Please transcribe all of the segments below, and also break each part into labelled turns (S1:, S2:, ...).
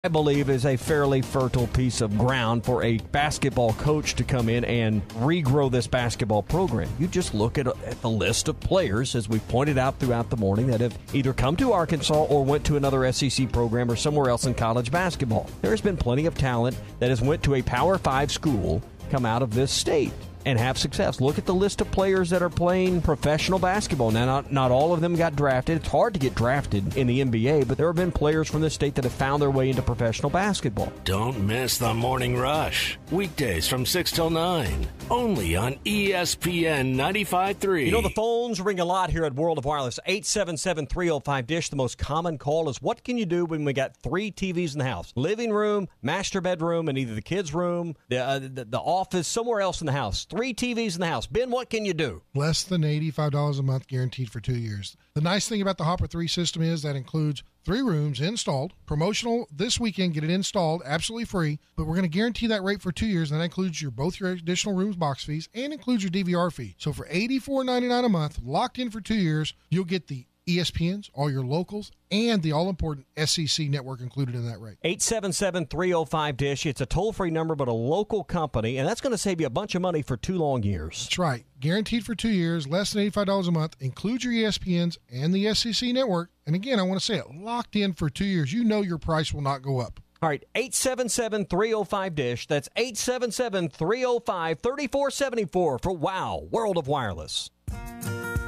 S1: I believe is a fairly fertile piece of ground for a basketball coach to come in and regrow this basketball program. You just look at the list of players, as we've pointed out throughout the morning, that have either come to Arkansas or went to another SEC program or somewhere else in college basketball. There's been plenty of talent that has went to a Power 5 school come out of this state and have success. Look at the list of players that are playing professional basketball. Now, not all of them got drafted. It's hard to get drafted in the NBA, but there have been players from the state that have found their way into professional basketball.
S2: Don't miss the Morning Rush. Weekdays from 6 till 9. Only on ESPN 95.3.
S1: You know, the phones ring a lot here at World of Wireless. 877-305-DISH. The most common call is, what can you do when we got 3 TVs in the house? Living room, master bedroom, and either the kids' room, the office, somewhere else in the house. 3 TVs in the house. Ben, what can you do?
S3: Less than $85 a month, guaranteed for 2 years. The nice thing about the Hopper 3 system is that includes 3 rooms installed. Promotional this weekend, get it installed absolutely free, but we're going to guarantee that rate for 2 years, and that includes both your additional rooms box fees and includes your DVR fee. So for $84.99 a month, locked in for 2 years, you'll get the ESPNs, all your locals, and the all-important SEC network included in that rate.
S1: 877-305-DISH. It's a toll-free number, but a local company, and that's going to save you a bunch of money for 2 long years.
S3: That's right. Guaranteed for 2 years, less than $85 a month, includes your ESPNs and the SEC network. And again, I want to say it, locked in for 2 years. You know your price will not go up.
S1: All right, 877-305-DISH. That's 877-305-3474 for WOW, World of Wireless.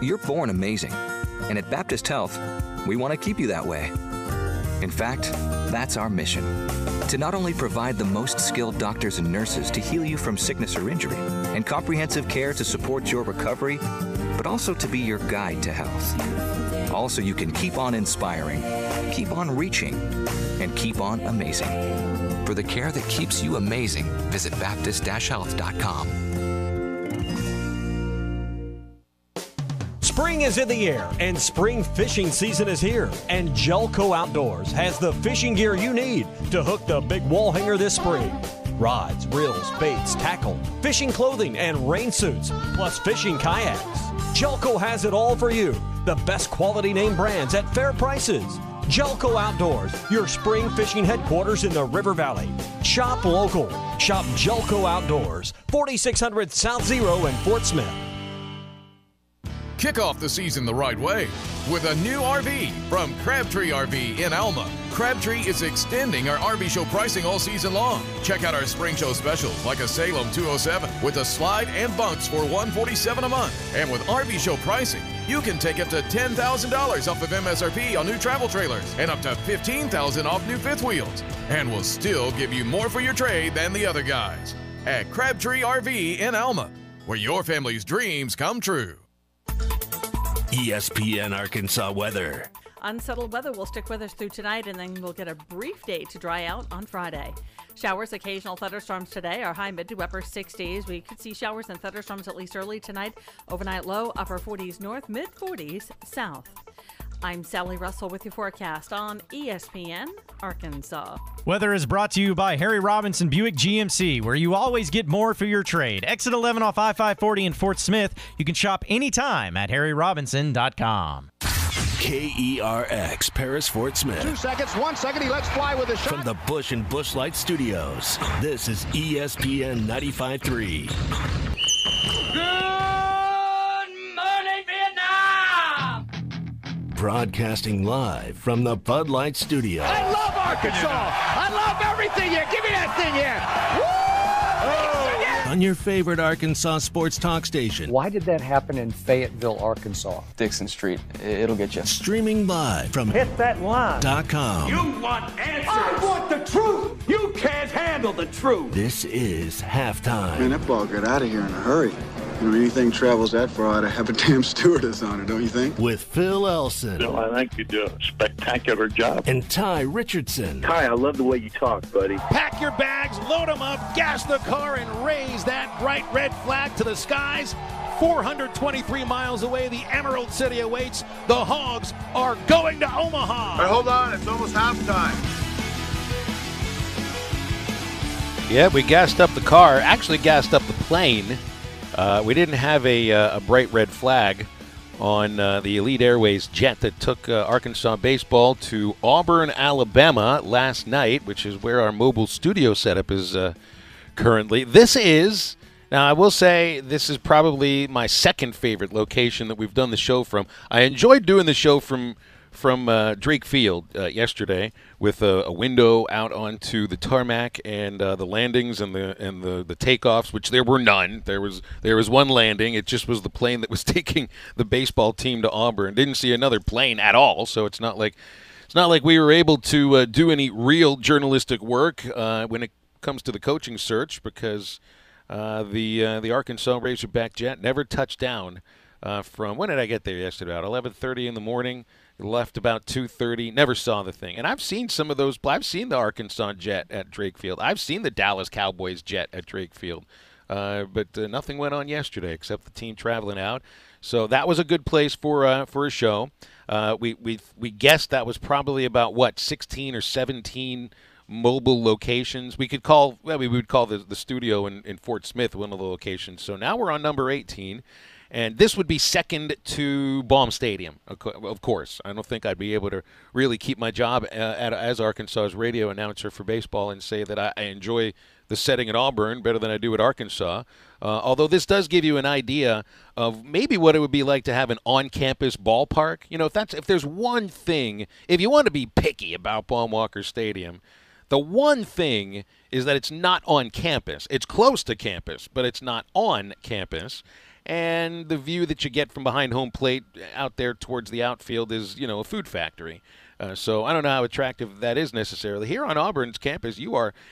S4: You're born amazing. And at Baptist Health, we want to keep you that way. In fact, that's our mission. To not only provide the most skilled doctors and nurses to heal you from sickness or injury, and comprehensive care to support your recovery, but also to be your guide to health. Also, you can keep on inspiring, keep on reaching, and keep on amazing. For the care that keeps you amazing, visit Baptist-Health.com.
S1: Spring is in the air, and spring fishing season is here. And Jelco Outdoors has the fishing gear you need to hook the big wall hanger this spring. Rods, reels, baits, tackle, fishing clothing, and rain suits, plus fishing kayaks. Jelco has it all for you. The best quality name brands at fair prices. Jelco Outdoors, your spring fishing headquarters in the River Valley. Shop local. Shop Jelco Outdoors, 4600 South Zero in Fort Smith.
S5: Kick off the season the right way with a new RV from Crabtree RV in Alma. Crabtree is extending our RV show pricing all season long. Check out our spring show specials like a Salem 207 with a slide and bunks for $147 a month. And with RV show pricing, you can take up to $10,000 off of MSRP on new travel trailers and up to $15,000 off new fifth wheels. And we'll still give you more for your trade than the other guys. At Crabtree RV in Alma, where your family's dreams come true.
S2: ESPN Arkansas weather.
S6: Unsettled weather will stick with us through tonight, and then we'll get a brief day to dry out on Friday. Showers, occasional thunderstorms today. Our high mid to upper 60s. We could see showers and thunderstorms at least early tonight. Overnight low, upper 40s north, mid 40s south. I'm Sally Russell with your forecast on ESPN Arkansas.
S7: Weather is brought to you by Harry Robinson Buick GMC, where you always get more for your trade. Exit 11 off I-540 in Fort Smith. You can shop anytime at harryrobinson.com.
S2: KERX, Paris, Fort Smith.
S8: 2 seconds, 1 second, he lets fly with a shot.
S2: From the Bush and Bushlight Studios, this is ESPN 95.3.
S9: Good morning, Vietnam!
S2: Broadcasting live from the Bud Light Studio.
S8: I love Arkansas! I love everything here! Give me that thing here! Woo!
S2: On your favorite Arkansas sports talk station.
S10: Why did that happen in Fayetteville, Arkansas? Dixon Street. It'll get you.
S2: Streaming live from
S8: Hit that line.
S2: .com.
S9: You want answers!
S8: I want the truth! You can't handle the truth!
S2: This is Halftime.
S11: Man, that ball got out of here in a hurry. You know, anything travels that far, ought to have a damn stewardess on it, don't you think?
S2: With Phil Elson.
S12: Bill, I think you do a spectacular job.
S2: And Tye Richardson.
S12: Tye, I love the way you talk, buddy.
S8: Pack your bags, load them up, gas the car, and raise that bright red flag to the skies. 423 miles away, the Emerald City awaits. The Hogs are going to Omaha.
S13: But hold on, it's almost halftime.
S14: Yeah, we gassed up the car, actually gassed up the plane. We didn't have a bright red flag on the Elite Airways jet that took Arkansas baseball to Auburn, Alabama last night, which is where our mobile studio setup is currently. Now, I will say this is probably my second favorite location that we've done the show from. I enjoyed doing the show from Drake Field yesterday with a window out onto the tarmac and the landings and the takeoffs, which there were none. There was one landing. It just was the plane that was taking the baseball team to Auburn. Didn't see another plane at all, so it's not like we were able to do any real journalistic work when it comes to the coaching search because the Arkansas Razorback jet never touched down from, when did I get there yesterday? About 11:30 in the morning. Left about 2:30. Never saw the thing. And I've seen some of those. I've seen the Arkansas jet at Drake Field. I've seen the Dallas Cowboys jet at Drake Field. But nothing went on yesterday except the team traveling out. So that was a good place for a show. We guessed that was probably about 16 or 17 mobile locations. We would call the studio in Fort Smith one of the locations. So now we're on number 18. And this would be second to Baum Stadium, of course. I don't think I'd be able to really keep my job as Arkansas's radio announcer for baseball and say that I enjoy the setting at Auburn better than I do at Arkansas. Although this does give you an idea of maybe what it would be like to have an on-campus ballpark. You know, if there's one thing, if you want to be picky about Baum-Walker Stadium, the one thing is that it's not on campus. It's close to campus, but it's not on campus. And the view that you get from behind home plate out there towards the outfield is, a food factory. So I don't know how attractive that is necessarily. Here on Auburn's campus,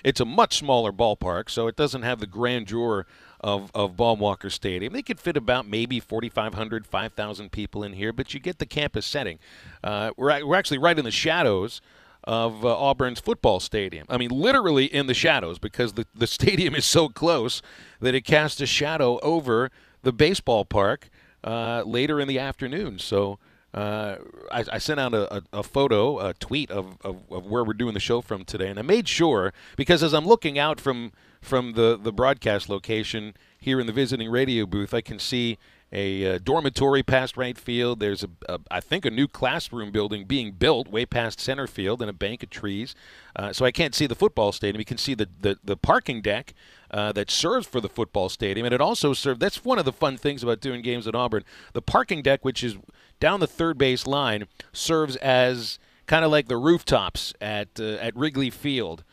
S14: it's a much smaller ballpark, so it doesn't have the grandeur of Baum-Walker Stadium. They could fit about maybe 4,500, 5,000 people in here, but you get the campus setting. We're actually right in the shadows of Auburn's football stadium. I mean, literally in the shadows because the stadium is so close that it casts a shadow over the baseball park later in the afternoon. So I sent out a tweet of where we're doing the show from today, and I made sure, because as I'm looking out from the broadcast location here in the visiting radio booth, I can see a dormitory past right field. There's I think a new classroom building being built way past center field and a bank of trees. So I can't see the football stadium. You can see the parking deck that serves for the football stadium, and it also serves. That's one of the fun things about doing games at Auburn. The parking deck, which is down the third base line, serves as kind of like the rooftops at Wrigley Field.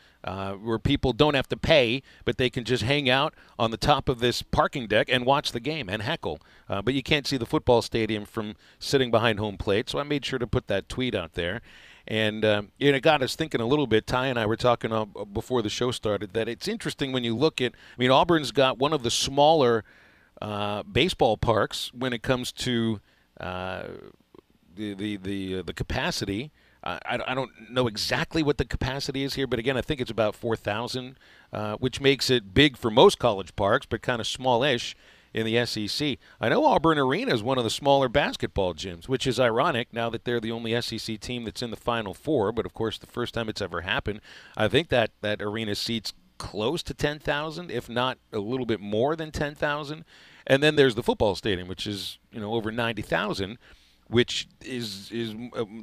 S14: Where people don't have to pay, but they can just hang out on the top of this parking deck and watch the game and heckle. But you can't see the football stadium from sitting behind home plate, so I made sure to put that tweet out there. And it got us thinking a little bit. Tye and I were talking before the show started that it's interesting when you look at, Auburn's got one of the smaller baseball parks when it comes to the capacity. I don't know exactly what the capacity is here, but again, I think it's about 4,000, which makes it big for most college parks, but kind of smallish in the SEC. I know Auburn Arena is one of the smaller basketball gyms, which is ironic now that they're the only SEC team that's in the Final Four, but of course the first time it's ever happened. I think that arena seats close to 10,000, if not a little bit more than 10,000. And then there's the football stadium, which is over 90,000. Which is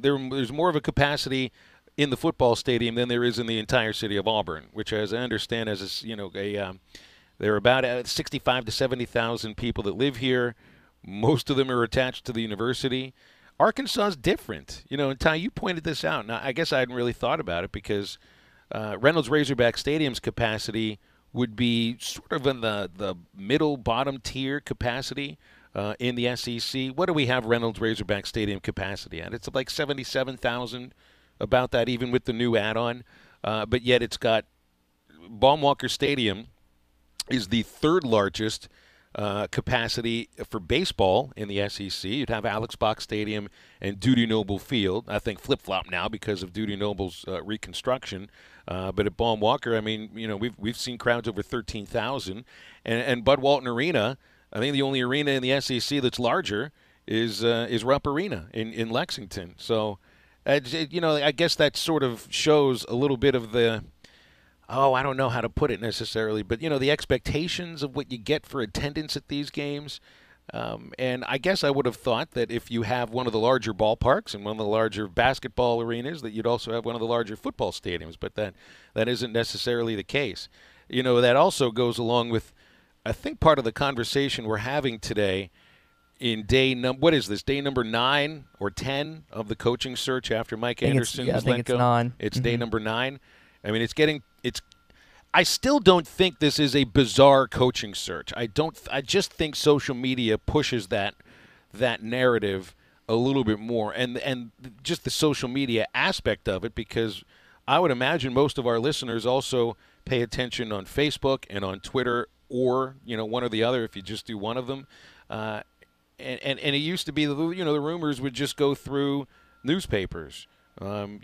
S14: there's more of a capacity in the football stadium than there is in the entire city of Auburn, which, as I understand, there are about 65 to 70,000 people that live here. Most of them are attached to the university. Arkansas is different, and Tye, you pointed this out. Now, I guess I hadn't really thought about it because Reynolds Razorback Stadium's capacity would be sort of in the middle bottom tier capacity. In the SEC. What do we have Reynolds Razorback Stadium capacity at? It's like 77,000, about that, even with the new add-on. But yet it's got Baum-Walker Stadium is the third largest capacity for baseball in the SEC. You'd have Alex Box Stadium and Dudy Noble Field. I think flip-flop now because of Dudy Noble's reconstruction. But at Baum-Walker, we've seen crowds over 13,000. And Bud Walton Arena, I think the only arena in the SEC that's larger is Rupp Arena in Lexington. So, I guess that sort of shows a little bit of the, I don't know how to put it necessarily, but, the expectations of what you get for attendance at these games. And I guess I would have thought that if you have one of the larger ballparks and one of the larger basketball arenas, that you'd also have one of the larger football stadiums. But that isn't necessarily the case. That also goes along with, I think, part of the conversation we're having today in day number 9 or 10 of the coaching search after Mike Anderson was let go?
S15: It's 9.
S14: It's day number 9. I mean, I still don't think this is a bizarre coaching search. I just think social media pushes that narrative a little bit more, and just the social media aspect of it, because I would imagine most of our listeners also pay attention on Facebook and on Twitter, or one or the other if you just do one of them. And it used to be the rumors would just go through newspapers, and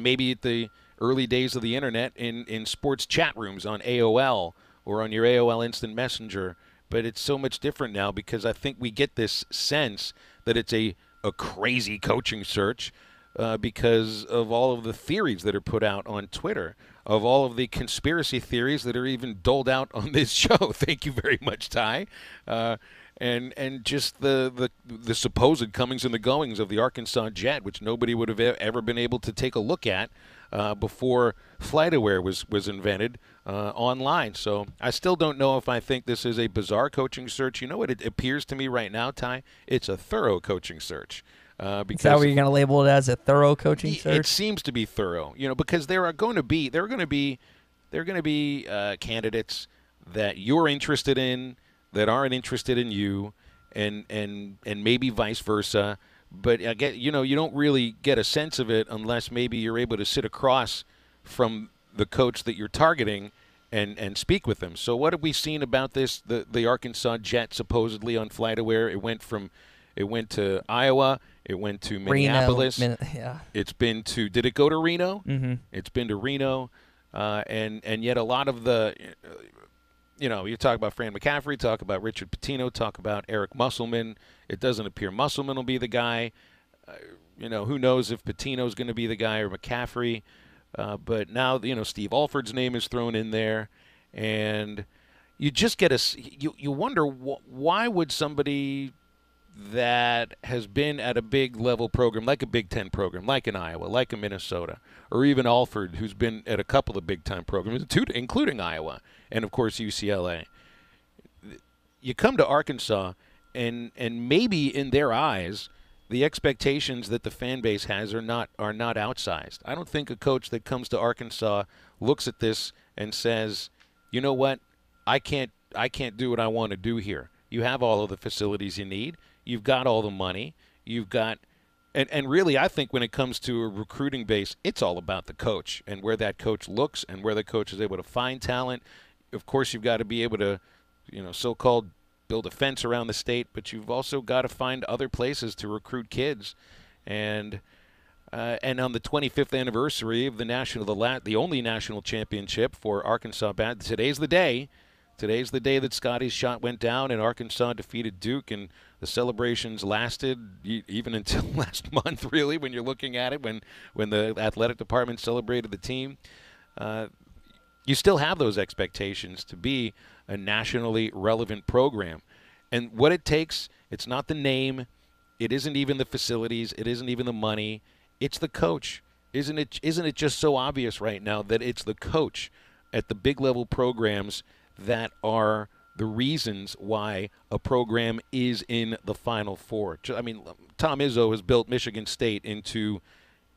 S14: maybe at the early days of the internet in sports chat rooms on AOL or on your AOL Instant Messenger. But it's so much different now, because I think we get this sense that it's a crazy coaching search because of all of the theories that are put out on Twitter, of all of the conspiracy theories that are even doled out on this show. Thank you very much, Tye. And just the supposed comings and the goings of the Arkansas Jet, which nobody would have ever been able to take a look at before FlightAware was invented online. So I still don't know if I think this is a bizarre coaching search. You know what it appears to me right now, Tye? It's a thorough coaching search. Because
S15: is that what you're going to label it as, a thorough coaching search?
S14: It seems to be thorough, because there are going to be candidates that you're interested in that aren't interested in you, and maybe vice versa. But I get, you don't really get a sense of it unless maybe you're able to sit across from the coach that you're targeting and speak with them. So what have we seen about this? The Arkansas Jet supposedly on FlightAware. It went to Iowa. It went to Minneapolis.
S15: Yeah.
S14: It's been to. Did it go to Reno?
S15: Mm-hmm.
S14: It's been to Reno, and yet a lot of the. You talk about Fran McCaffrey, talk about Richard Pitino, talk about Eric Musselman. It doesn't appear Musselman will be the guy. Who knows if Pitino's going to be the guy or McCaffrey. But now, Steve Alford's name is thrown in there. And you just get you wonder why would somebody that has been at a big level program, like a Big Ten program, like in Iowa, like in Minnesota, or even Alford, who's been at a couple of Big Ten programs, including Iowa, and of course UCLA. You come to Arkansas, and maybe in their eyes, the expectations that the fan base has are not outsized. I don't think a coach that comes to Arkansas looks at this and says, you know what, I can't do what I want to do here. You have all of the facilities you need. You've got all the money. You've got and really, I think when it comes to a recruiting base, it's all about the coach and where that coach looks and where the coach is able to find talent. Of course, you've got to be able to, so-called build a fence around the state, but you've also got to find other places to recruit kids. And on the 25th anniversary of the only national championship for Arkansas today's the day. Today's the day that Scotty's shot went down and Arkansas defeated Duke, and the celebrations lasted even until last month, really, when you're looking at it, when the athletic department celebrated the team. You still have those expectations to be a nationally relevant program. And what it takes, it's not the name, it isn't even the facilities, it isn't even the money, it's the coach. Isn't it just so obvious right now that it's the coach at the big level programs that are the reasons why a program is in the Final Four? I mean, Tom Izzo has built Michigan State into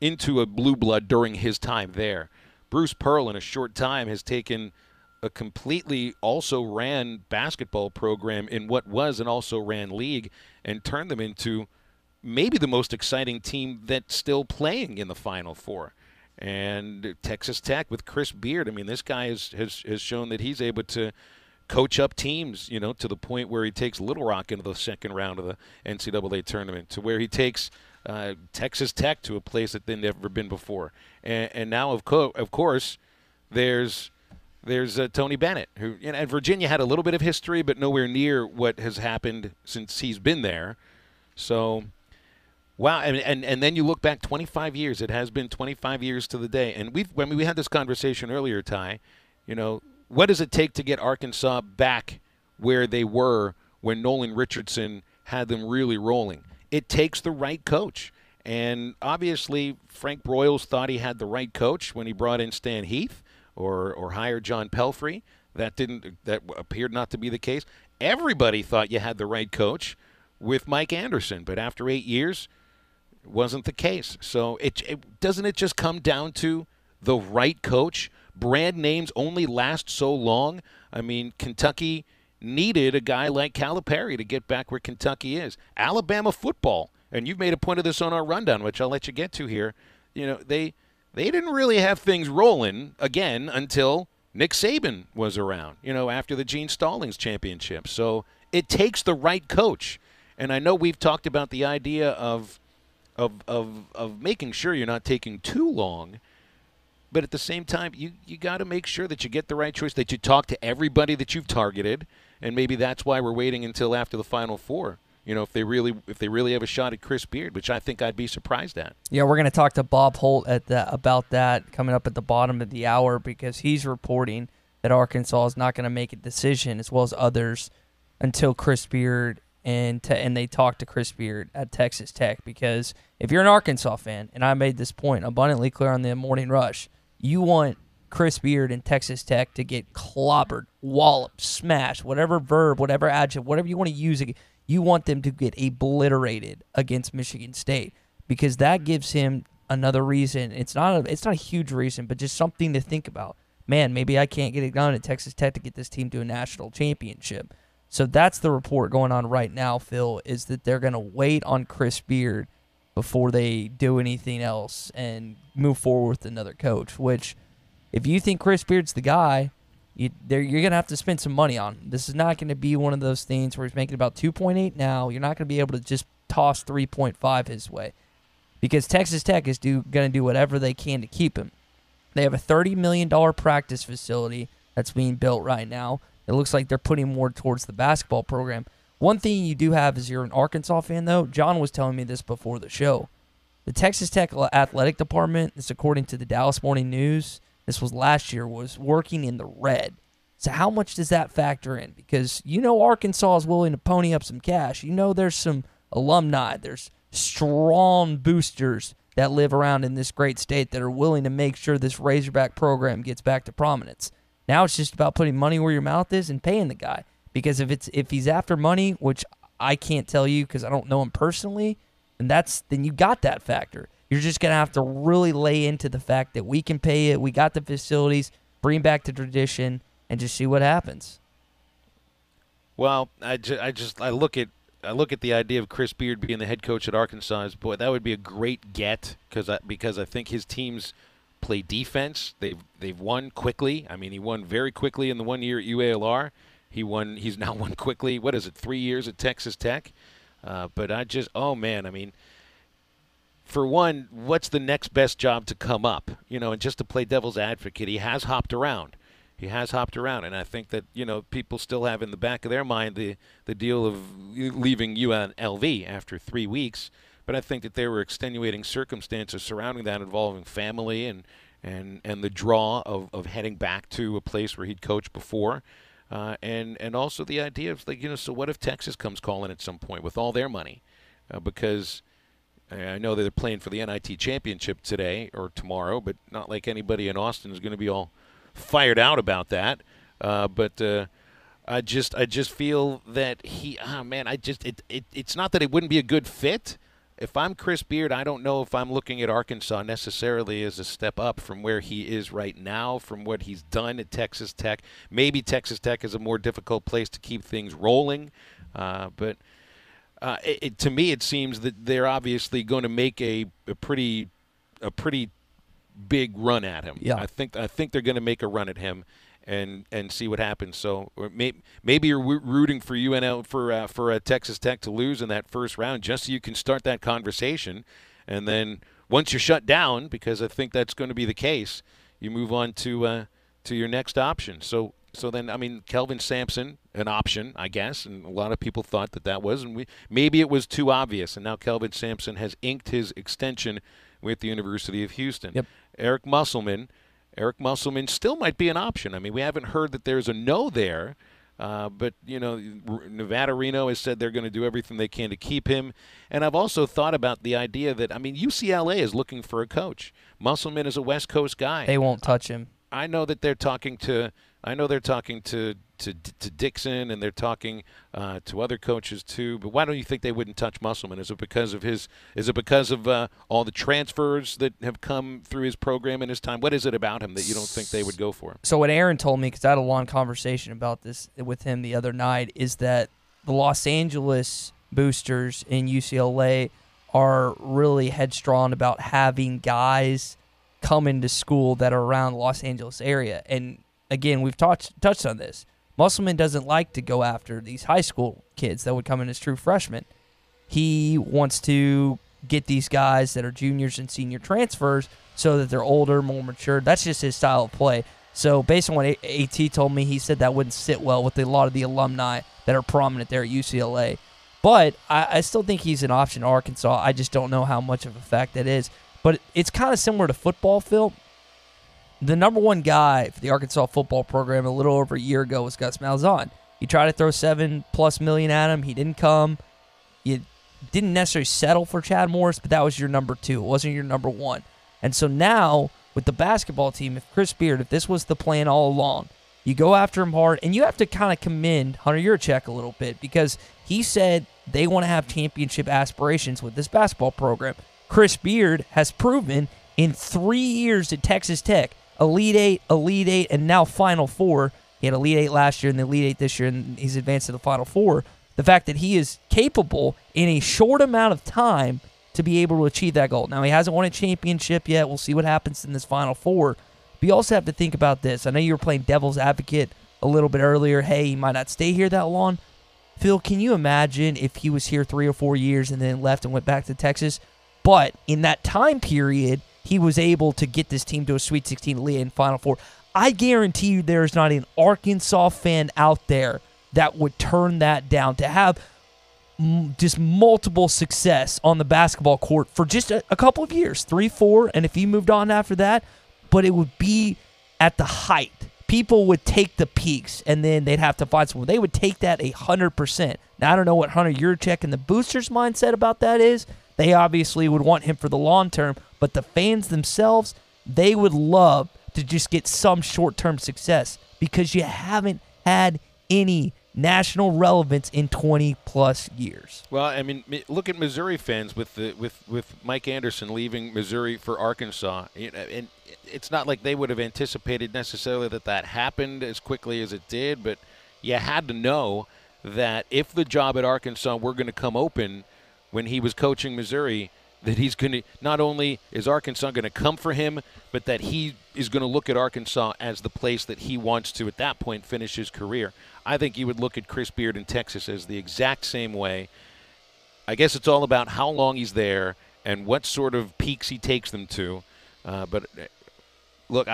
S14: a blue blood during his time there. Bruce Pearl, in a short time, has taken a completely also-ran basketball program in what was an also-ran league and turned them into maybe the most exciting team that's still playing in the Final Four. And Texas Tech with Chris Beard, I mean, this guy has shown that he's able to coach up teams, to the point where he takes Little Rock into the second round of the NCAA tournament, to where he takes Texas Tech to a place that they've never been before. And now, of course, there's Tony Bennett, who, and Virginia had a little bit of history, but nowhere near what has happened since he's been there. So, wow, and then you look back 25 years. It has been 25 years to the day. And we had this conversation earlier, Tye. What does it take to get Arkansas back where they were when Nolan Richardson had them really rolling. It takes the right coach. And obviously, Frank Broyles thought he had the right coach when he brought in Stan Heath or hired John Pelfrey. That appeared not to be the case. Everybody thought you had the right coach with Mike Anderson, but after 8 years, it wasn't the case. So doesn't it just come down to the right coach? Brand names only last so long. I mean, Kentucky needed a guy like Calipari to get back where Kentucky is. Alabama football, and you've made a point of this on our rundown, which I'll let you get to here. They didn't really have things rolling again until Nick Saban was around, after the Gene Stallings championship. So it takes the right coach. And I know we've talked about the idea of making sure you're not taking too long. But at the same time, you got to make sure that you get the right choice, that you talk to everybody that you've targeted, and maybe that's why we're waiting until after the Final Four. If they really have a shot at Chris Beard, which I think I'd be surprised at.
S15: Yeah, we're going to talk to Bob Holt about that coming up at the bottom of the hour, because he's reporting that Arkansas is not going to make a decision, as well as others, until Chris Beard and they talk to Chris Beard at Texas Tech. Because if you're an Arkansas fan, and I made this point abundantly clear on the Morning Rush, you want Chris Beard and Texas Tech to get clobbered, walloped, smashed, whatever verb, whatever adjective, whatever you want to use. You want them to get obliterated against Michigan State, because that gives him another reason. It's not a huge reason, but just something to think about. Man, maybe I can't get it done at Texas Tech to get this team to a national championship. So that's the report going on right now, Phil, is that they're going to wait on Chris Beard before they do anything else and move forward with another coach, which if you think Chris Beard's the guy, you're going to have to spend some money on. This is not going to be one of those things where he's making about 2.8 now. You're not going to be able to just toss 3.5 his way, because Texas Tech is going to do whatever they can to keep him. They have a $30 million practice facility that's being built right now. It looks like they're putting more towards the basketball program. One thing you do have is you're an Arkansas fan, though. John was telling me this before the show. The Texas Tech athletic department, this according to the Dallas Morning News, this was last year, was working in the red. So how much does that factor in? Because Arkansas is willing to pony up some cash. There's some alumni. There's strong boosters that live around in this great state that are willing to make sure this Razorback program gets back to prominence. Now it's just about putting money where your mouth is and paying the guy. Because if he's after money, which I can't tell you because I don't know him personally, then you got that factor. You're just going to have to really lay into the fact that we can pay it, we got the facilities, bring back the tradition, and just see what happens.
S14: Well, I look at the idea of Chris Beard being the head coach at Arkansas. Boy, that would be a great get because I think his teams play defense. They've won quickly. I mean, he won very quickly in the 1 year at UALR. He's now won quickly. 3 years at Texas Tech? For one, what's the next best job to come up? And just to play devil's advocate, he has hopped around. And I think that, people still have in the back of their mind the deal of leaving UNLV after 3 weeks. But I think that there were extenuating circumstances surrounding that, involving family and the draw of heading back to a place where he'd coached before. And also the idea of, so what if Texas comes calling at some point with all their money? Because I know that they're playing for the NIT championship today or tomorrow, but not like anybody in Austin is going to be all fired out about that. I just feel that it's not that it wouldn't be a good fit. If I'm Chris Beard, I don't know if I'm looking at Arkansas necessarily as a step up from where he is right now, from what he's done at Texas Tech. Maybe Texas Tech is a more difficult place to keep things rolling, but to me it seems that they're obviously going to make a pretty big run at him.
S15: Yeah.
S14: I think they're going to make a run at him and see what happens. So maybe you're rooting for UNL for Texas Tech to lose in that first round just so you can start that conversation, and then once you're shut down, because I think that's going to be the case, you move on to your next option. So then Kelvin Sampson, an option, I guess, and a lot of people thought that was, and maybe it was too obvious, and now Kelvin Sampson has inked his extension with the University of Houston.
S15: Yep.
S14: Eric Musselman still might be an option. I mean, we haven't heard that there's a no there, But, Nevada Reno has said they're going to do everything they can to keep him. And I've also thought about the idea that, UCLA is looking for a coach. Musselman is a West Coast guy.
S15: They won't touch him.
S14: I know that they're talking to Dixon, and they're talking to other coaches too. But why don't you think they wouldn't touch Musselman? Is it because of all the transfers that have come through his program in his time? What is it about him that you don't think they would go for him?
S15: So what Aaron told me, because I had a long conversation about this with him the other night, is that the Los Angeles boosters in UCLA are really headstrong about having guys come into school that are around the Los Angeles area. And again, we've touched on this. Musselman doesn't like to go after these high school kids that would come in as true freshmen. He wants to get these guys that are juniors and senior transfers so that they're older, more mature. That's just his style of play. So based on what AT told me, he said that wouldn't sit well with a lot of the alumni that are prominent there at UCLA. But I still think he's an option to Arkansas. I just don't know how much of a fact that is. But it's kind of similar to football, Phil. The number one guy for the Arkansas football program a little over a year ago was Gus Malzahn. You tried to throw $7+ million at him. He didn't come. You didn't necessarily settle for Chad Morris, but that was your number 2. It wasn't your number 1. And so now with the basketball team, if Chris Beard, if this was the plan all along, you go after him hard, and you have to kind of commend Hunter Yurachek a little bit because he said they want to have championship aspirations with this basketball program. Chris Beard has proven in 3 years at Texas Tech, Elite Eight, and now Final Four. He had Elite Eight last year and the Elite Eight this year, and he's advanced to the Final Four. The fact that he is capable in a short amount of time to be able to achieve that goal. Now, he hasn't won a championship yet. We'll see what happens in this Final Four. But you also have to think about this. I know you were playing devil's advocate a little bit earlier. Hey, he might not stay here that long. Phil, can you imagine if he was here 3 or 4 years and then left and went back to Texas? But in that time period, he was able to get this team to a Sweet 16 Elite and Final Four. I guarantee you there is not an Arkansas fan out there that would turn that down. To have just multiple success on the basketball court for just a couple of years, 3, 4, and if he moved on after that, but it would be at the height. People would take the peaks, and then they'd have to find someone. They would take that 100%. Now, I don't know what Hunter Yurachek and the boosters' mindset about that is. They obviously would want him for the long term, but the fans themselves, they would love to just get some short-term success because you haven't had any national relevance in 20-plus years.
S14: Well, I mean, look at Missouri fans with Mike Anderson leaving Missouri for Arkansas. And it's not like they would have anticipated necessarily that happened as quickly as it did, but you had to know that if the job at Arkansas were going to come open when he was coaching Missouri, that he's going to, not only is Arkansas going to come for him, but that he is going to look at Arkansas as the place that he wants to, at that point, finish his career. I think you would look at Chris Beard in Texas as the exact same way. I guess it's all about how long he's there and what sort of peaks he takes them to. But look,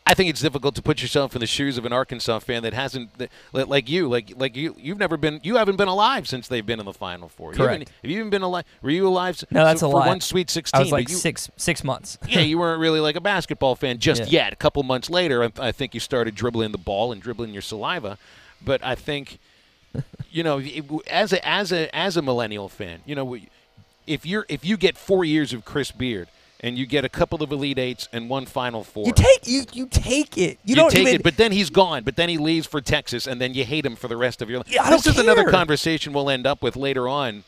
S14: I think it's difficult to put yourself in the shoes of an Arkansas fan that hasn't, like you haven't been alive since they've been in the Final Four.
S15: Correct.
S14: Have you even been alive? Were you alive?
S15: No, that's
S14: for
S15: a lie.
S14: One Sweet 16.
S15: I was like 6 months.
S14: Yeah, you weren't really like a basketball fan just yet. A couple months later, I think you started dribbling the ball and dribbling your saliva. But I think, as a millennial fan, if you get 4 years of Chris Beard, and you get a couple of Elite Eights and one Final Four.
S15: You take it. You don't
S14: take
S15: even,
S14: it, but then he's gone. But then he leaves for Texas, and then you hate him for the rest of your life.
S15: Yeah,
S14: this is another conversation we'll end up with later on,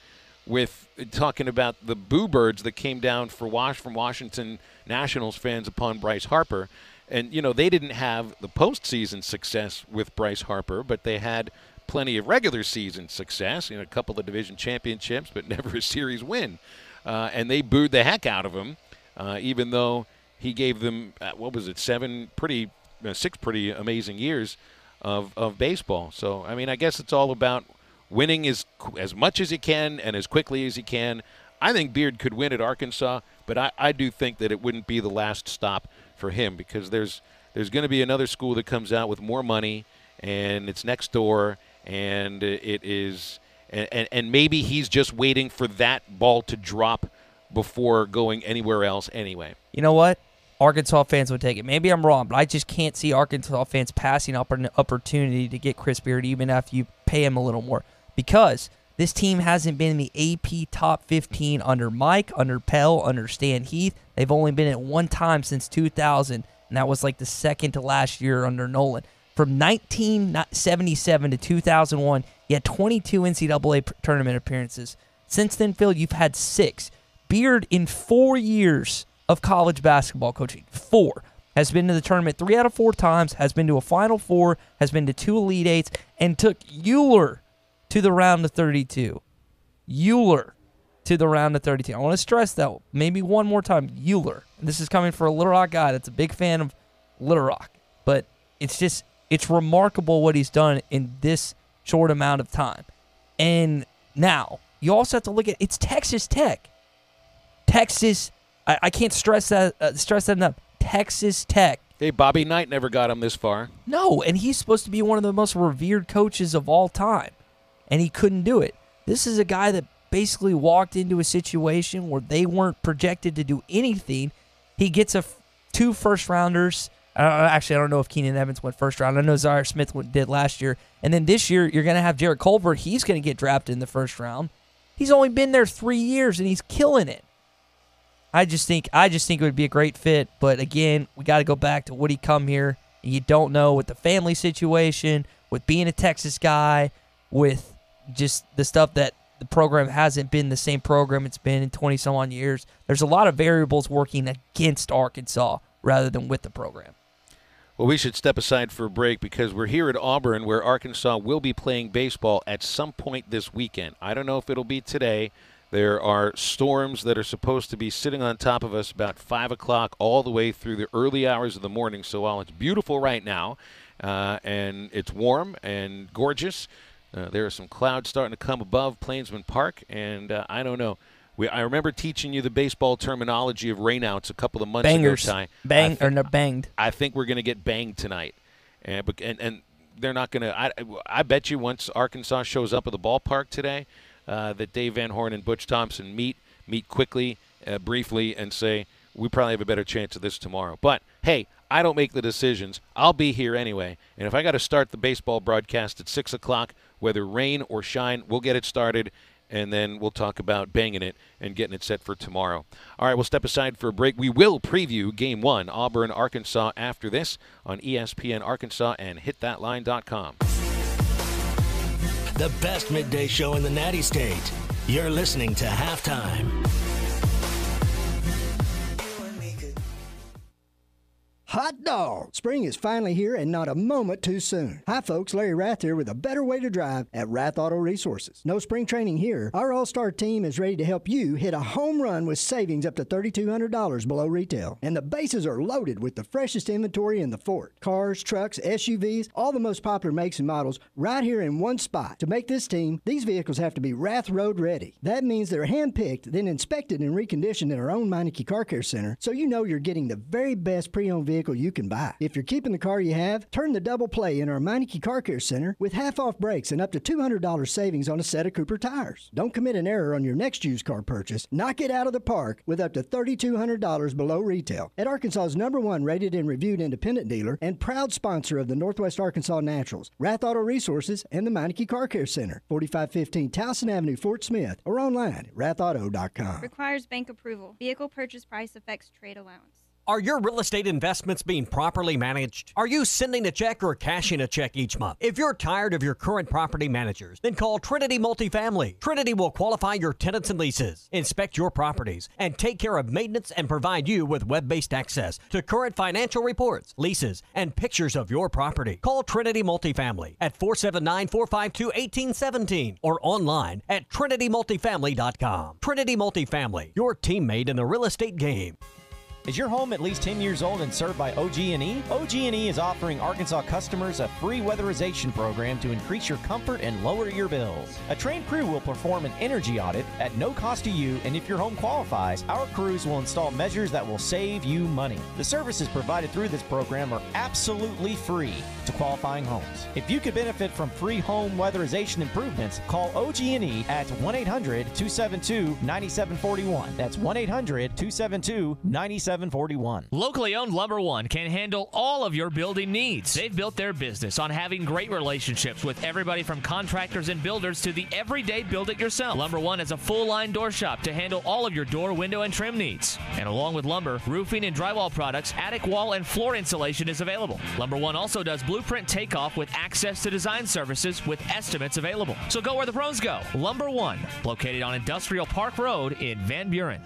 S14: with talking about the boo birds that came down from Washington Nationals fans upon Bryce Harper. And, they didn't have the postseason success with Bryce Harper, but they had plenty of regular season success, a couple of division championships, but never a series win. And they booed the heck out of him. Even though he gave them, 6 pretty amazing years of baseball. So, I mean, I guess it's all about winning as much as you can and as quickly as you can. I think Beard could win at Arkansas, but I do think that it wouldn't be the last stop for him because there's going to be another school that comes out with more money, and it's next door, and it is and maybe he's just waiting for that ball to drop before going anywhere else anyway.
S15: You know what? Arkansas fans would take it. Maybe I'm wrong, but I just can't see Arkansas fans passing up an opportunity to get Chris Beard even after you pay him a little more. Because this team hasn't been in the AP top 15 under Mike, under Pell, under Stan Heath. They've only been at one time since 2000, and that was like the second to last year under Nolan. From 1977 to 2001, you had 22 NCAA tournament appearances. Since then, Phil, you've had 6. Beard, in 4 years of college basketball coaching, 4, has been to the tournament 3 out of 4 times, has been to a Final Four, has been to 2 Elite Eights, and took Euler to the round of 32. Euler to the round of 32. I want to stress that maybe one more time. Euler. This is coming for a Little Rock guy that's a big fan of Little Rock. But it's remarkable what he's done in this short amount of time. And now, you also have to look at, it's Texas Tech. Texas, I can't stress that enough. Texas Tech.
S14: Hey, Bobby Knight never got him this far.
S15: No, and he's supposed to be one of the most revered coaches of all time. And he couldn't do it. This is a guy that basically walked into a situation where they weren't projected to do anything. He gets 2 first-rounders. Actually, I don't know if Keenan Evans went first round. I know Zaire Smith did last year. And then this year, you're going to have Jarrett Culver. He's going to get drafted in the first round. He's only been there 3 years, and he's killing it. I just think it would be a great fit. But, again, we got to go back to would he come here. And you don't know with the family situation, with being a Texas guy, with just the stuff that the program hasn't been the same program it's been in 20-some-odd years. There's a lot of variables working against Arkansas rather than with the program.
S14: Well, we should step aside for a break because we're here at Auburn where Arkansas will be playing baseball at some point this weekend. I don't know if it'll be today. There are storms that are supposed to be sitting on top of us about 5 o'clock all the way through the early hours of the morning. So while it's beautiful right now and it's warm and gorgeous, there are some clouds starting to come above Plainsman Park, and I don't know. I remember teaching you the baseball terminology of rainouts a couple of months ago, Ty.
S15: Banged.
S14: I think we're going to get banged tonight. And they're not going to – I bet you once Arkansas shows up at the ballpark today that Dave Van Horn and Butch Thompson meet quickly, briefly, and say, we probably have a better chance of this tomorrow. But, hey, I don't make the decisions. I'll be here anyway. And if I got to start the baseball broadcast at 6 o'clock, whether rain or shine, we'll get it started. And then we'll talk about banging it and getting it set for tomorrow. All right, we'll step aside for a break. We will preview Game 1, Auburn-Arkansas, after this on ESPN Arkansas and hitthatline.com.
S2: The best midday show in the Natty State. You're listening to Halftime.
S16: Hot dog! Spring is finally here and not a moment too soon. Hi folks, Larry Rath here with a better way to drive at Rath Auto Resources. No spring training here. Our all-star team is ready to help you hit a home run with savings up to $3,200 below retail. And the bases are loaded with the freshest inventory in the fort. Cars, trucks, SUVs, all the most popular makes and models right here in one spot. To make this team, these vehicles have to be Rath Road ready. That means they're hand-picked, then inspected and reconditioned in our own Meineke Car Care Center, so you know you're getting the very best pre-owned vehicle you can buy. If you're keeping the car you have, turn the double play in our Meineke Car Care Center with half-off brakes and up to $200 savings on a set of Cooper tires. Don't commit an error on your next used car purchase. Knock it out of the park with up to $3,200 below retail at Arkansas's #1 rated and reviewed independent dealer and proud sponsor of the Northwest Arkansas Naturals, Rath Auto Resources, and the Meineke Car Care Center, 4515 Towson Avenue, Fort Smith, or online at rathauto.com.
S17: Requires bank approval. Vehicle purchase price affects trade allowance.
S18: Are your real estate investments being properly managed? Are you sending a check or cashing a check each month? If you're tired of your current property managers, then call Trinity Multifamily. Trinity will qualify your tenants and leases, inspect your properties, and take care of maintenance and provide you with web-based access to current financial reports, leases, and pictures of your property. Call Trinity Multifamily at 479-452-1817 or online at trinitymultifamily.com. Trinity Multifamily, your teammate in the real estate game.
S7: Is your home at least 10 years old and served by OG&E? OG&E is offering Arkansas customers a free weatherization program to increase your comfort and lower your bills. A trained crew will perform an energy audit at no cost to you, and if your home qualifies, our crews will install measures that will save you money. The services provided through this program are absolutely free to qualifying homes. If you could benefit from free home weatherization improvements, call OG&E at 1-800-272-9741. That's 1-800-272-9741. 4741.
S19: Locally owned Lumber One can handle all of your building needs. They've built their business on having great relationships with everybody from contractors and builders to the everyday build-it-yourself. Lumber One is a full-line door shop to handle all of your door, window, and trim needs. And along with lumber, roofing and drywall products, attic wall and floor insulation is available. Lumber One also does blueprint takeoff with access to design services with estimates available. So go where the pros go. Lumber One, located on Industrial Park Road in Van Buren.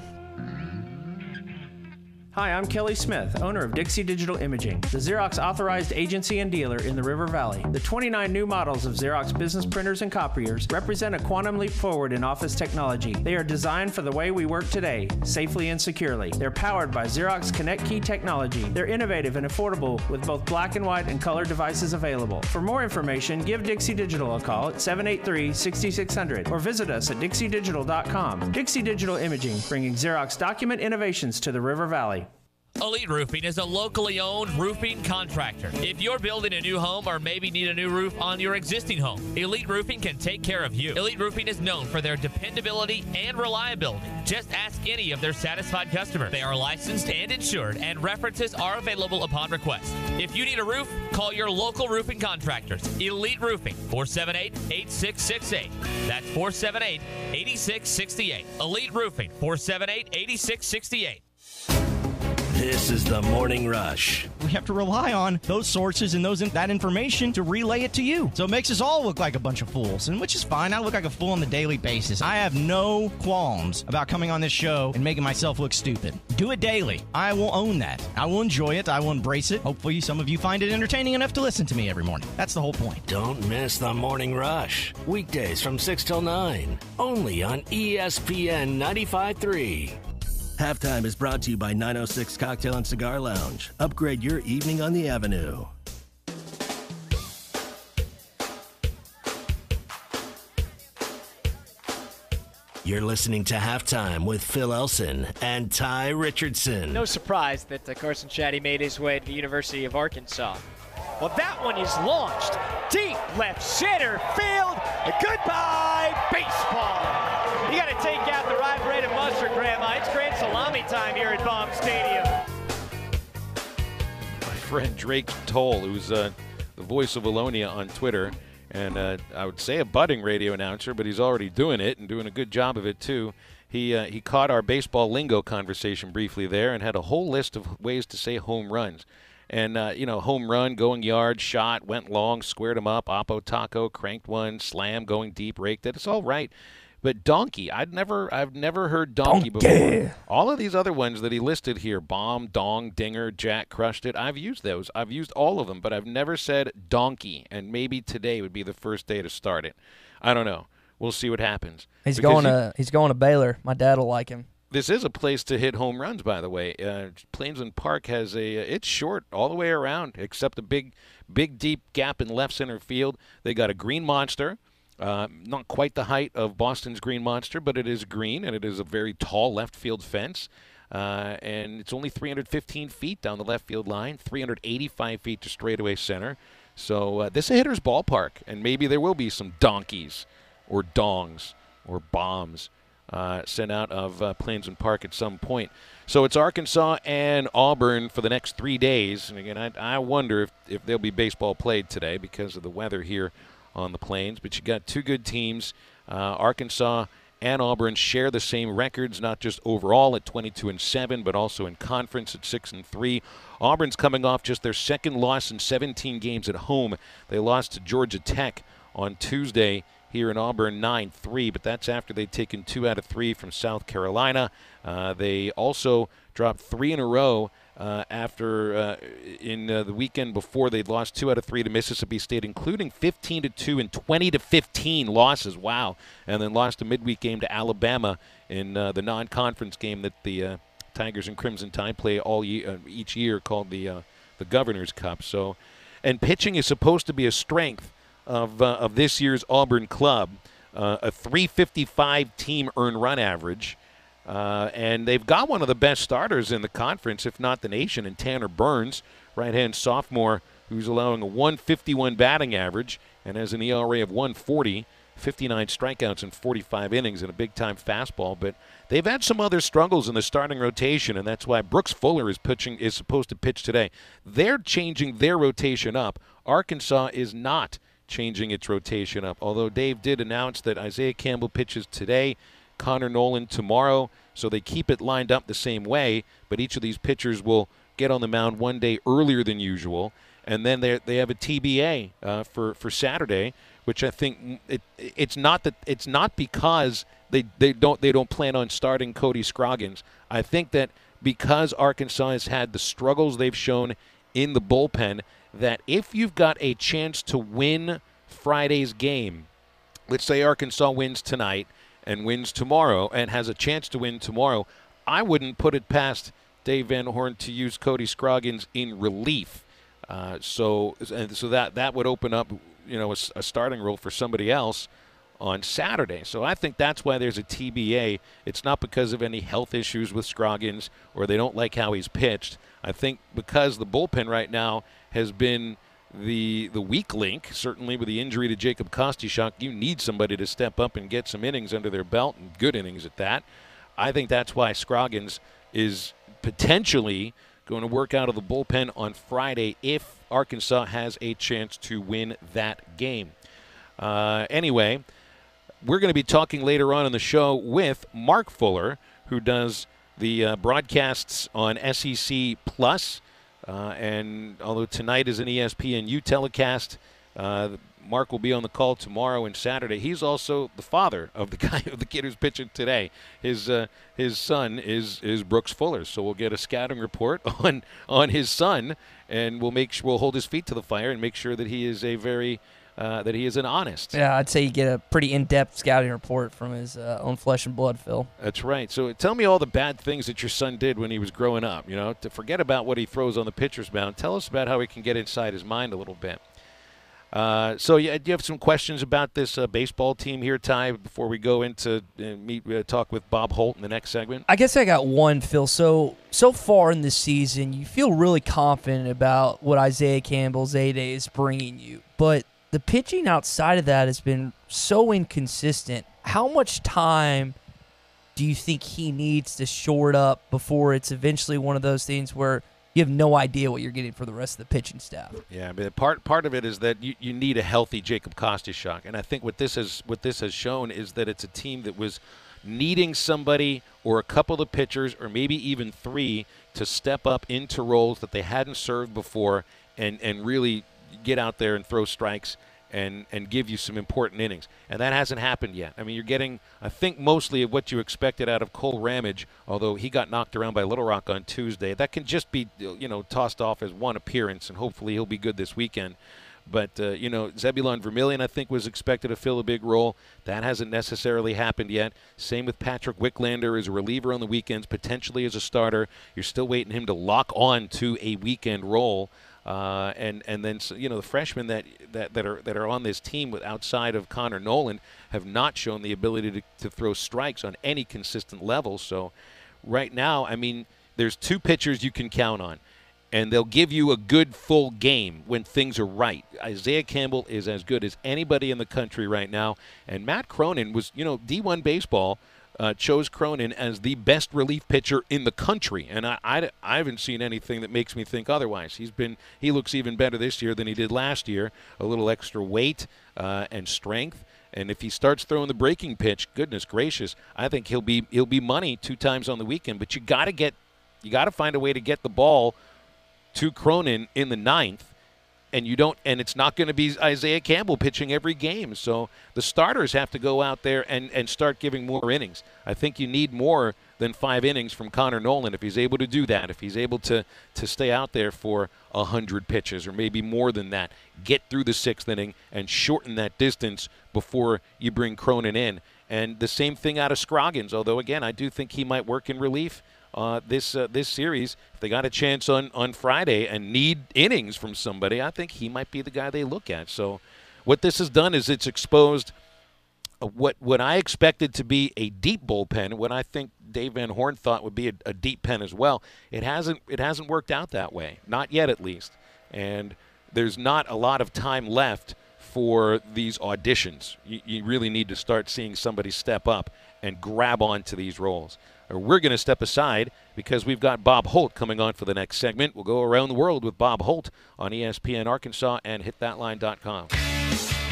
S20: Hi, I'm Kelly Smith, owner of Dixie Digital Imaging, the Xerox authorized agency and dealer in the River Valley. The 29 new models of Xerox business printers and copiers represent a quantum leap forward in office technology. They are designed for the way we work today, safely and securely. They're powered by Xerox Connect Key technology. They're innovative and affordable with both black and white and color devices available. For more information, give Dixie Digital a call at 783-6600 or visit us at dixiedigital.com. Dixie Digital Imaging, bringing Xerox document innovations to the River Valley.
S19: Elite Roofing is a locally owned roofing contractor. If you're building a new home or maybe need a new roof on your existing home, Elite Roofing can take care of you. Elite Roofing is known for their dependability and reliability. Just ask any of their satisfied customers. They are licensed and insured, and references are available upon request. If you need a roof, call your local roofing contractors. Elite Roofing, 478-8668. That's 478-8668. Elite Roofing, 478-8668.
S2: This is the Morning Rush.
S21: We have to rely on those sources and that information to relay it to you. So it makes us all look like a bunch of fools, and which is fine. I look like a fool on a daily basis. I have no qualms about coming on this show and making myself look stupid. Do it daily. I will own that. I will enjoy it. I will embrace it. Hopefully some of you find it entertaining enough to listen to me every morning. That's the whole point.
S2: Don't miss the Morning Rush. Weekdays from 6 till 9. Only on ESPN 95.3.
S22: Halftime is brought to you by 906 Cocktail and Cigar Lounge. Upgrade your evening on the Avenue. You're listening to Halftime with Phil Elson and Tye Richardson.
S23: No surprise that Carson Shaddy made his way to the University of Arkansas. Well, that one is launched deep left center field. Goodbye, baseball. You got to take out the rye bread and mustard, Grandma. It's grand salami time here at Baum Stadium.
S14: My friend Drake Toll, who's the voice of Alonia on Twitter, and I would say a budding radio announcer, but he's already doing it and doing a good job of it too. He caught our baseball lingo conversation briefly there and had a whole list of ways to say home runs. And, home run, going yard, shot, went long, squared him up, oppo taco, cranked one, slam, going deep, raked it. It's all right. But donkey, I've never heard donkey before. All of these other ones that he listed here, bomb, dong, dinger, jack, crushed it, I've used those. I've used all of them, but I've never said donkey. And maybe today would be the first day to start it. I don't know. We'll see what happens.
S15: He's going to Baylor. My dad will like him.
S14: This is a place to hit home runs, by the way. Plainsland Park has it's short all the way around, except a big, deep gap in left center field. They got a green monster. Not quite the height of Boston's Green Monster, but it is green, and it is a very tall left field fence. And it's only 315 feet down the left field line, 385 feet to straightaway center. So this is a hitter's ballpark, and maybe there will be some donkeys or dongs or bombs sent out of Plainsland Park at some point. So it's Arkansas and Auburn for the next 3 days. And again, I wonder if there'll be baseball played today because of the weather here on the Plains. But you got two good teams. Arkansas and Auburn share the same records, not just overall at 22-7, but also in conference at 6-3. Auburn's coming off just their second loss in 17 games at home. They lost to Georgia Tech on Tuesday here in Auburn, 9-3, but that's after they'd taken 2 out of 3 from South Carolina. They also dropped 3 in a row after in the weekend before they'd lost 2 out of 3 to Mississippi State, including 15-2 and 20-15 losses. Wow. And then lost a midweek game to Alabama in the non-conference game that the Tigers and Crimson Tide play all each year, called the Governor's Cup. So, and pitching is supposed to be a strength of this year's Auburn club, a 355 team earned run average. And they've got one of the best starters in the conference, if not the nation, in Tanner Burns, right-hand sophomore, who's allowing a 151 batting average and has an ERA of 140, 59 strikeouts in 45 innings and a big-time fastball. But they've had some other struggles in the starting rotation, and that's why Brooks Fuller is supposed to pitch today. They're changing their rotation up. Arkansas is not changing its rotation up, although Dave did announce that Isaiah Campbell pitches today, Connor Nolan tomorrow, so they keep it lined up the same way, but each of these pitchers will get on the mound one day earlier than usual, and then they have a TBA for Saturday, which I think it's not because they don't plan on starting Cody Scroggins. I think that because Arkansas has had the struggles they've shown in the bullpen, that if you've got a chance to win Friday's game, let's say Arkansas wins tonight and wins tomorrow and has a chance to win tomorrow, I wouldn't put it past Dave Van Horn to use Cody Scroggins in relief. So that would open up, a starting role for somebody else on Saturday. So I think that's why there's a TBA. It's not because of any health issues with Scroggins or they don't like how he's pitched. I think because the bullpen right now has been the weak link, certainly with the injury to Jacob Kostichuk, you need somebody to step up and get some innings under their belt, and good innings at that. I think that's why Scroggins is potentially going to work out of the bullpen on Friday if Arkansas has a chance to win that game. Anyway, we're going to be talking later on in the show with Mark Fuller, who does the broadcasts on SEC Plus. And although tonight is an ESPNU telecast, Mark will be on the call tomorrow and Saturday. He's also the father of the kid who's pitching today. His son is Brooks Fuller, so we'll get a scouting report on his son, and we'll hold his feet to the fire and make sure that he is an honest.
S15: Yeah, I'd say you get a pretty in-depth scouting report from his own flesh and blood, Phil.
S14: That's right. So tell me all the bad things that your son did when he was growing up. To forget about what he throws on the pitcher's mound. Tell us about how we can get inside his mind a little bit. Do you have some questions about this baseball team here, Ty, before we go into talk with Bob Holt in the next segment?
S15: I guess I got one, Phil. So far in this season, you feel really confident about what Isaiah Campbell's A-Day is bringing you, but the pitching outside of that has been so inconsistent. How much time do you think he needs to shore it up before it's eventually one of those things where you have no idea what you're getting for the rest of the pitching staff?
S14: Yeah, but part of it is that you need a healthy Jacob Kostichuk, and I think what this has shown is that it's a team that was needing somebody or a couple of pitchers or maybe even three to step up into roles that they hadn't served before and really get out there and throw strikes and give you some important innings. And that hasn't happened yet. I mean, you're getting, I think, mostly of what you expected out of Cole Ramage, although he got knocked around by Little Rock on Tuesday. That can just be, tossed off as one appearance, and hopefully he'll be good this weekend. But, Zebulon Vermillion, I think, was expected to fill a big role. That hasn't necessarily happened yet. Same with Patrick Wicklander as a reliever on the weekends, potentially as a starter. You're still waiting him to lock on to a weekend role. And then the freshmen that are on this team outside of Connor Nolan have not shown the ability to throw strikes on any consistent level. So right now, I mean, there's two pitchers you can count on, and they'll give you a good full game when things are right. Isaiah Campbell is as good as anybody in the country right now, and Matt Cronin was, D1 baseball chose Cronin as the best relief pitcher in the country, and I haven't seen anything that makes me think otherwise. He looks even better this year than he did last year. A little extra weight and strength, and if he starts throwing the breaking pitch, goodness gracious, I think he'll be money 2 times on the weekend. But you got to find a way to get the ball to Cronin in the 9th. And it's not going to be Isaiah Campbell pitching every game. So the starters have to go out there and start giving more innings. I think you need more than 5 innings from Connor Nolan if he's able to do that, if he's able to stay out there for 100 pitches or maybe more than that, get through the 6th inning and shorten that distance before you bring Cronin in. And the same thing out of Scroggins, although, again, I do think he might work in relief. This series, if they got a chance on Friday and need innings from somebody, I think he might be the guy they look at. So what this has done is it's exposed what I expected to be a deep bullpen, what I think Dave Van Horn thought would be a deep pen as well. It hasn't worked out that way, not yet at least. And there's not a lot of time left for these auditions. You really need to start seeing somebody step up and grab onto these roles. We're going to step aside because we've got Bob Holt coming on for the next segment. We'll go around the world with Bob Holt on ESPN Arkansas and hitthatline.com.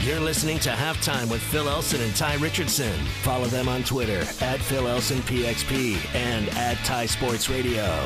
S22: You're listening to Halftime with Phil Elson and Tye Richardson. Follow them on Twitter at Phil Elson PXP and at Tye Sports Radio.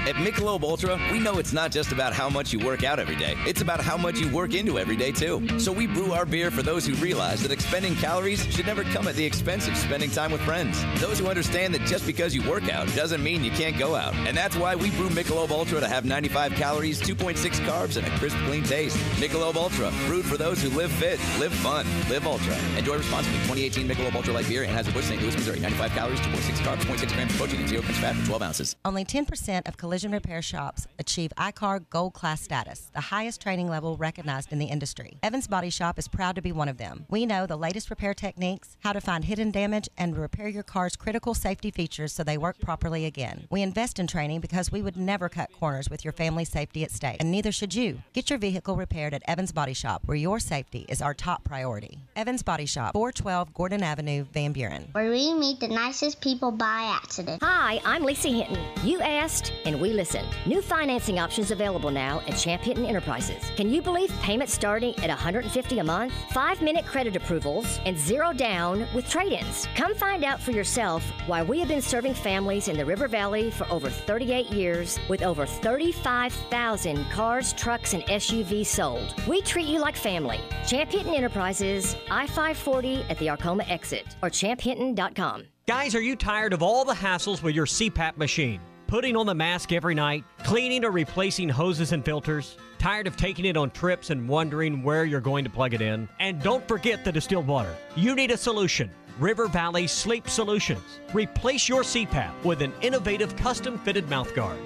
S1: At Michelob Ultra, we know it's not just about how much you work out every day. It's about how much you work into every day, too. So we brew our beer for those who realize that expending calories should never come at the expense of spending time with friends. Those who understand that just because you work out doesn't mean you can't go out. And that's why we brew Michelob Ultra to have 95 calories, 2.6 carbs, and a crisp, clean taste. Michelob Ultra, brewed for those who live fit, live fun, live ultra. Enjoy responsibly. 2018 Michelob Ultra Light Beer, Anheuser-Busch, St. Louis, Missouri. 95 calories, 2.6 carbs, 0.6 grams of protein, and 0 grams fat for 12 ounces.
S3: Only 10% of collision repair shops achieve ICAR Gold Class status, the highest training level recognized in the industry. Evans Body Shop is proud to be one of them. We know the latest repair techniques, how to find hidden damage, and repair your car's critical safety features so they work properly again. We invest in training because we would never cut corners with your family's safety at stake, and neither should you. Get your vehicle repaired at Evans Body Shop, where your safety is our top priority. Evans Body Shop, 412 Gordon Avenue, Van Buren.
S4: Where we meet the nicest people by accident.
S24: Hi, I'm Lisa Hinton. You asked, and we listened. New financing options available now at Champ Hinton Enterprises. Can you believe payments starting at $150 a month? 5-minute credit approvals and 0 down with trade-ins. Come find out for yourself why we have been serving families in the River Valley for over 38 years with over 35,000 cars, trucks, and SUVs sold. We treat you like family. Champ Hinton Enterprises, I-540 at the Arcoma exit or champhinton.com.
S18: Guys, are you tired of all the hassles with your CPAP machine? Putting on the mask every night, cleaning or replacing hoses and filters? Tired of taking it on trips and wondering where you're going to plug it in? And don't forget the distilled water. You need a solution. River Valley Sleep Solutions. Replace your CPAP with an innovative custom-fitted mouthguard.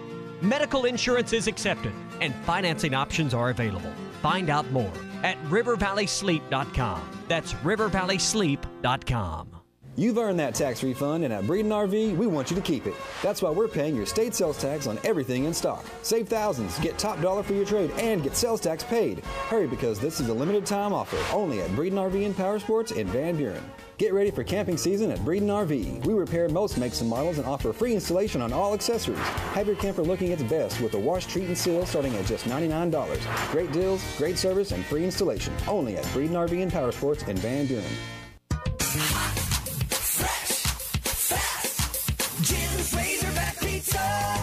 S18: Medical insurance is accepted, and financing options are available. Find out more at rivervalleysleep.com. That's rivervalleysleep.com.
S25: You've earned that tax refund, and at Breeden RV, we want you to keep it. That's why we're paying your state sales tax on everything in stock. Save thousands, get top dollar for your trade, and get sales tax paid. Hurry, because this is a limited time offer only at Breeden RV and Power Sports in Van Buren. Get ready for camping season at Breeden RV. We repair most makes and models and offer free installation on all accessories. Have your camper looking its best with a wash, treat, and seal starting at just $99. Great deals, great service, and free installation only at Breeden RV and Power Sports in Van Buren.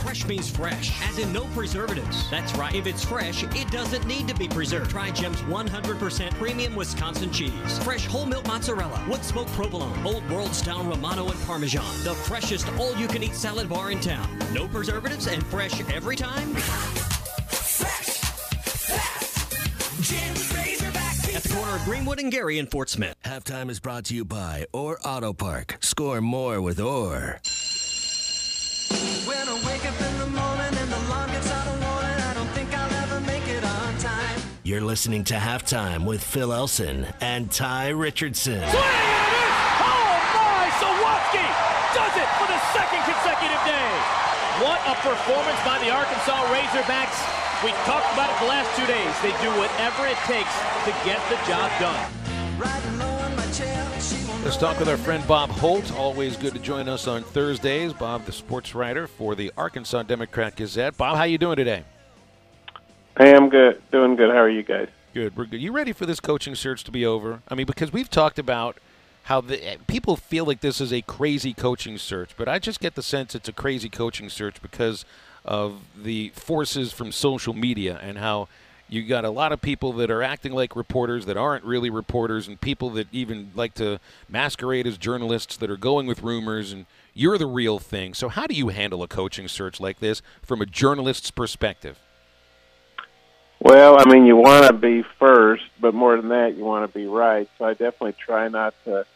S18: Fresh means fresh, as in no preservatives. That's right. If it's fresh, it doesn't need to be preserved. Try Jim's 100% premium Wisconsin cheese. Fresh whole milk mozzarella, wood smoked provolone, old world style Romano and Parmesan. The freshest all-you-can-eat salad bar in town. No preservatives and fresh every time.
S22: Jim's Razorback Pizza.
S18: At the corner of Greenwood and Gary in Fort Smith.
S22: Halftime is brought to you by Orr Auto Park. Score more with Orr.
S26: When I wake up in the morning and the alarm gets out of warning, I don't think I'll ever make it on time.
S22: You're listening to Halftime with Phil Elson and Tye Richardson.
S9: Swing and a miss! Oh my! Sawatsky does it for the second consecutive day. What a performance by the Arkansas Razorbacks. We talked about it the last 2 days. They do whatever it takes to get the job done.
S26: Riding low on my chair,
S14: Let's talk with our friend Bob Holt. Always good to join us on Thursdays. Bob, the sports writer for the Arkansas Democrat-Gazette. Bob, how you doing today?
S27: Hey, I'm good. Doing good. How are you guys?
S14: Good. We're good. You ready for this coaching search to be over? I mean, because we've talked about how people feel like this is a crazy coaching search, but I just get the sense it's a crazy coaching search because of the forces from social media and how you got a lot of people that are acting like reporters that aren't really reporters, and people that even like to masquerade as journalists that are going with rumors, and you're the real thing. So how do you handle a coaching search like this from a journalist's perspective?
S27: Well, I mean, you want to be first, but more than that, you want to be right. So I definitely try not to,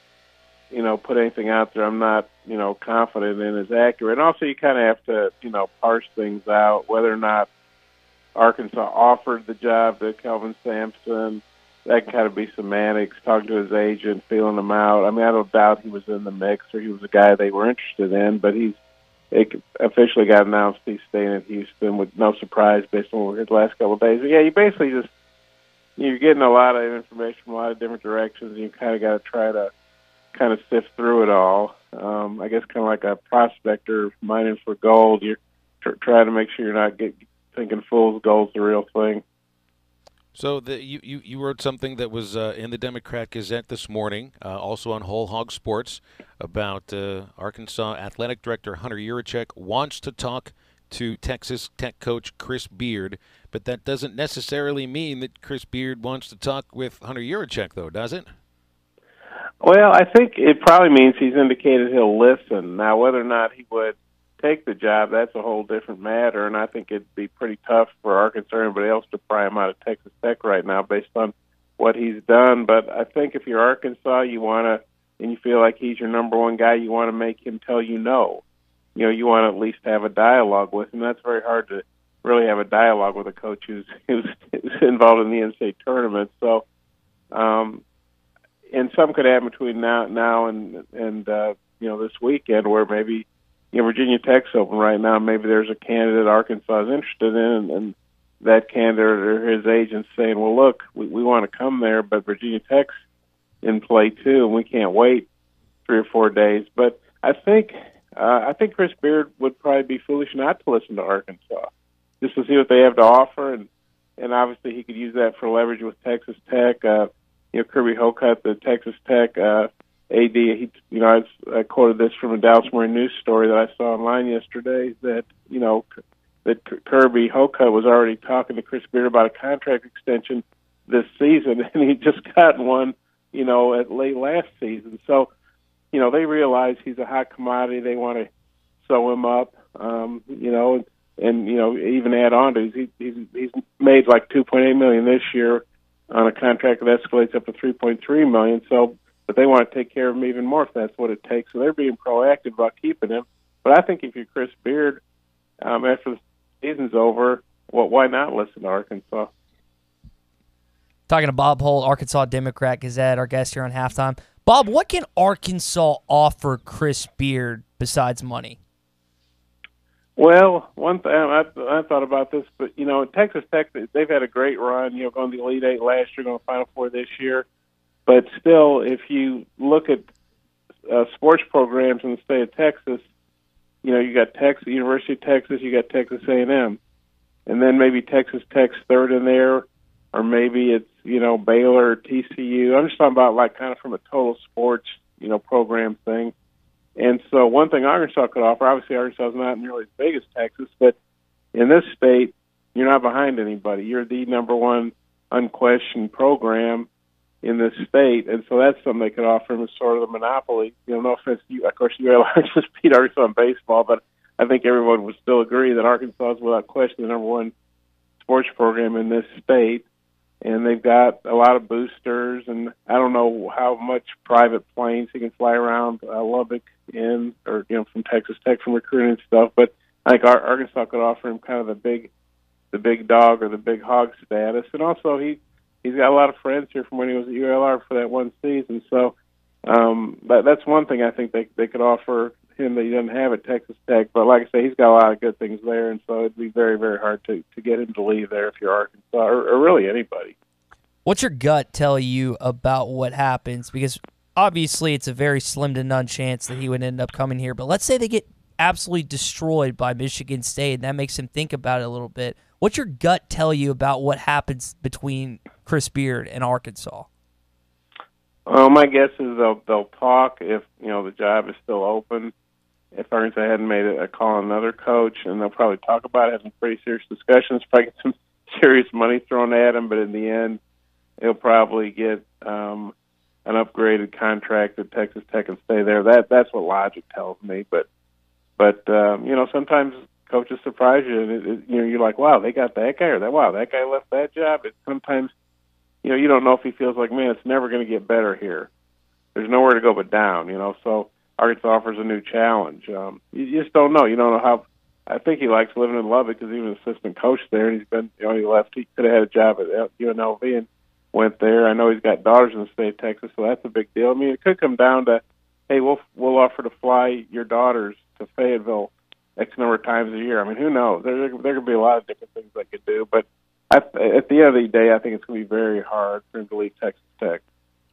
S27: put anything out there I'm not, confident in is accurate. And also you kind of have to, parse things out, whether or not Arkansas offered the job to Kelvin Sampson. That can kind of be semantics, talking to his agent, feeling him out. I mean, I don't doubt he was in the mix or he was a guy they were interested in, but it officially got announced he's staying at Houston with no surprise based on what we heard the last couple of days. But yeah, you basically just you're getting a lot of information from a lot of different directions, and you kind of got to try to kind of sift through it all. I guess kind of like a prospector mining for gold. You're trying to make sure you're not thinking fool's gold's the real thing.
S14: So you wrote something that was in the Democrat Gazette this morning, also on Whole Hog Sports, about Arkansas Athletic Director Hunter Yurachek wants to talk to Texas Tech coach Chris Beard, but that doesn't necessarily mean that Chris Beard wants to talk with Hunter Yurachek, though, does it?
S27: Well, I think it probably means he's indicated he'll listen. Now, whether or not he would take the job, that's a whole different matter, and I think it'd be pretty tough for Arkansas or anybody else to pry him out of Texas Tech right now based on what he's done. But I think if you're Arkansas, you want to, and you feel like he's your number one guy, you want to make him tell you no. You know, you want to at least have a dialogue with him. That's very hard to really have a dialogue with a coach who's involved in the NCAA tournament. So, and some could happen between now and this weekend where maybe, Virginia Tech's open right now. Maybe there's a candidate Arkansas is interested in, and that candidate or his agent saying, well, look, we want to come there, but Virginia Tech's in play too, and we can't wait 3 or 4 days. But I think Chris Beard would probably be foolish not to listen to Arkansas, just to see what they have to offer, and obviously he could use that for leverage with Texas Tech. Kirby Hocutt, the Texas Tech AD, I quoted this from a Dallas Morning News story that I saw online yesterday that Kirby Hocutt was already talking to Chris Beard about a contract extension this season, and he just got one, at late last season. So, they realize he's a hot commodity. They want to sew him up, and even add on to he's made like $2.8 million this year on a contract that escalates up to $3.3 million. So, but they want to take care of him even more if that's what it takes. So they're being proactive about keeping him. But I think if you're Chris Beard, after the season's over, well, why not listen to Arkansas?
S15: Talking to Bob Holt, Arkansas Democrat Gazette, our guest here on Halftime. Bob, what can Arkansas offer Chris Beard besides money?
S27: Well, one thing I thought about this, but Texas Tech, they've had a great run. Going to the Elite Eight last year, going to Final Four this year. But still, if you look at sports programs in the state of Texas, you got Texas, University of Texas, you got Texas A&M, and then maybe Texas Tech's third in there, or maybe it's Baylor or TCU. I'm just talking about like kind of from a total sports program thing. And so one thing Arkansas could offer, obviously Arkansas is not nearly as big as Texas, but in this state, you're not behind anybody. You're the number one unquestioned program in this state, and so that's something they could offer him as sort of the monopoly. No offense to you, of course, UAL just beat Arkansas in baseball, but I think everyone would still agree that Arkansas is without question the number one sports program in this state, and they've got a lot of boosters, and I don't know how much private planes he can fly around Lubbock in, or from Texas Tech from recruiting and stuff, but I think Arkansas could offer him kind of the big dog or the big hog status, and also he's got a lot of friends here from when he was at ULR for that one season. So that's one thing I think they could offer him that he doesn't have at Texas Tech. But like I say, he's got a lot of good things there, and so it'd be very, very hard to get him to leave there if you're Arkansas or really anybody.
S15: What's your gut tell you about what happens? Because obviously it's a very slim to none chance that he would end up coming here. But let's say they get absolutely destroyed by Michigan State, and that makes him think about it a little bit. What's your gut tell you about what happens between Chris Beard and Arkansas?
S27: My guess is they'll talk if the job is still open. If Arkansas hadn't made a call on another coach, and they'll probably talk about it, have some pretty serious discussions, probably get some serious money thrown at him. But in the end, he'll probably get an upgraded contract at Texas Tech and stay there. That's what logic tells me. But sometimes coaches surprise you, and you're like, wow, they got that guy, or that guy left that job. Sometimes you don't know if he feels like, man, it's never going to get better here. There's nowhere to go but down, So Arkansas offers a new challenge. You just don't know. You don't know how. I think he likes living in Lubbock because he was an assistant coach there, and he's been, he left. He could have had a job at UNLV and went there. I know he's got daughters in the state of Texas, so that's a big deal. I mean, it could come down to, hey, we'll offer to fly your daughters to Fayetteville X number of times a year. I mean, who knows? There could be a lot of different things they could do, but At the end of the day, I think it's going to be very hard for him to leave Texas Tech.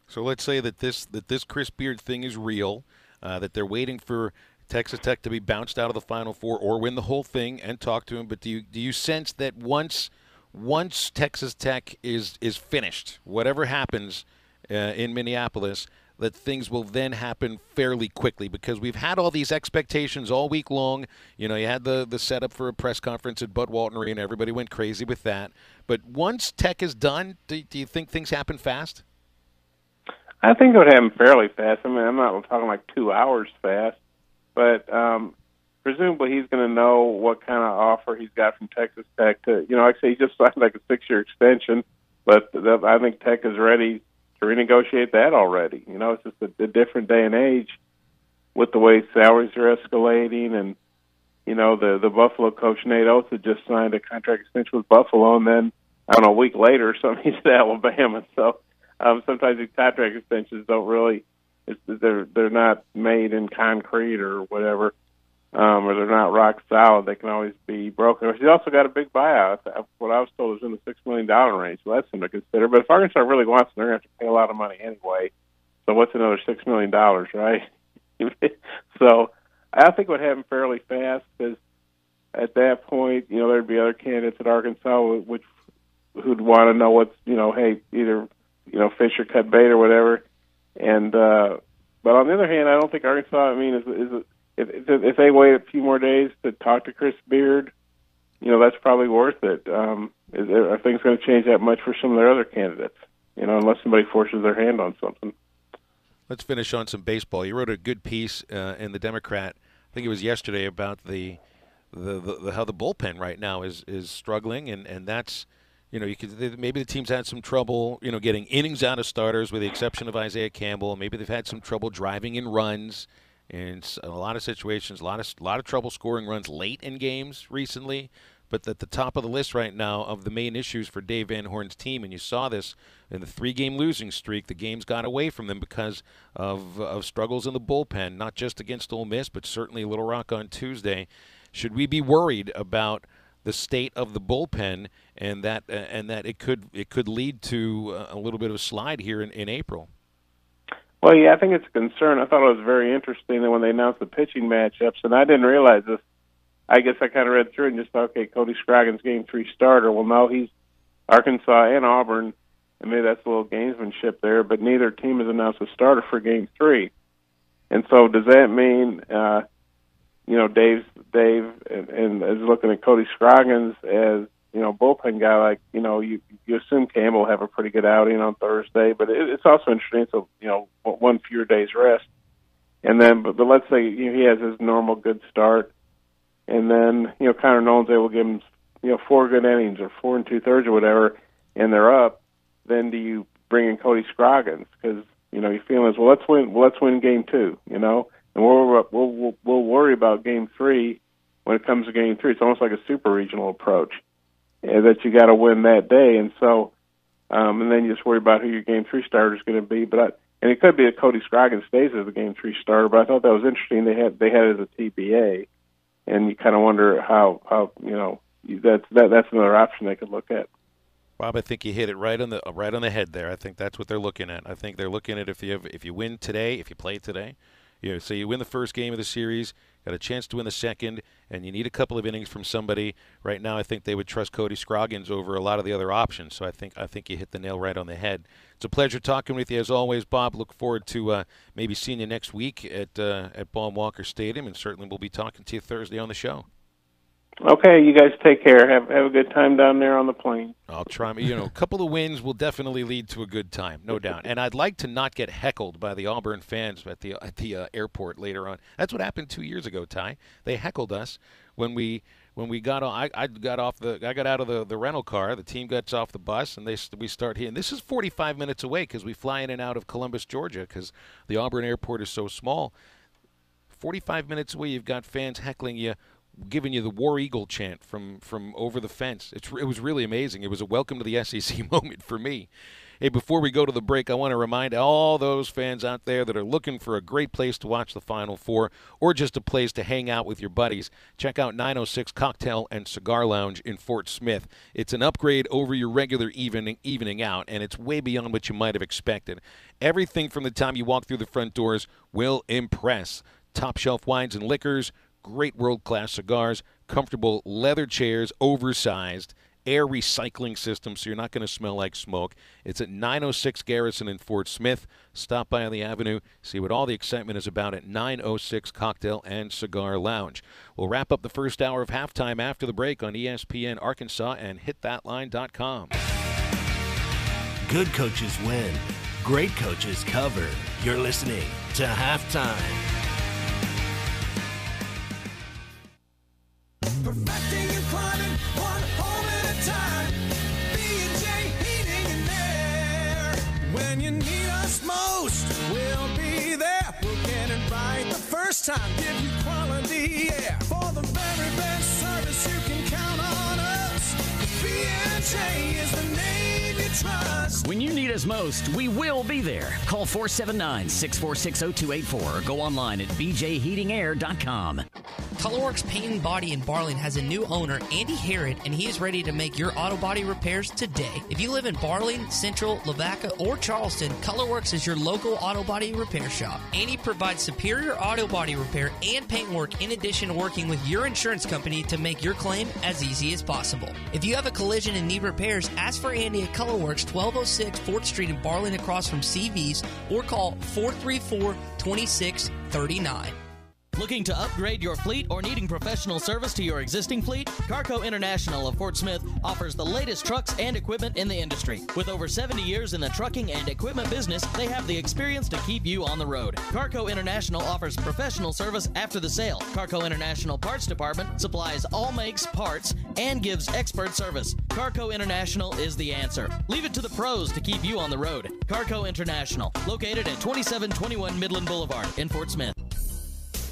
S14: So let's say that this Chris Beard thing is real, that they're waiting for Texas Tech to be bounced out of the Final Four or win the whole thing and talk to him. But do you sense that once Texas Tech is finished, whatever happens in Minneapolis, that things will then happen fairly quickly? Because we've had all these expectations all week long. You know, you had the setup for a press conference at Bud Walton Arena. Everybody went crazy with that. But once Tech is done, do you think things happen fast?
S27: I think it would happen fairly fast. I mean, I'm not talking like 2 hours fast, but presumably he's going to know what kind of offer he's got from Texas Tech to, like I say, he just signed like a 6-year extension, but I think Tech is ready to renegotiate that already. It's just a different day and age with the way salaries are escalating, and the Buffalo coach Nate Oates had just signed a contract extension with Buffalo, and then I don't know, a week later or something he's at Alabama. So sometimes these contract extensions don't really, they're not made in concrete or whatever, or they're not rock solid. They can always be broken. He's also got a big buyout. What I was told is in the $6 million range, so that's something to consider. But if Arkansas really wants them, they're going to have to pay a lot of money anyway. So what's another $6 million, right? So I think it would happen fairly fast, because at that point, there'd be other candidates at Arkansas who'd want to know what's, hey, either fish or cut bait or whatever. And but on the other hand, I don't think Arkansas, if they wait a few more days to talk to Chris Beard, that's probably worth it. Are things going to change that much for some of their other candidates? Unless somebody forces their hand on something.
S14: Let's finish on some baseball. You wrote a good piece in the Democrat, I think it was yesterday, about the how the bullpen right now is struggling, and that's, maybe the team's had some trouble, getting innings out of starters, with the exception of Isaiah Campbell. Maybe they've had some trouble driving in runs, and in a lot of situations, a lot of trouble scoring runs late in games recently. But at the top of the list right now of the main issues for Dave Van Horn's team, and you saw this in the 3-game losing streak, the games got away from them because of struggles in the bullpen, not just against Ole Miss, but certainly Little Rock on Tuesday. Should we be worried about the state of the bullpen, and that it could lead to a little bit of a slide here in April?
S27: Well, yeah, I think it's a concern. I thought it was very interesting that when they announced the pitching matchups, and I didn't realize this, I guess I kind of read through it and just thought, okay, Cody Scroggins Game 3 starter. Well, no, he's Arkansas and Auburn, and maybe that's a little gamesmanship there, but neither team has announced a starter for Game 3. And so does that mean, Dave and is looking at Cody Scroggins as, bullpen guy, like, you assume Campbell will have a pretty good outing on Thursday, but it's also interesting. So, one fewer day's rest. And then, but let's say he has his normal good start, and then, Connor Nolan's able to give him, 4 good innings or 4 2/3 or whatever, and they're up. Then do you bring in Cody Scroggins? Because, you feel as, well, let's win Game 2, and we'll worry about Game 3 when it comes to Game 3. It's almost like a super regional approach, that you got to win that day. And so, and then you just worry about who your Game 3 starter is going to be. And it could be that Cody Scroggins stays as the Game 3 starter, but I thought that was interesting. They had it as a TBA. And you kind of wonder how that's another option they could look at.
S14: Bob, I think you hit it right on the head there. I think that's what they're looking at. I think they're looking at if you win today, if you play today, so you win the first game of the series, got a chance to win the second, and you need a couple of innings from somebody. Right now, I think they would trust Cody Scroggins over a lot of the other options. So I think you hit the nail right on the head. It's a pleasure talking with you as always, Bob. Look forward to maybe seeing you next week at Baum Walker Stadium, and certainly we'll be talking to you Thursday on the show.
S27: Okay, you guys take care. Have a good time down there on the plane.
S14: I'll try. A couple of wins will definitely lead to a good time, no doubt. And I'd like to not get heckled by the Auburn fans at the airport later on. That's what happened 2 years ago, Ty. They heckled us when we got on. I got out of the rental car. The team gets off the bus, and we start here. And this is 45 minutes away because we fly in and out of Columbus, Georgia, because the Auburn airport is so small. 45 minutes away, you've got fans heckling you, giving you the War Eagle chant from over the fence. It was really amazing. It was a welcome to the SEC moment for me. Hey, before we go to the break, I want to remind all those fans out there that are looking for a great place to watch the Final Four or just a place to hang out with your buddies, check out 906 Cocktail and Cigar Lounge in Fort Smith. It's an upgrade over your regular evening out, and it's way beyond what you might have expected. Everything from the time you walk through the front doors will impress. Top shelf wines and liquors, great world-class cigars, comfortable leather chairs, oversized, air recycling system so you're not going to smell like smoke. It's at 906 Garrison in Fort Smith. Stop by on the avenue, see what all the excitement is about at 906 Cocktail and Cigar Lounge. We'll wrap up the first hour of halftime after the break on ESPN Arkansas and hitthatline.com.
S22: Good coaches win. Great coaches cover. You're listening to Halftime.
S26: Perfecting your climate, one home at a time. B&J Heating and Air. When you need us most, we'll be there. We'll get it right the first time. Give you quality air. For the very best service, you can count on us. B&J is the name you trust.
S5: When you need us most, we will be there. Call 479-646-0284 or go online at bjheatingair.com.
S6: Colorworks Paint and Body in Barling has a new owner, Andy Herod, and he is ready to make your auto body repairs today. If you live in Barling, Central, Lavaca, or Charleston, Colorworks is your local auto body repair shop. Andy provides superior auto body repair and paint work in addition to working with your insurance company to make your claim as easy as possible. If you have a collision and need repairs, ask for Andy at Colorworks, 1206 4th Street in Barling across from CV's, or call 434-2639.
S8: Looking to upgrade your fleet or needing professional service to your existing fleet? Carco International of Fort Smith offers the latest trucks and equipment in the industry. With over 70 years in the trucking and equipment business, they have the experience to keep you on the road. Carco International offers professional service after the sale. Carco International Parts Department supplies all makes, parts, and gives expert service. Carco International is the answer. Leave it to the pros to keep you on the road. Carco International, located at 2721 Midland Boulevard in Fort Smith.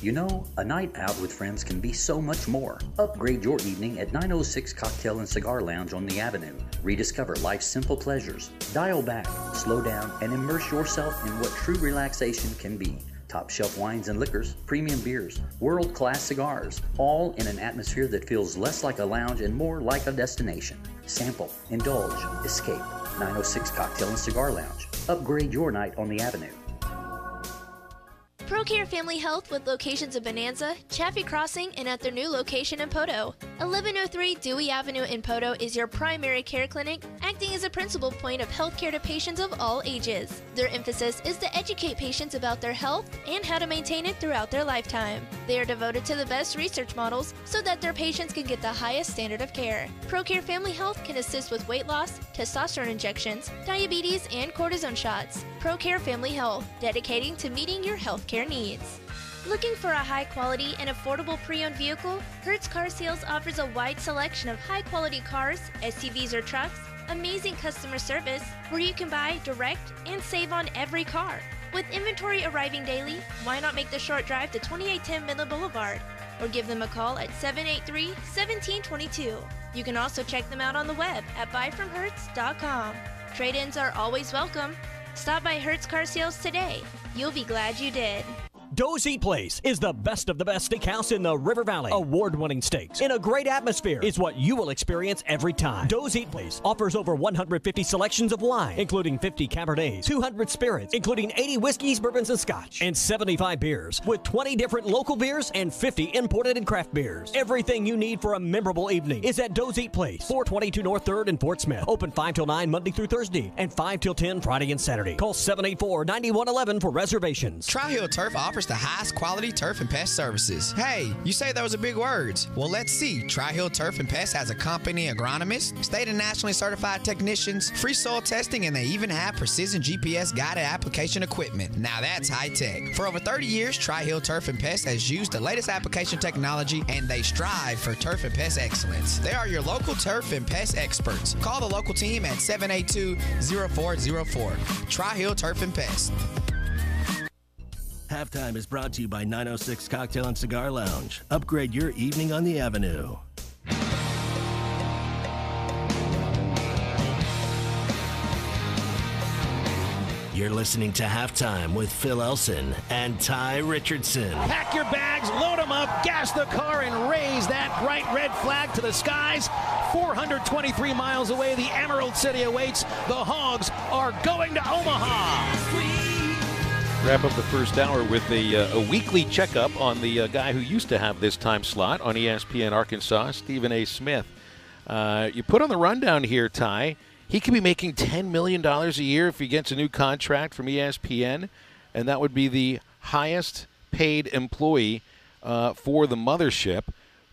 S10: You know, a night out with friends can be so much more. Upgrade your evening at 906 Cocktail and Cigar Lounge on the Avenue. Rediscover life's simple pleasures. Dial back, slow down, and immerse yourself in what true relaxation can be. Top shelf wines and liquors, premium beers, world-class cigars, all in an atmosphere that feels less like a lounge and more like a destination. Sample, indulge, escape. 906 Cocktail and Cigar Lounge. Upgrade your night on the Avenue.
S11: ProCare Family Health with locations in Bonanza, Chaffee Crossing, and at their new location in Poteau. 1103 Dewey Avenue in Poteau is your primary care clinic, acting as a principal point of healthcare to patients of all ages. Their emphasis is to educate patients about their health and how to maintain it throughout their lifetime. They are devoted to the best research models so that their patients can get the highest standard of care. ProCare Family Health can assist with weight loss, testosterone injections, diabetes, and cortisone shots. ProCare Family Health, dedicating to meeting your healthcare needs. Looking for a high-quality and affordable pre-owned vehicle? Hertz Car Sales offers a wide selection of high-quality cars, SUVs or trucks, amazing customer service, where you can buy direct and save on every car. With inventory arriving daily, why not make the short drive to 2810 Midland Boulevard? Or give them a call at 783-1722. You can also check them out on the web at buyfromhertz.com. Trade-ins are always welcome. Stop by Hertz Car Sales today. You'll be glad you did.
S18: Doe's Eat Place is the best of the best steakhouse in the River Valley. Award-winning steaks in a great atmosphere is what you will experience every time. Doe's Eat Place offers over 150 selections of wine, including 50 Cabernets, 200 spirits, including 80 whiskeys, bourbons, and scotch, and 75 beers, with 20 different local beers and 50 imported and craft beers. Everything you need for a memorable evening is at Doe's Eat Place, 422 North 3rd in Fort Smith. Open 5 till 9 Monday through Thursday and 5 till 10 Friday and Saturday. Call 784-9111 for reservations.
S12: Tri-Hill Turf offers the highest quality turf and pest services. Hey, you say those are big words. Well, let's see. Tri-Hill Turf and Pest has a company agronomist, state and nationally certified technicians, free soil testing, and they even have precision GPS guided application equipment. Now that's high tech. For over 30 years, Tri-Hill Turf and Pest has used the latest application technology, and they strive for turf and pest excellence. They are your local turf and pest experts. Call the local team at 782-0404. Tri-Hill Turf and Pest.
S22: Halftime is brought to you by 906 Cocktail and Cigar Lounge. Upgrade your evening on the Avenue. You're listening to Halftime with Phil Elson and Tye Richardson.
S8: Pack your bags, load them up, gas the car, and raise that bright red flag to the skies. 423 miles away, the Emerald City awaits. The Hogs are going to Omaha.
S14: Wrap up the first hour with a weekly checkup on the guy who used to have this time slot on ESPN Arkansas, Stephen A. Smith. You put on the rundown here, Tye. He could be making $10 million a year if he gets a new contract from ESPN, and that would be the highest paid employee for the mothership.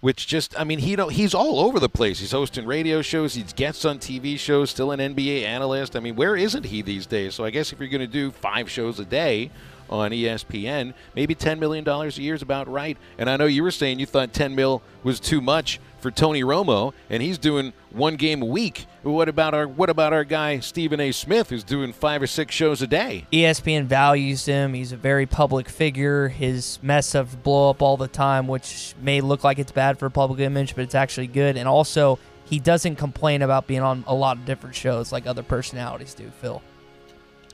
S14: Which just, I mean, he's all over the place. He's hosting radio shows. He's guests on TV shows, still an NBA analyst. I mean, where isn't he these days? So I guess if you're going to do 5 shows a day on ESPN, maybe $10 million a year is about right. And I know you were saying you thought $10 mil was too much for Tony Romo, and he's doing 1 game a week. What about our guy Stephen A. Smith, who's doing 5 or 6 shows a day?
S15: ESPN values him. He's a very public figure. His mess ups blow up all the time, which may look like it's bad for public image, but it's actually good. And also, he doesn't complain about being on a lot of different shows like other personalities do, Phil.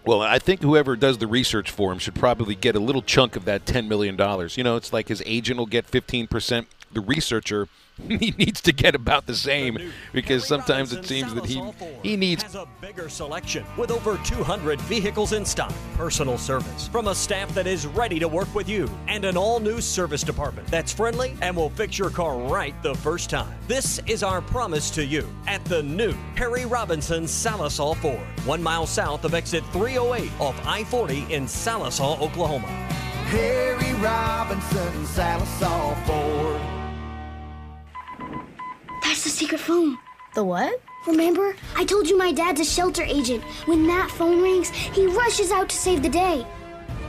S14: Well, I think whoever does the research for him should probably get a little chunk of that $10 million. You know, it's like his agent will get 15%. The researcher, he needs to get about the same, because sometimes it seems that he needs
S18: has a bigger selection with over 200 vehicles in stock, personal service from a staff that is ready to work with you, and an all-new service department that's friendly and will fix your car right the first time. This is our promise to you at the new Harry Robinson Salisaw Ford, 1 mile south of exit 308 off I-40 in Salisaw, Oklahoma.
S26: Harry Robinson, Salisaw Ford.
S4: That's the secret phone. The what? Remember? I told you my dad's a shelter agent. When that phone rings, he rushes out to save the day.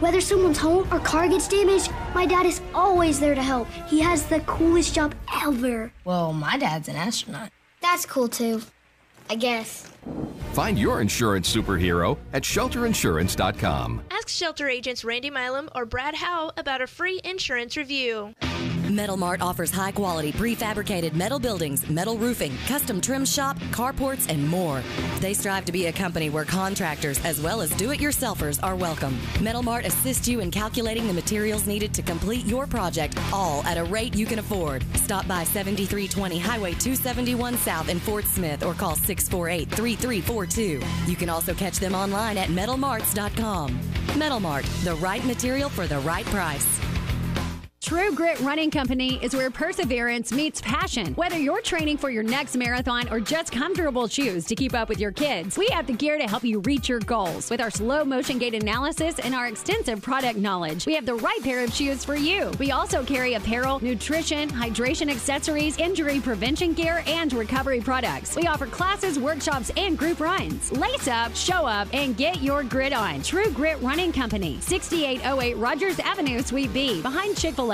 S4: Whether someone's home or car gets damaged, my dad is always there to help. He has the coolest job ever.
S7: Well, my dad's an astronaut.
S4: That's cool too, I guess.
S13: Find your insurance superhero at shelterinsurance.com.
S11: Ask shelter agents Randy Milam or Brad Howe about a free insurance review.
S16: Metal Mart offers high-quality prefabricated metal buildings, metal roofing, custom trim shop, carports, and more. They strive to be a company where contractors as well as do-it-yourselfers are welcome. Metal Mart assists you in calculating the materials needed to complete your project, all at a rate you can afford. Stop by 7320 Highway 271 South in Fort Smith or call 648-3342. You can also catch them online at metalmarts.com. Metal Mart, the right material for the right price.
S17: True Grit Running Company is where perseverance meets passion. Whether you're training for your next marathon or just comfortable shoes to keep up with your kids, we have the gear to help you reach your goals. With our slow motion gait analysis and our extensive product knowledge, we have the right pair of shoes for you. We also carry apparel, nutrition, hydration accessories, injury prevention gear, and recovery products. We offer classes, workshops, and group runs. Lace up, show up, and get your grit on. True Grit Running Company, 6808 Rogers Avenue, Suite B, behind Chick-fil-A.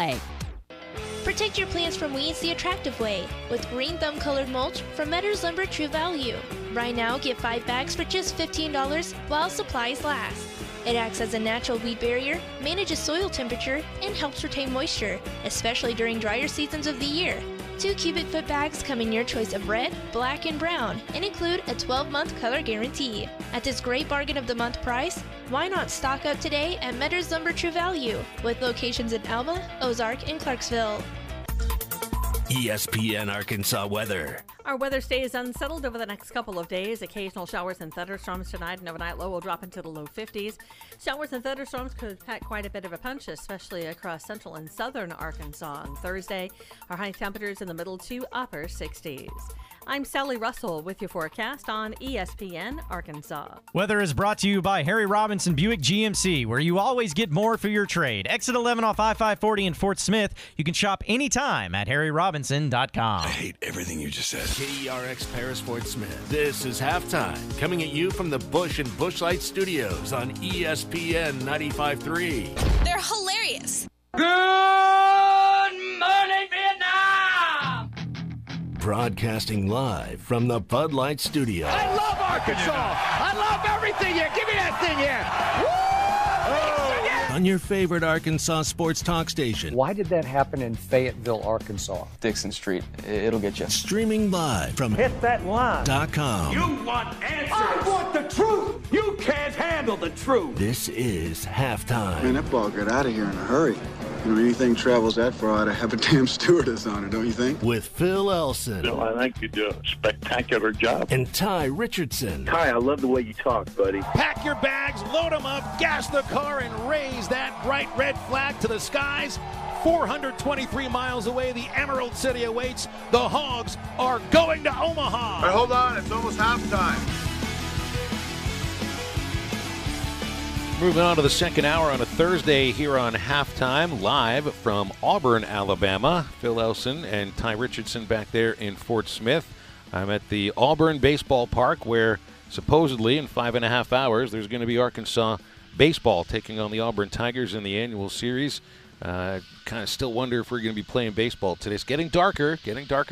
S11: Protect your plants from weeds the attractive way with green thumb colored mulch from Metters Lumber True Value. Right now, get 5 bags for just $15 while supplies last. It acts as a natural weed barrier, manages soil temperature, and helps retain moisture, especially during drier seasons of the year. 2 cubic foot bags come in your choice of red, black, and brown and include a 12-month color guarantee. At this great bargain of the month price, why not stock up today at Metters Lumber True Value with locations in Alma, Ozark, and Clarksville.
S22: ESPN Arkansas weather.
S19: Our weather stays unsettled over the next couple of days. Occasional showers and thunderstorms tonight, and overnight low will drop into the low 50s. Showers and thunderstorms could pack quite a bit of a punch, especially across central and southern Arkansas. On Thursday, our high temperatures in the middle to upper 60s. I'm Sally Russell with your forecast on ESPN Arkansas.
S20: Weather is brought to you by Harry Robinson Buick GMC, where you always get more for your trade. Exit 11 off I-540 in Fort Smith. You can shop anytime at harryrobinson.com.
S22: I hate everything you just said. KERX Paris Fort Smith. This is Halftime, coming at you from the Bush and Bushlight Studios on ESPN 95.3.
S21: They're hilarious.
S22: Good morning, Vietnam! Broadcasting live from the Bud Light Studio.
S9: I love Arkansas. I love everything here. Give me that thing here.
S22: On your favorite Arkansas sports talk station.
S28: Why did that happen in Fayetteville, Arkansas?
S29: Dixon Street. It'll get you.
S22: Streaming live from
S9: Hit that line.
S22: .com.
S9: You want answers. I want the truth. You can't
S22: can't handle the truth. This is halftime.
S1: Man, that ball got out of here in a hurry. You know, anything travels that far, ought to have a damn stewardess on it, don't you think?
S22: With Phil Elson.
S2: Bill, I think you do a spectacular job.
S22: And Tye Richardson.
S2: Tye, I love the way you talk, buddy.
S14: Pack your bags, load them up, gas the car, and raise that bright red flag to the skies. 423 miles away, the Emerald City awaits. The Hogs are going to Omaha.
S3: Hey, hold on, it's almost halftime.
S14: Moving on to the second hour on a Thursday here on Halftime, live from Auburn, Alabama. Phil Elson and Tye Richardson back there in Fort Smith. I'm at the Auburn Baseball Park where supposedly in 5.5 hours there's going to be Arkansas baseball taking on the Auburn Tigers in the annual series. Kind of still wonder if we're going to be playing baseball today. It's getting darker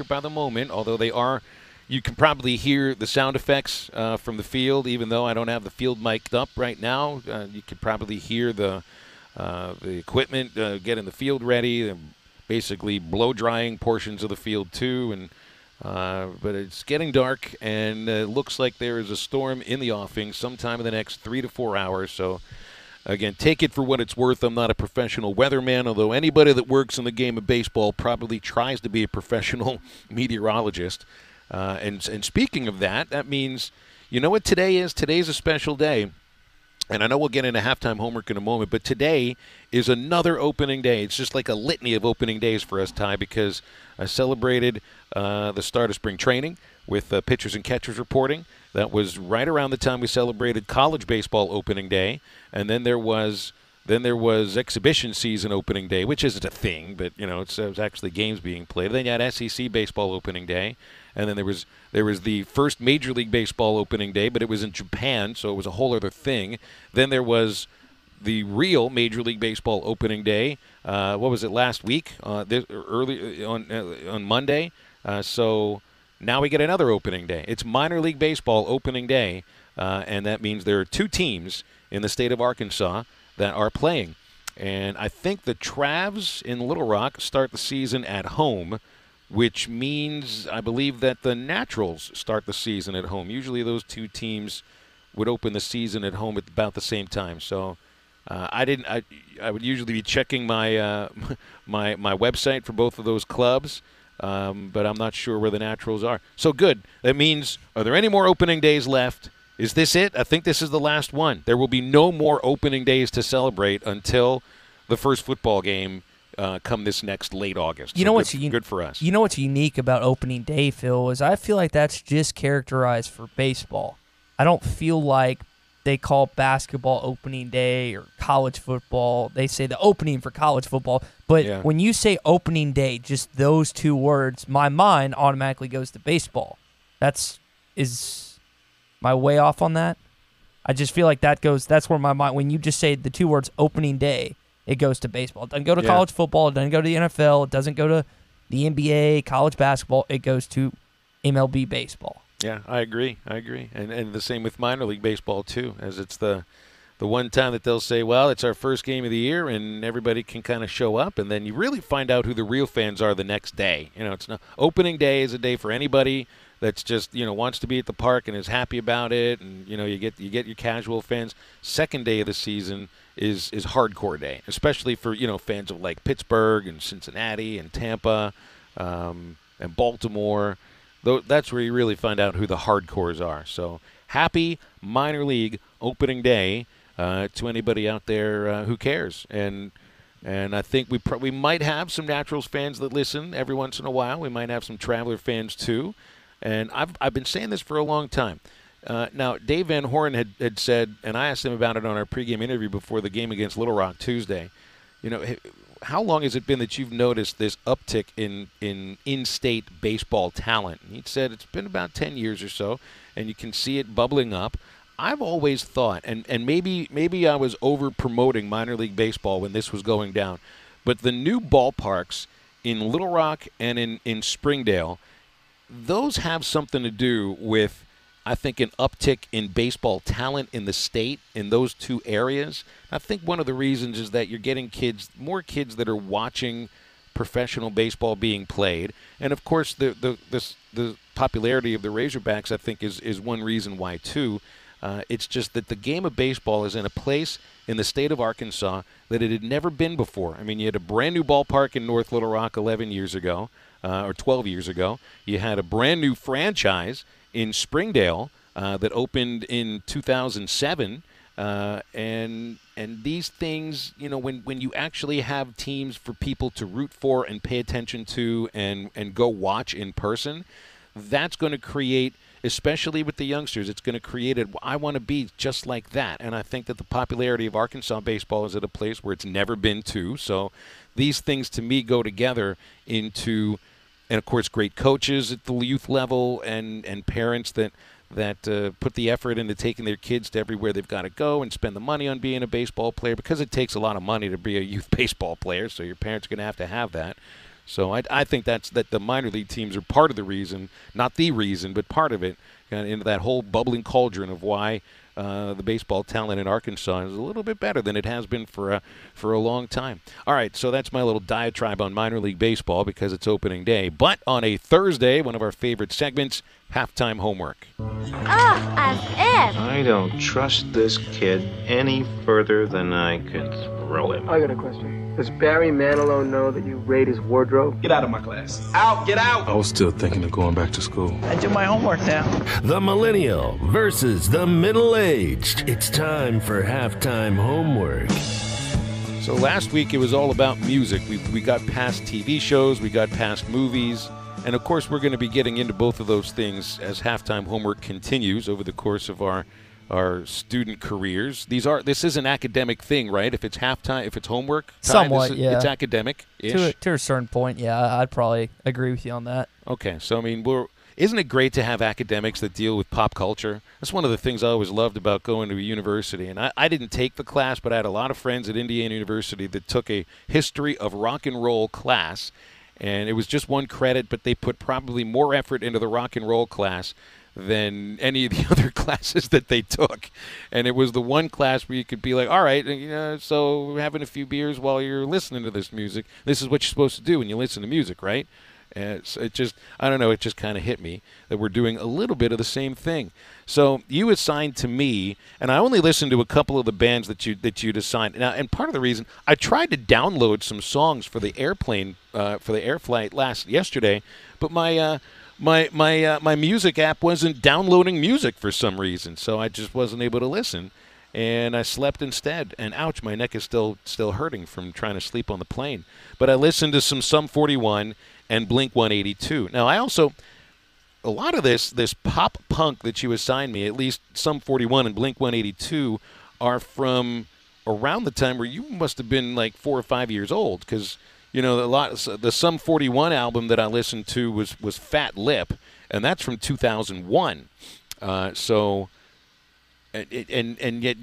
S14: by the moment, although they are. You can probably hear the sound effects from the field, even though I don't have the field mic'd up right now. You could probably hear the equipment getting the field ready, basically blow-drying portions of the field too. But it's getting dark, and it looks like there is a storm in the offing sometime in the next 3 to 4 hours. So, again, take it for what it's worth. I'm not a professional weatherman, although anybody that works in the game of baseball probably tries to be a professional meteorologist. And speaking of that, that means, you know what today is? Today's a special day. And I know we'll get into halftime homework in a moment, but today is another opening day. It's just like a litany of opening days for us, Tye, because I celebrated the start of spring training with pitchers and catchers reporting. That was right around the time we celebrated college baseball opening day. And then there was exhibition season opening day, which isn't a thing, but it was actually games being played. Then you had SEC baseball opening day, and then there was the first Major League Baseball opening day, but it was in Japan, so it was a whole other thing. Then there was the real Major League Baseball opening day. What was it, last week? Early on Monday. So now we get another opening day. It's minor league baseball opening day, and that means there are two teams in the state of Arkansas that are playing. And I think the Travs in Little Rock start the season at home, which means I believe that the Naturals start the season at home. Usually those two teams would open the season at home at about the same time. So I would usually be checking my my website for both of those clubs, but I'm not sure where the Naturals are. So good. That means, are there any more opening days left? Is this it? I think this is the last one. There will be no more opening days to celebrate until the first football game come this next late August.
S15: You know what's
S14: good for us.
S15: You know what's unique about opening day, Phil, is I feel like that's just characterized for baseball. I don't feel like they call basketball opening day or college football. They say the opening for college football. But when you say opening day, just those two words, my mind automatically goes to baseball. Is my way off on that? I just feel like that's where my mind, when you just say the two words opening day, it goes to baseball. It doesn't go to college football. It doesn't go to the NFL. It doesn't go to the NBA, college basketball. It goes to MLB baseball.
S14: Yeah, I agree. And the same with minor league baseball, too, as it's the one time that they'll say, well, it's our first game of the year, and everybody can kind of show up, and then you really find out who the real fans are the next day. It's not opening day is a day for anybody that's just wants to be at the park and is happy about it, and you get your casual fans. Second day of the season is hardcore day, especially for fans of like Pittsburgh and Cincinnati and Tampa and Baltimore. That's where you really find out who the hardcores are. So happy minor league opening day to anybody out there who cares. And I think we might have some Naturals fans that listen every once in a while. We might have some Traveler fans too. And I've been saying this for a long time. Now, Dave Van Horn had said, and I asked him about it on our pregame interview before the game against Little Rock Tuesday, how long has it been that you've noticed this uptick in-state baseball talent? And he said it's been about 10 years or so, and you can see it bubbling up. I've always thought, and maybe I was over-promoting minor league baseball when this was going down, but the new ballparks in Little Rock and in Springdale, those have something to do with, I think, an uptick in baseball talent in the state in those two areas. I think one of the reasons is that you're getting more kids that are watching professional baseball being played. And, of course, the popularity of the Razorbacks, I think, is one reason why, too. It's just that the game of baseball is in a place in the state of Arkansas that it had never been before. I mean, you had a brand new ballpark in North Little Rock 11 years ago, or 12 years ago. You had a brand new franchise in Springdale that opened in 2007. And these things, you know, when you actually have teams for people to root for and pay attention to and go watch in person, that's going to create, especially with the youngsters, it's going to create I want to be just like that. And I think that the popularity of Arkansas baseball is at a place where it's never been to. So these things to me go together into, and of course, great coaches at the youth level and parents that put the effort into taking their kids to everywhere they've got to go and spend the money on being a baseball player, because it takes a lot of money to be a youth baseball player, so your parents are going to have that. So I think that the minor league teams are part of the reason, not the reason, but part of it, into that whole bubbling cauldron of why the baseball talent in Arkansas is a little bit better than it has been for a long time. All right, so that's my little diatribe on minor league baseball because it's opening day. But on a Thursday, one of our favorite segments, halftime homework.
S5: As if.
S6: I don't trust this kid any further than I can throw him.
S10: I got a question. Does Barry Manilow know that you raid his wardrobe?
S6: Get out of my class.
S10: Out! Get out!
S6: I was still thinking of going back to school.
S10: I do my homework now.
S22: The millennial versus the middle-aged. It's time for halftime homework.
S14: So last week it was all about music. We got past TV shows, we got past movies, and of course we're going to be getting into both of those things as halftime homework continues over the course of our student careers. This is an academic thing, right? If it's halftime, if it's homework,
S15: somewhat, yeah.
S14: It's academic-ish.
S15: To a certain point, yeah. I'd probably agree with you on that.
S14: Okay, so I mean, isn't it great to have academics that deal with pop culture? That's one of the things I always loved about going to a university. And I didn't take the class, but I had a lot of friends at Indiana University that took a history of rock and roll class, and it was just one credit, but they put probably more effort into the rock and roll class than any of the other classes that they took. And it was the one class where you could be like, all right, so having a few beers while you're listening to this music, this is what you're supposed to do when you listen to music, right? And it just kind of hit me that we're doing a little bit of the same thing. So you assigned to me, and I only listened to a couple of the bands that you'd assigned. Now, and part of the reason I tried to download some songs for the airplane for the air flight yesterday, but my music app wasn't downloading music for some reason, so I just wasn't able to listen, and I slept instead. And ouch, my neck is still hurting from trying to sleep on the plane. But I listened to some Sum 41 and Blink 182. Now, I also, a lot of this pop punk that you assigned me, at least Sum 41 and Blink 182, are from around the time where you must have been like 4 or 5 years old, because the Sum 41 album that I listened to was Fat Lip, and that's from 2001. And yet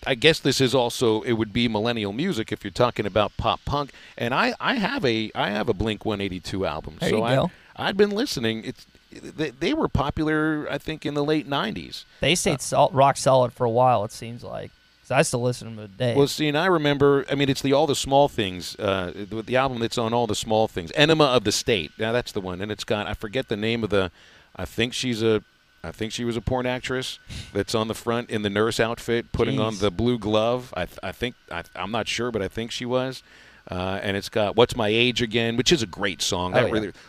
S14: I guess this is also, it would be millennial music if you're talking about pop punk. And I have a Blink 182 album.
S15: There you go.
S14: I'd been listening. They were popular, I think, in the late 90s.
S15: They stayed rock solid for a while, it seems like. So I still listen to them today.
S14: Well, see, and I remember, I mean, it's All the Small Things, the album that's on All the Small Things, Enema of the State. Now, that's the one. And it's got, I forget the name of I think she was a porn actress that's on the front in the nurse outfit, putting on the blue glove. I'm not sure, but I think she was. And it's got What's My Age Again, which is a great song.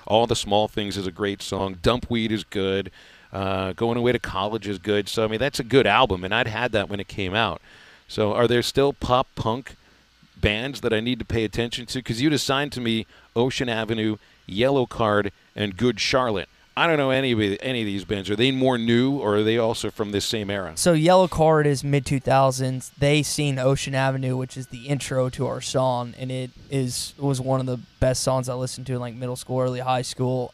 S14: All the Small Things is a great song. Dumpweed is good. Going Away to College is good. So, I mean, that's a good album, and I'd had that when it came out. So are there still pop punk bands that I need to pay attention to? Because you'd assigned to me Ocean Avenue, Yellow Card, and Good Charlotte. I don't know any of these bands. Are they more new, or are they also from this same era?
S15: So Yellow Card is mid-2000s. They sing Ocean Avenue, which is the intro to our song, and it was one of the best songs I listened to in like middle school, early high school.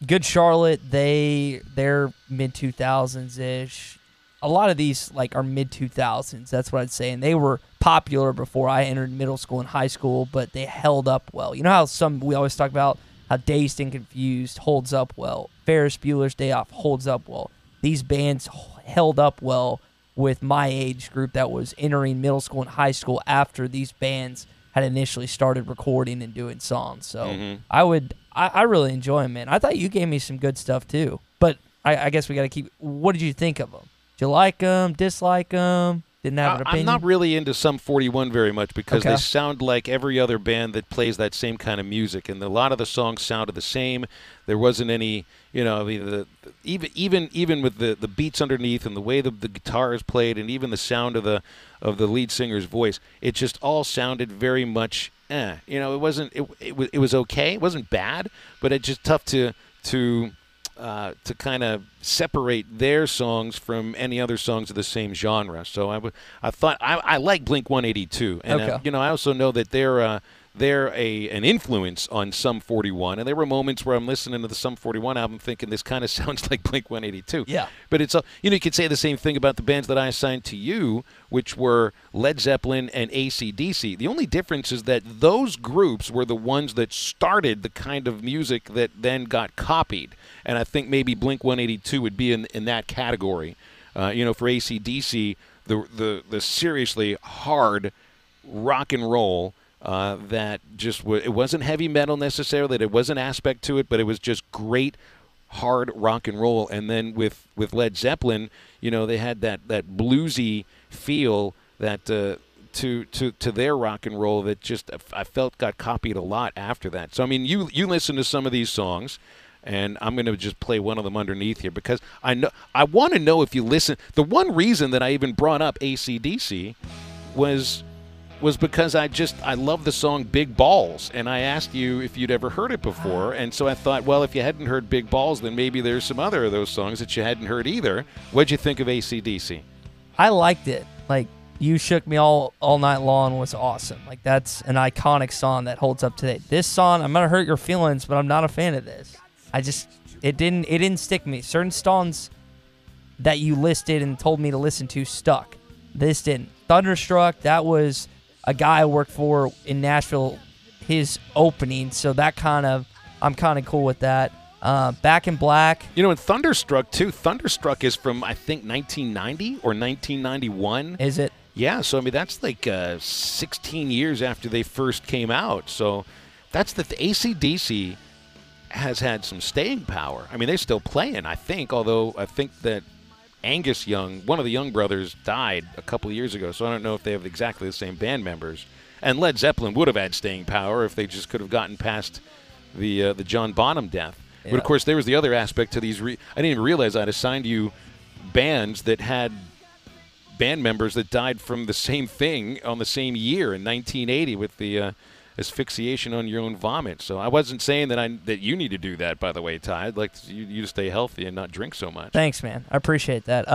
S15: Good Charlotte, they're mid-2000s-ish. A lot of these like are mid-2000s. That's what I'd say, and they were popular before I entered middle school and high school, but they held up well. You know how we always talk about how Dazed and Confused holds up well. Ferris Bueller's Day Off holds up well. These bands held up well with my age group that was entering middle school and high school after these bands had initially started recording and doing songs. So I really enjoy them, man. I thought you gave me some good stuff too, but I guess we got to keep. What did you think of them? you like them, dislike them? Didn't have an opinion?
S14: I'm not really into Sum 41 very much because
S15: Okay.
S14: they sound like every other band that plays that same kind of music, and a lot of the songs sounded the same. There wasn't any, I mean, even with the beats underneath and the way the guitar is played, and even the sound of the lead singer's voice, it just all sounded very much. It wasn't. It was okay. It wasn't bad, but it's just tough to kind of separate their songs from any other songs of the same genre. So I thought I like Blink-182, and
S15: Okay.
S14: I also know that they're an influence on Sum 41, and there were moments where I'm listening to the Sum 41 album thinking this kind of sounds like Blink-182.
S15: Yeah.
S14: But it's you could say the same thing about the bands that I assigned to you, which were Led Zeppelin and AC/DC. The only difference is that those groups were the ones that started the kind of music that then got copied, and I think maybe Blink-182 would be in that category. For AC/DC, the seriously hard rock and roll. That just it wasn't heavy metal necessarily. There was an aspect to it, but it was just great hard rock and roll. And then with Led Zeppelin, they had that bluesy feel that to their rock and roll that just I felt got copied a lot after that. So I mean, you listen to some of these songs. And I'm going to just play one of them underneath here because I want to know if you listen. The one reason that I even brought up AC/DC was because I love the song Big Balls, and I asked you if you'd ever heard it before, and so I thought, well, if you hadn't heard Big Balls, then maybe there's some other of those songs that you hadn't heard either. What'd you think of AC/DC?
S15: I liked it. Like, You Shook Me All Night Long was awesome. Like, that's an iconic song that holds up today. This song, I'm going to hurt your feelings, but I'm not a fan of this. It didn't stick with me. Certain songs that you listed and told me to listen to stuck. This didn't. Thunderstruck, that was a guy I worked for in Nashville, his opening, so I'm kind of cool with that. Back in Black.
S14: And Thunderstruck, too. Thunderstruck is from, I think, 1990 or 1991.
S15: Is it?
S14: Yeah, so, I mean, that's like 16 years after they first came out. So that's the AC/DC has had some staying power. I mean, they're still playing, I think, although I think that Angus Young, one of the Young brothers, died a couple of years ago, so I don't know if they have exactly the same band members. And Led Zeppelin would have had staying power if they just could have gotten past the John Bonham death. Yeah. But, of course, there was the other aspect to these. I didn't even realize I'd assigned you bands that had band members that died from the same thing on the same year in 1980 with the asphyxiation on your own vomit. So I wasn't saying that you need to do that, by the way, Tye. I'd like you to stay healthy and not drink so much.
S15: Thanks, man. I appreciate that.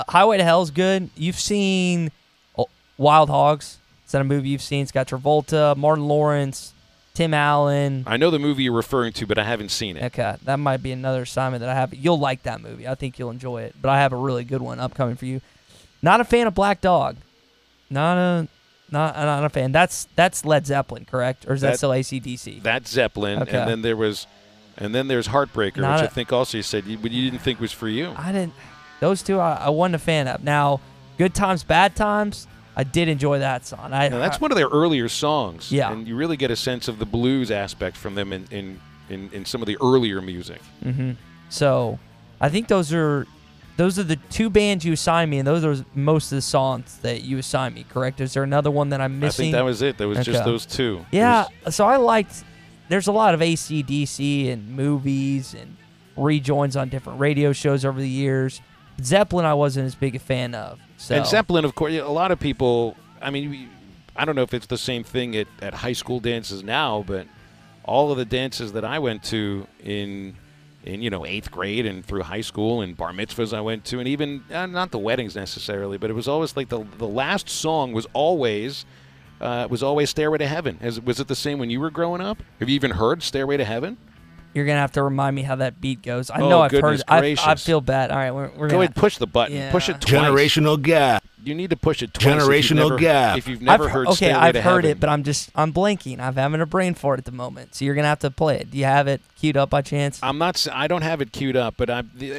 S15: Highway to Hell's good. You've seen Wild Hogs. Is that a movie you've seen? It's got Travolta, Martin Lawrence, Tim Allen.
S14: I know the movie you're referring to, but I haven't seen it.
S15: Okay, that might be another assignment that I have. You'll like that movie. I think you'll enjoy it. But I have a really good one upcoming for you. Not a fan of Black Dog. Not a fan. That's Led Zeppelin, correct? Or is that still AC/DC?
S14: That's Zeppelin,
S15: okay.
S14: And then there's Heartbreaker, which I think also you said you didn't think was for you.
S15: I didn't. Those two I wasn't a fan of. Now, Good Times, Bad Times, I did enjoy that song.
S14: Now, that's one of their earlier songs.
S15: Yeah.
S14: And you really get a sense of the blues aspect from them in some of the earlier music.
S15: Mm-hmm. So, I think those are the two bands you assigned me, and those are most of the songs that you assigned me, correct? Is there another one that I'm missing?
S14: I think that was it. There was just those two.
S15: Yeah, so I liked – there's a lot of AC/DC and movies and rejoins on different radio shows over the years. Zeppelin I wasn't as big a fan of. So.
S14: And Zeppelin, of course, a lot of people – I mean, I don't know if it's the same thing at high school dances now, but all of the dances that I went to in 8th grade and through high school and bar mitzvahs I went to, and even not the weddings necessarily, but it was always like the last song was always Stairway to Heaven. Was it the same when you were growing up? Have you even heard Stairway to Heaven?
S15: You're going to have to remind me how that beat goes. I know I've heard it. I feel bad. All right, we're going to
S14: go ahead, push the button.
S15: Yeah.
S14: Push it twice.
S22: Generational gap.
S14: You need to push it twice.
S22: Generational gap.
S14: If you've never heard Stairway to Heaven.
S15: I've heard it, but I'm blanking. I'm having a brain fart at the moment. So you're going to have to play it. Do you have it queued up by chance?
S14: I don't have it queued up, but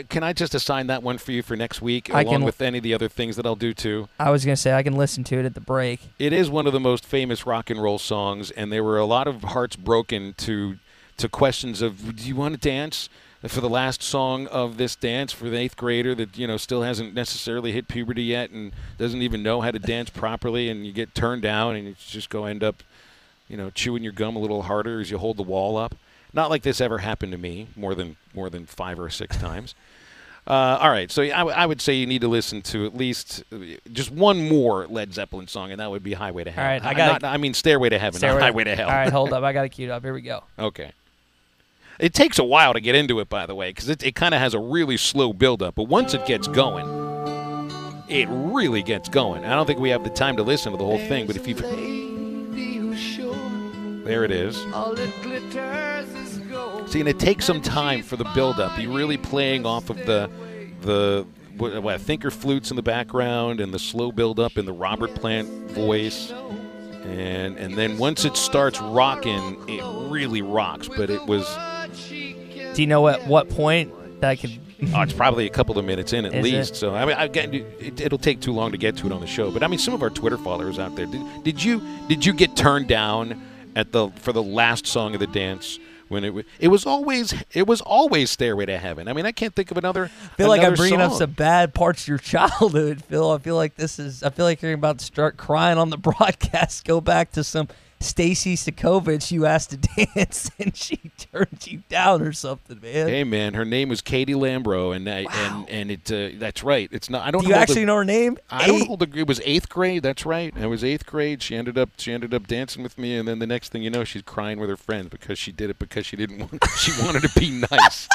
S14: can I just assign that one for you for next week along with any of the other things that I'll do too?
S15: I was going to say I can listen to it at the break.
S14: It is one of the most famous rock and roll songs, and there were a lot of hearts broken to questions of, do you want to dance? for the last song of this dance for the 8th grader that still hasn't necessarily hit puberty yet and doesn't even know how to dance properly, and you get turned down and you just end up chewing your gum a little harder as you hold the wall up. Not like this ever happened to me more than 5 or 6 times. All right, so I would say you need to listen to at least just one more Led Zeppelin song, and that would be Highway to Hell.
S15: All right,
S14: I mean Stairway to Heaven, not Highway to Hell.
S15: All right, hold up. I got it queued up. Here we go.
S14: Okay. It takes a while to get into it, by the way, because it kind of has a really slow build-up. But once it gets going, it really gets going. I don't think we have the time to listen to the whole thing, but if you've... There it is. See, and it takes some time for the build-up. You're really playing off of the thinker flutes in the background and the slow build-up in the Robert Plant voice. And then once it starts rocking, it really rocks. But it was...
S15: Do you know at what point that I could...
S14: Oh, it's probably a couple of minutes in at least.
S15: It?
S14: So I mean, it'll take too long to get to it on the show. But I mean, some of our Twitter followers out there, did you get turned down for the last song of the dance when it was always Stairway to Heaven? I mean, I can't think of another.
S15: I feel like I'm bringing
S14: song
S15: up some bad parts of your childhood, Phil. I feel like you're about to start crying on the broadcast. Go back to some Stacy Sokovich you asked to dance and she turned you down or something, man.
S14: Hey, man, her name was Katie Lambro, and that's right. It's not. I don't.
S15: Do you actually know her name?
S14: I don't hold. It was 8th grade. That's right. It was 8th grade. She ended up dancing with me, and then the next thing you know, she's crying with her friends because she did it because she didn't want. She wanted to be nice.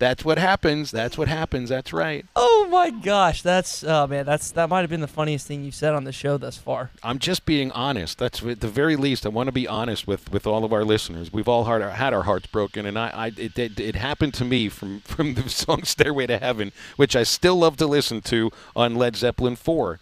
S14: That's what happens. That's what happens. That's right.
S15: Oh my gosh, that might have been the funniest thing you've said on the show thus far.
S14: I'm just being honest. That's at the very least. I want to be honest with all of our listeners. We've all had our hearts broken, and it happened to me from the song "Stairway to Heaven," which I still love to listen to on Led Zeppelin 4.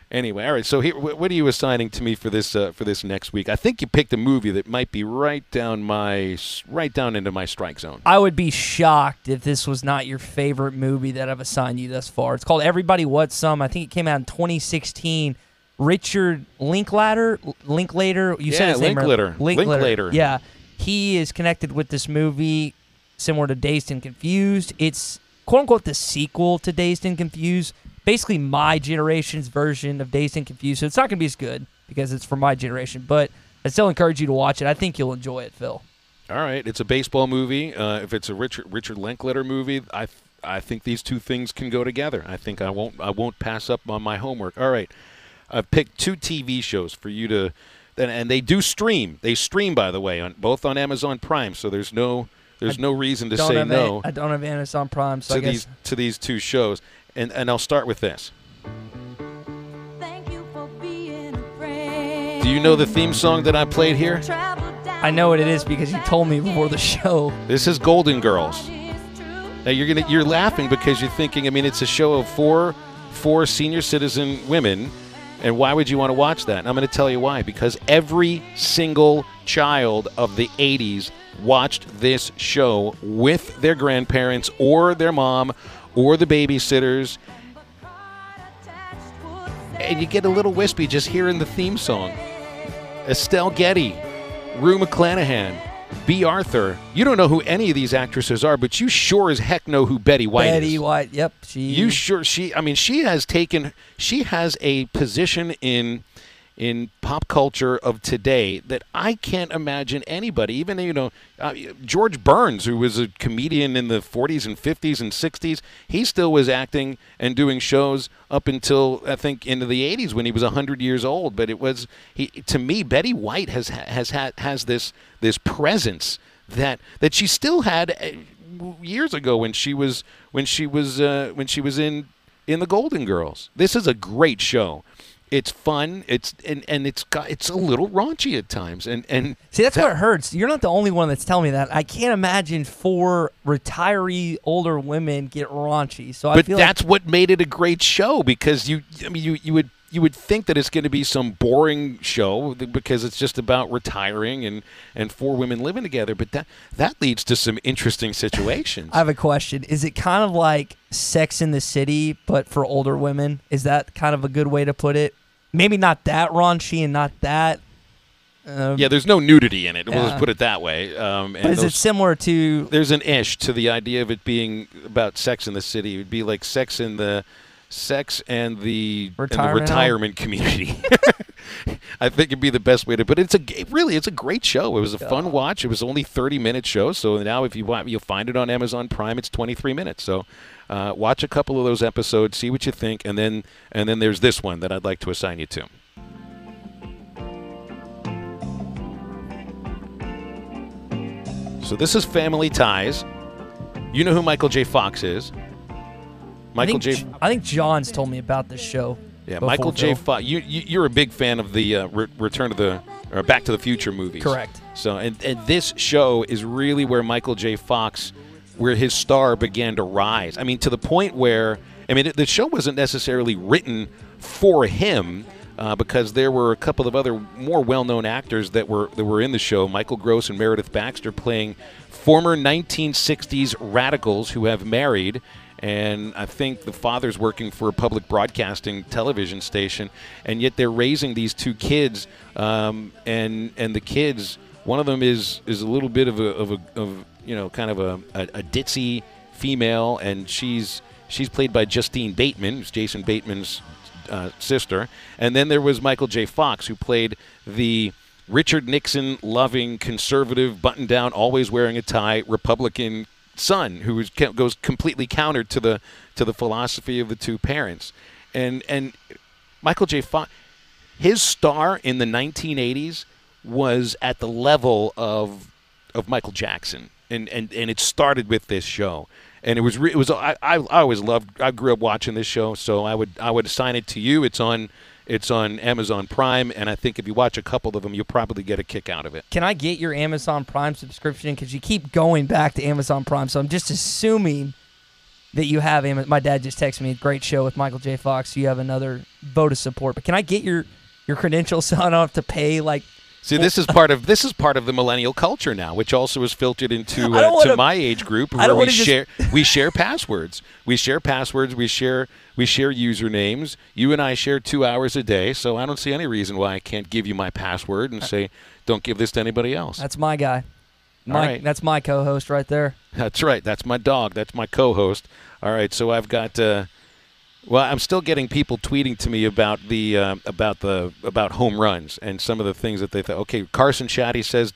S14: Anyway, all right. So here, what are you assigning to me for this next week? I think you picked a movie that might be right down into my strike zone.
S15: I would be shocked if this was not your favorite movie that I've assigned you thus far. It's called Everybody Wants Some. I think it came out in 2016. Richard Linklater. You said his name right.
S14: Linklater.
S15: Yeah, he is connected with this movie, similar to Dazed and Confused. It's quote unquote the sequel to Dazed and Confused. Basically my generation's version of Dazed and Confused. So it's not going to be as good because it's for my generation, but I still encourage you to watch it. I think you'll enjoy it, Phil.
S14: All right. It's a baseball movie. If it's a Richard Linklater movie, I think these two things can go together. I think I won't pass up on my homework. All right. I've picked 2 TV shows for you to and they do stream. They stream, by the way, both on Amazon Prime, so there's no reason to say no.
S15: I don't have Amazon Prime, so
S14: to these 2 shows. And I'll start with this. Do you know the theme song that I played here?
S15: I know what it is because you told me before the show.
S14: This is Golden Girls. Now you're laughing because you're thinking, I mean, it's a show of four senior citizen women, and why would you want to watch that? And I'm going to tell you why. Because every single child of the 80s watched this show with their grandparents or their mom or the babysitters, and you get a little wispy just hearing the theme song. Estelle Getty, Rue McClanahan, B. Arthur. You don't know who any of these actresses are, but you sure as heck know who Betty White is.
S15: Betty White, yep.
S14: She has a position in pop culture of today that I can't imagine anybody, even George Burns, who was a comedian in the 40s and 50s and 60s, he still was acting and doing shows up until I think into the 80s when he was 100 years old. But to me, Betty White has this presence that she still had years ago when she was in the Golden Girls. This is a great show. It's fun. It's a little raunchy at times. And
S15: see, that's what hurts. You're not the only one that's telling me that. I can't imagine 4 retiree older women get raunchy. So I feel
S14: that's what made it a great show, because you would think that it's going to be some boring show because it's just about retiring and 4 women living together. But that leads to some interesting situations.
S15: I have a question. Is it kind of like Sex in the City, but for older women? Is that kind of a good way to put it? Maybe not that raunchy and not that
S14: Yeah, there's no nudity in it. We'll just put it that way.
S15: But is it similar to...
S14: There's an ish to the idea of it being about Sex in the City. It would be like Sex and the retirement community. I think it'd be the best way to. But it's a great show. It was a fun watch. It was only 30-minute show. So now if you want, you'll find it on Amazon Prime. It's 23 minutes. So watch a couple of those episodes, see what you think, and then there's this one that I'd like to assign you to. So this is Family Ties. You know who Michael J. Fox is.
S15: I think John's told me about this show.
S14: Yeah, Michael J. Fox. You're a big fan of the Back to the Future movies.
S15: Correct.
S14: So, and this show is really where Michael J. Fox, where his star began to rise. I mean, to the point where, the show wasn't necessarily written for him, because there were a couple of other more well-known actors that were in the show. Michael Gross and Meredith Baxter playing former 1960s radicals who have married, and I think the father's working for a public broadcasting television station, and yet they're raising these two kids, and the kids, one of them is a little bit of a ditzy female, and she's played by Justine Bateman, who's Jason Bateman's sister. And then there was Michael J. Fox, who played the Richard Nixon loving, conservative, buttoned down, always wearing a tie Republican son, who goes completely counter to the philosophy of the two parents. And Michael J. Fox, his star in the 1980s was at the level of Michael Jackson, and it started with this show. And I always loved. I grew up watching this show, so I would assign it to you. It's on Amazon Prime, and I think if you watch a couple of them, you'll probably get a kick out of it.
S15: Can I get your Amazon Prime subscription? Because you keep going back to Amazon Prime, so I'm just assuming that you have Amazon. My dad just texted me, great show with Michael J. Fox. So you have another vote of support. But can I get your credentials so I don't have to pay like?
S14: See, this is part of the millennial culture now, which also is filtered into to my age group, where we share passwords. We share passwords. We share usernames. You and I share 2 hours a day, so I don't see any reason why I can't give you my password and say, don't give this to anybody else.
S15: That's my guy.
S14: All right.
S15: That's my co-host right there.
S14: That's right. That's my dog. That's my co-host. All right. So I've got. Well, I'm still getting people tweeting to me about about home runs and some of the things that they thought. Okay, Carson Shaddy says,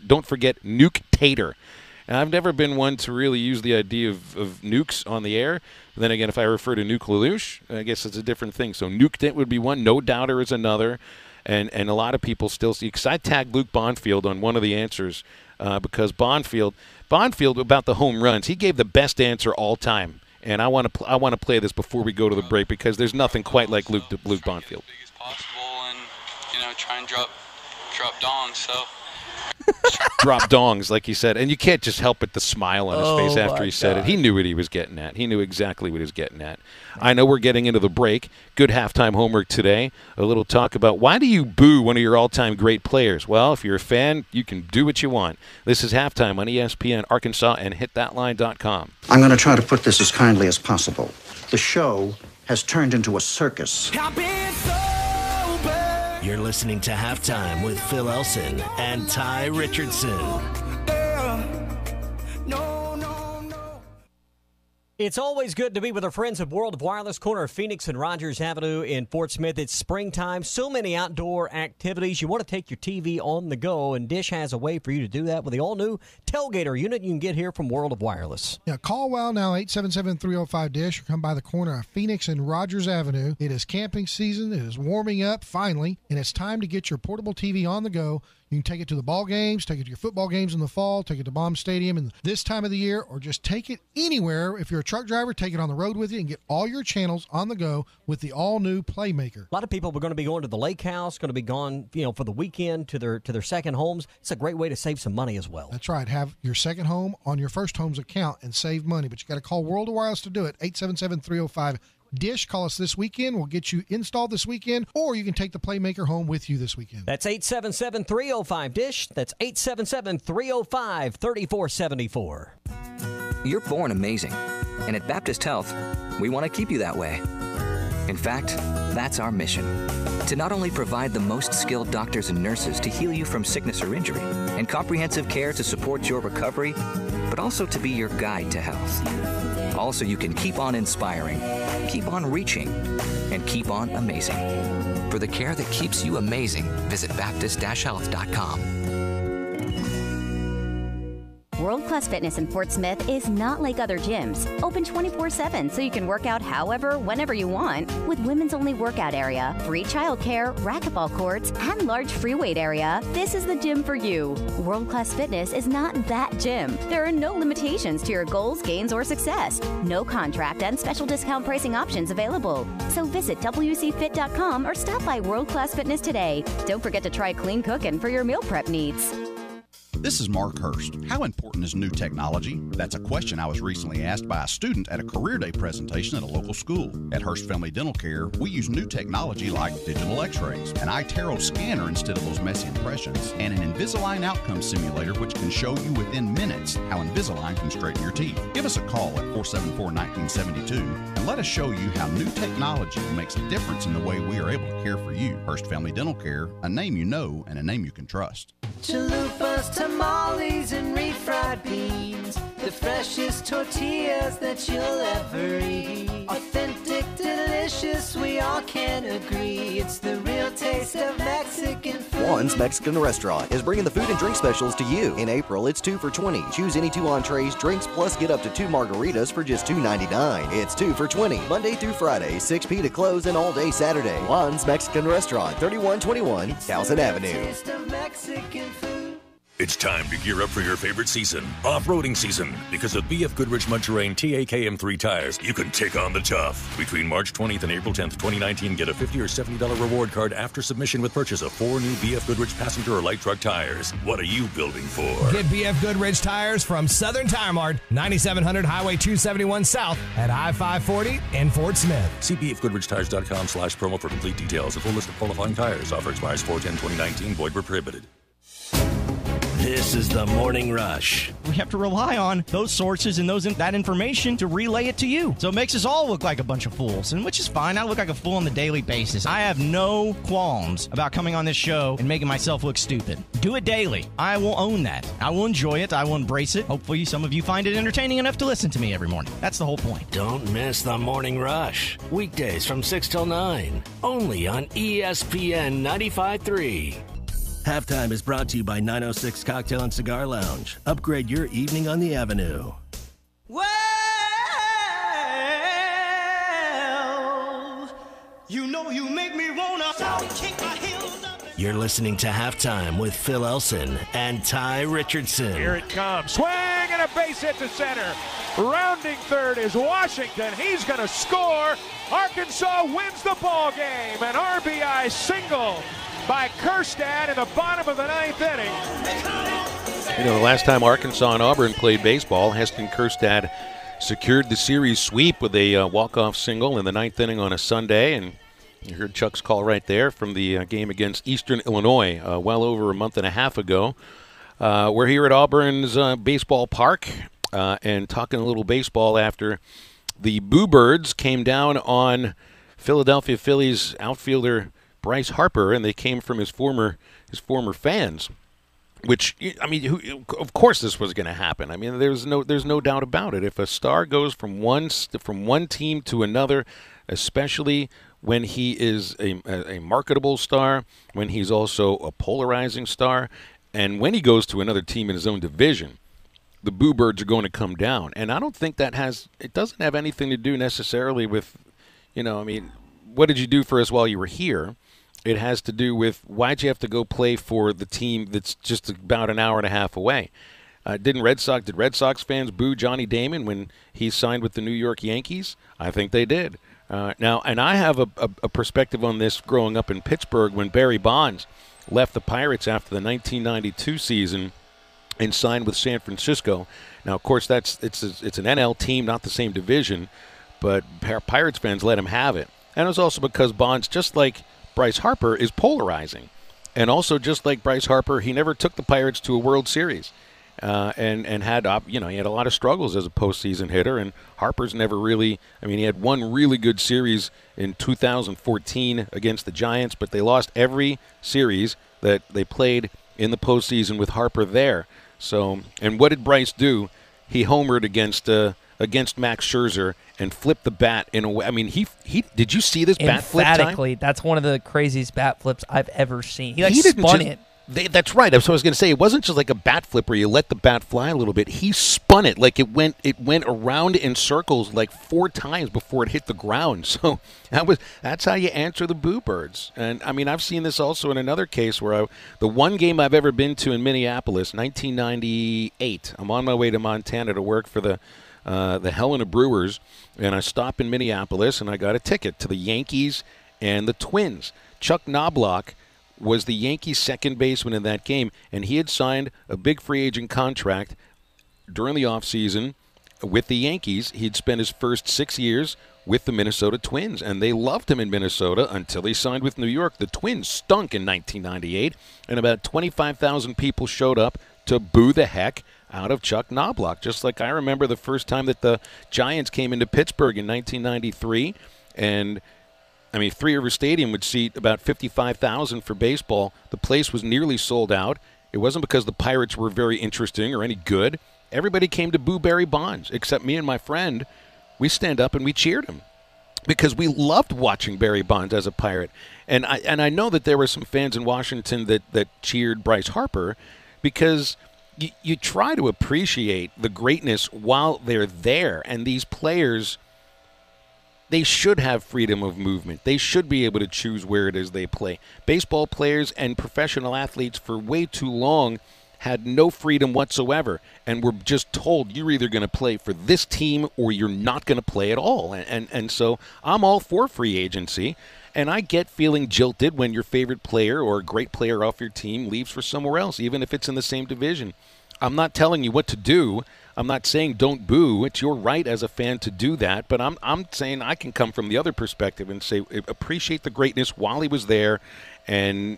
S14: don't forget Nuke Tater. And I've never been one to really use the idea of nukes on the air. And then again, if I refer to Nuke Lelouch, I guess it's a different thing. So Nuke Tit would be one. No Doubter is another. And a lot of people still see, because I tagged Luke Bonfield on one of the answers, because Bonfield about the home runs, he gave the best answer all time. And I want to play this before we go to the break, because there's nothing quite like Luke Bonfield.
S8: Big as possible, and try and drop dongs. So
S14: drop dongs, like he said, and you can't just help but the smile on his face after he said it. He knew what he was getting at. He knew exactly what he was getting at. I know we're getting into the break. Good halftime homework today. A little talk about why do you boo one of your all-time great players? Well, if you're a fan, you can do what you want. This is halftime on ESPN Arkansas and hitthatline.com.
S12: I'm going to try to put this as kindly as possible. The show has turned into a circus.
S22: You're listening to Halftime with Phil Elson and Tye Richardson.
S18: It's always good to be with our friends at World of Wireless, corner of Phoenix and Rogers Avenue in Fort Smith. It's springtime, so many outdoor activities. You want to take your TV on the go, and Dish has a way for you to do that with the all-new tailgater unit you can get here from World of Wireless.
S21: Yeah, call WOW now, 877-305-DISH, or come by the corner of Phoenix and Rogers Avenue. It is camping season. It is warming up, finally, and it's time to get your portable TV on the go. You can take it to the ball games, take it to your football games in the fall, take it to Baum Stadium in this time of the year, or just take it anywhere. If you're a truck driver, take it on the road with you and get all your channels on the go with the all-new Playmaker.
S18: A lot of people are going to be going to the lake house, going to be gone, for the weekend to their second homes. It's a great way to save some money as well.
S21: That's right. Have your second home on your first home's account and save money. But you got to call World of Wireless to do it, 877-305-DISH. Call us this weekend. We'll get you installed this weekend, or you can take the Playmaker home with you this weekend.
S18: That's 877-305-DISH. That's 877-305-3474.
S23: You're born amazing, and at Baptist Health, we want to keep you that way.
S4: In fact, that's our mission. To not only provide the most skilled doctors and nurses to heal you from sickness or injury, and comprehensive care to support your recovery, but also to be your guide to health. Also, you can keep on inspiring, keep on reaching, and keep on amazing. For the care that keeps you amazing, visit Baptist-Health.com.
S7: World Class Fitness in Fort Smith is not like other gyms. Open 24/7 so you can work out however, whenever you want. With women's only workout area, free childcare, racquetball courts, and large free weight area, this is the gym for you. World Class Fitness is not that gym. There are no limitations to your goals, gains, or success. No contract and special discount pricing options available. So visit WCFit.com or stop by World Class Fitness today. Don't forget to try clean cooking for your meal prep needs.
S13: This is Mark Hurst. How important is new technology? That's a question I was recently asked by a student at a career day presentation at a local school. At Hurst Family Dental Care, we use new technology like digital x-rays, an iTero scanner instead of those messy impressions, and an Invisalign outcome simulator which can show you within minutes how Invisalign can straighten your teeth. Give us a call at 474-1972 and let us show you how new technology makes a difference in the way we are able to care for you. Hurst Family Dental Care, a name you know and a name you can trust.
S16: Chalupas, tamales, and refried beans. The freshest tortillas that you'll ever eat. Authentic, delicious, we all can agree. It's the real taste of Mexican food.
S23: Juan's Mexican Restaurant is bringing the food and drink specials to you. In April, it's 2 for $20. Choose any 2 entrees, drinks, plus get up to 2 margaritas for just $2.99. It's 2 for $20. Monday through Friday, 6 p to close, and all day Saturday. Juan's Mexican Restaurant, 3121 Towson Avenue.
S16: Taste of Mexican food.
S24: It's time to gear up for your favorite season, off-roading season. Because with BF Goodrich Mud-Terrain TAKM3 tires, you can take on the tough. Between March 20th and April 10th, 2019, get a $50 or $70 reward card after submission with purchase of 4 new BF Goodrich passenger or light truck tires. What are you building for?
S25: Get BF Goodrich tires from Southern Tire Mart, 9700 Highway 271 South at I-540 in Fort Smith.
S24: See bfgoodrichtires.com/promo for complete details. A full list of qualifying tires. Offer expires 4/10/2019. Void where prohibited.
S26: This is the Morning Rush.
S20: We have to rely on those sources and that information to relay it to you. So it makes us all look like a bunch of fools, and which is fine. I look like a fool on the daily basis. I have no qualms about coming on this show and making myself look stupid. Do it daily. I will own that. I will enjoy it. I will embrace it. Hopefully some of you find it entertaining enough to listen to me every morning. That's the whole point.
S26: Don't miss the Morning Rush. Weekdays from 6 till 9. Only on ESPN 95.3. Halftime is brought to you by 906 Cocktail and Cigar Lounge. Upgrade your evening on the Avenue.
S16: Well, you know you make me wanna kick my heels up.
S26: You're listening to Halftime with Phil Elson and Tye Richardson.
S3: Here it comes. Swing and a base hit to center. Rounding third is Washington. He's going to score. Arkansas wins the ball game. An RBI single by Kerstad in the bottom of the ninth inning.
S14: You know, the last time Arkansas and Auburn played baseball, Heston Kerstad secured the series sweep with a walk-off single in the ninth inning on a Sunday. And you heard Chuck's call right there from the game against Eastern Illinois well over a month and a half ago. We're here at Auburn's baseball park and talking a little baseball after the Boo Birds came down on Philadelphia Phillies outfielder Bryce Harper, and they came from his former fans. Which, I mean, of course this was going to happen. I mean, there's no doubt about it. If a star goes from one team to another, especially when he is a marketable star, when he's also a polarizing star, and when he goes to another team in his own division, the Boo Birds are going to come down. And I don't think it doesn't have anything to do necessarily with, I mean, what did you do for us while you were here? It has to do with why'd you have to go play for the team that's just about an hour and a half away? Did Red Sox fans boo Johnny Damon when he signed with the New York Yankees? I think they did. Now, and I have a perspective on this growing up in Pittsburgh when Barry Bonds left the Pirates after the 1992 season and signed with San Francisco. Now, of course, it's an NL team, not the same division, but Pirates fans let him have it. And it was also because Bonds, just like Bryce Harper, is polarizing. And also, just like Bryce Harper, he never took the Pirates to a World Series. and had he had a lot of struggles as a postseason hitter. And Harper's never really. I mean, he had one really good series in 2014 against the Giants, but they lost every series that they played in the postseason with Harper there. So, and what did Bryce do? He homered against Max Scherzer and flipped the bat in a way. I mean, he did you see this bat flip time?
S15: Emphatically, that's one of the craziest bat flips I've ever seen. He spun it.
S14: That's right. That's what I was going to say. It wasn't just like a bat flip where you let the bat fly a little bit. He spun it like it went around in circles like 4 times before it hit the ground. So that's how you answer the boo birds. And I mean, I've seen this also in another case where the one game I've ever been to in Minneapolis, 1998. I'm on my way to Montana to work for the Helena Brewers, and I stop in Minneapolis and I got a ticket to the Yankees and the Twins. Chuck Knobloch was the Yankees' second baseman in that game, and he had signed a big free agent contract during the offseason with the Yankees. He'd spent his first 6 years with the Minnesota Twins, and they loved him in Minnesota until he signed with New York. The Twins stunk in 1998, and about 25,000 people showed up to boo the heck out of Chuck Knobloch, just like I remember the first time that the Giants came into Pittsburgh in 1993, and I mean, Three River Stadium would seat about 55,000 for baseball. The place was nearly sold out. It wasn't because the Pirates were very interesting or any good. Everybody came to boo Barry Bonds, except me and my friend. We stand up and we cheered him because we loved watching Barry Bonds as a Pirate. And I know that there were some fans in Washington that cheered Bryce Harper because you try to appreciate the greatness while they're there. And these players, they should have freedom of movement. They should be able to choose where it is they play. Baseball players and professional athletes for way too long had no freedom whatsoever and were just told you're either going to play for this team or you're not going to play at all. And so I'm all for free agency, and I get feeling jilted when your favorite player or a great player off your team leaves for somewhere else, even if it's in the same division. I'm not telling you what to do. I'm not saying don't boo. It's your right as a fan to do that. But I'm saying I can come from the other perspective and say appreciate the greatness while he was there, and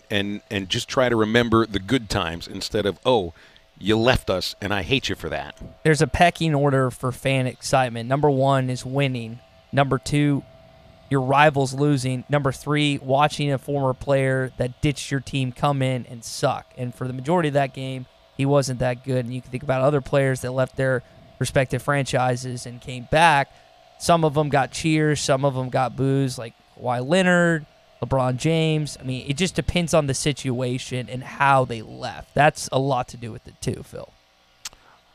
S14: just try to remember the good times instead of, oh, you left us and I hate you for that.
S15: There's a pecking order for fan excitement. Number 1 is winning. Number 2, your rivals losing. Number 3, watching a former player that ditched your team come in and suck. And for the majority of that game, he wasn't that good. And you can think about other players that left their respective franchises and came back. Some of them got cheers. Some of them got boos, like Kawhi Leonard, LeBron James. I mean, it just depends on the situation and how they left. That's a lot to do with it too, Phil.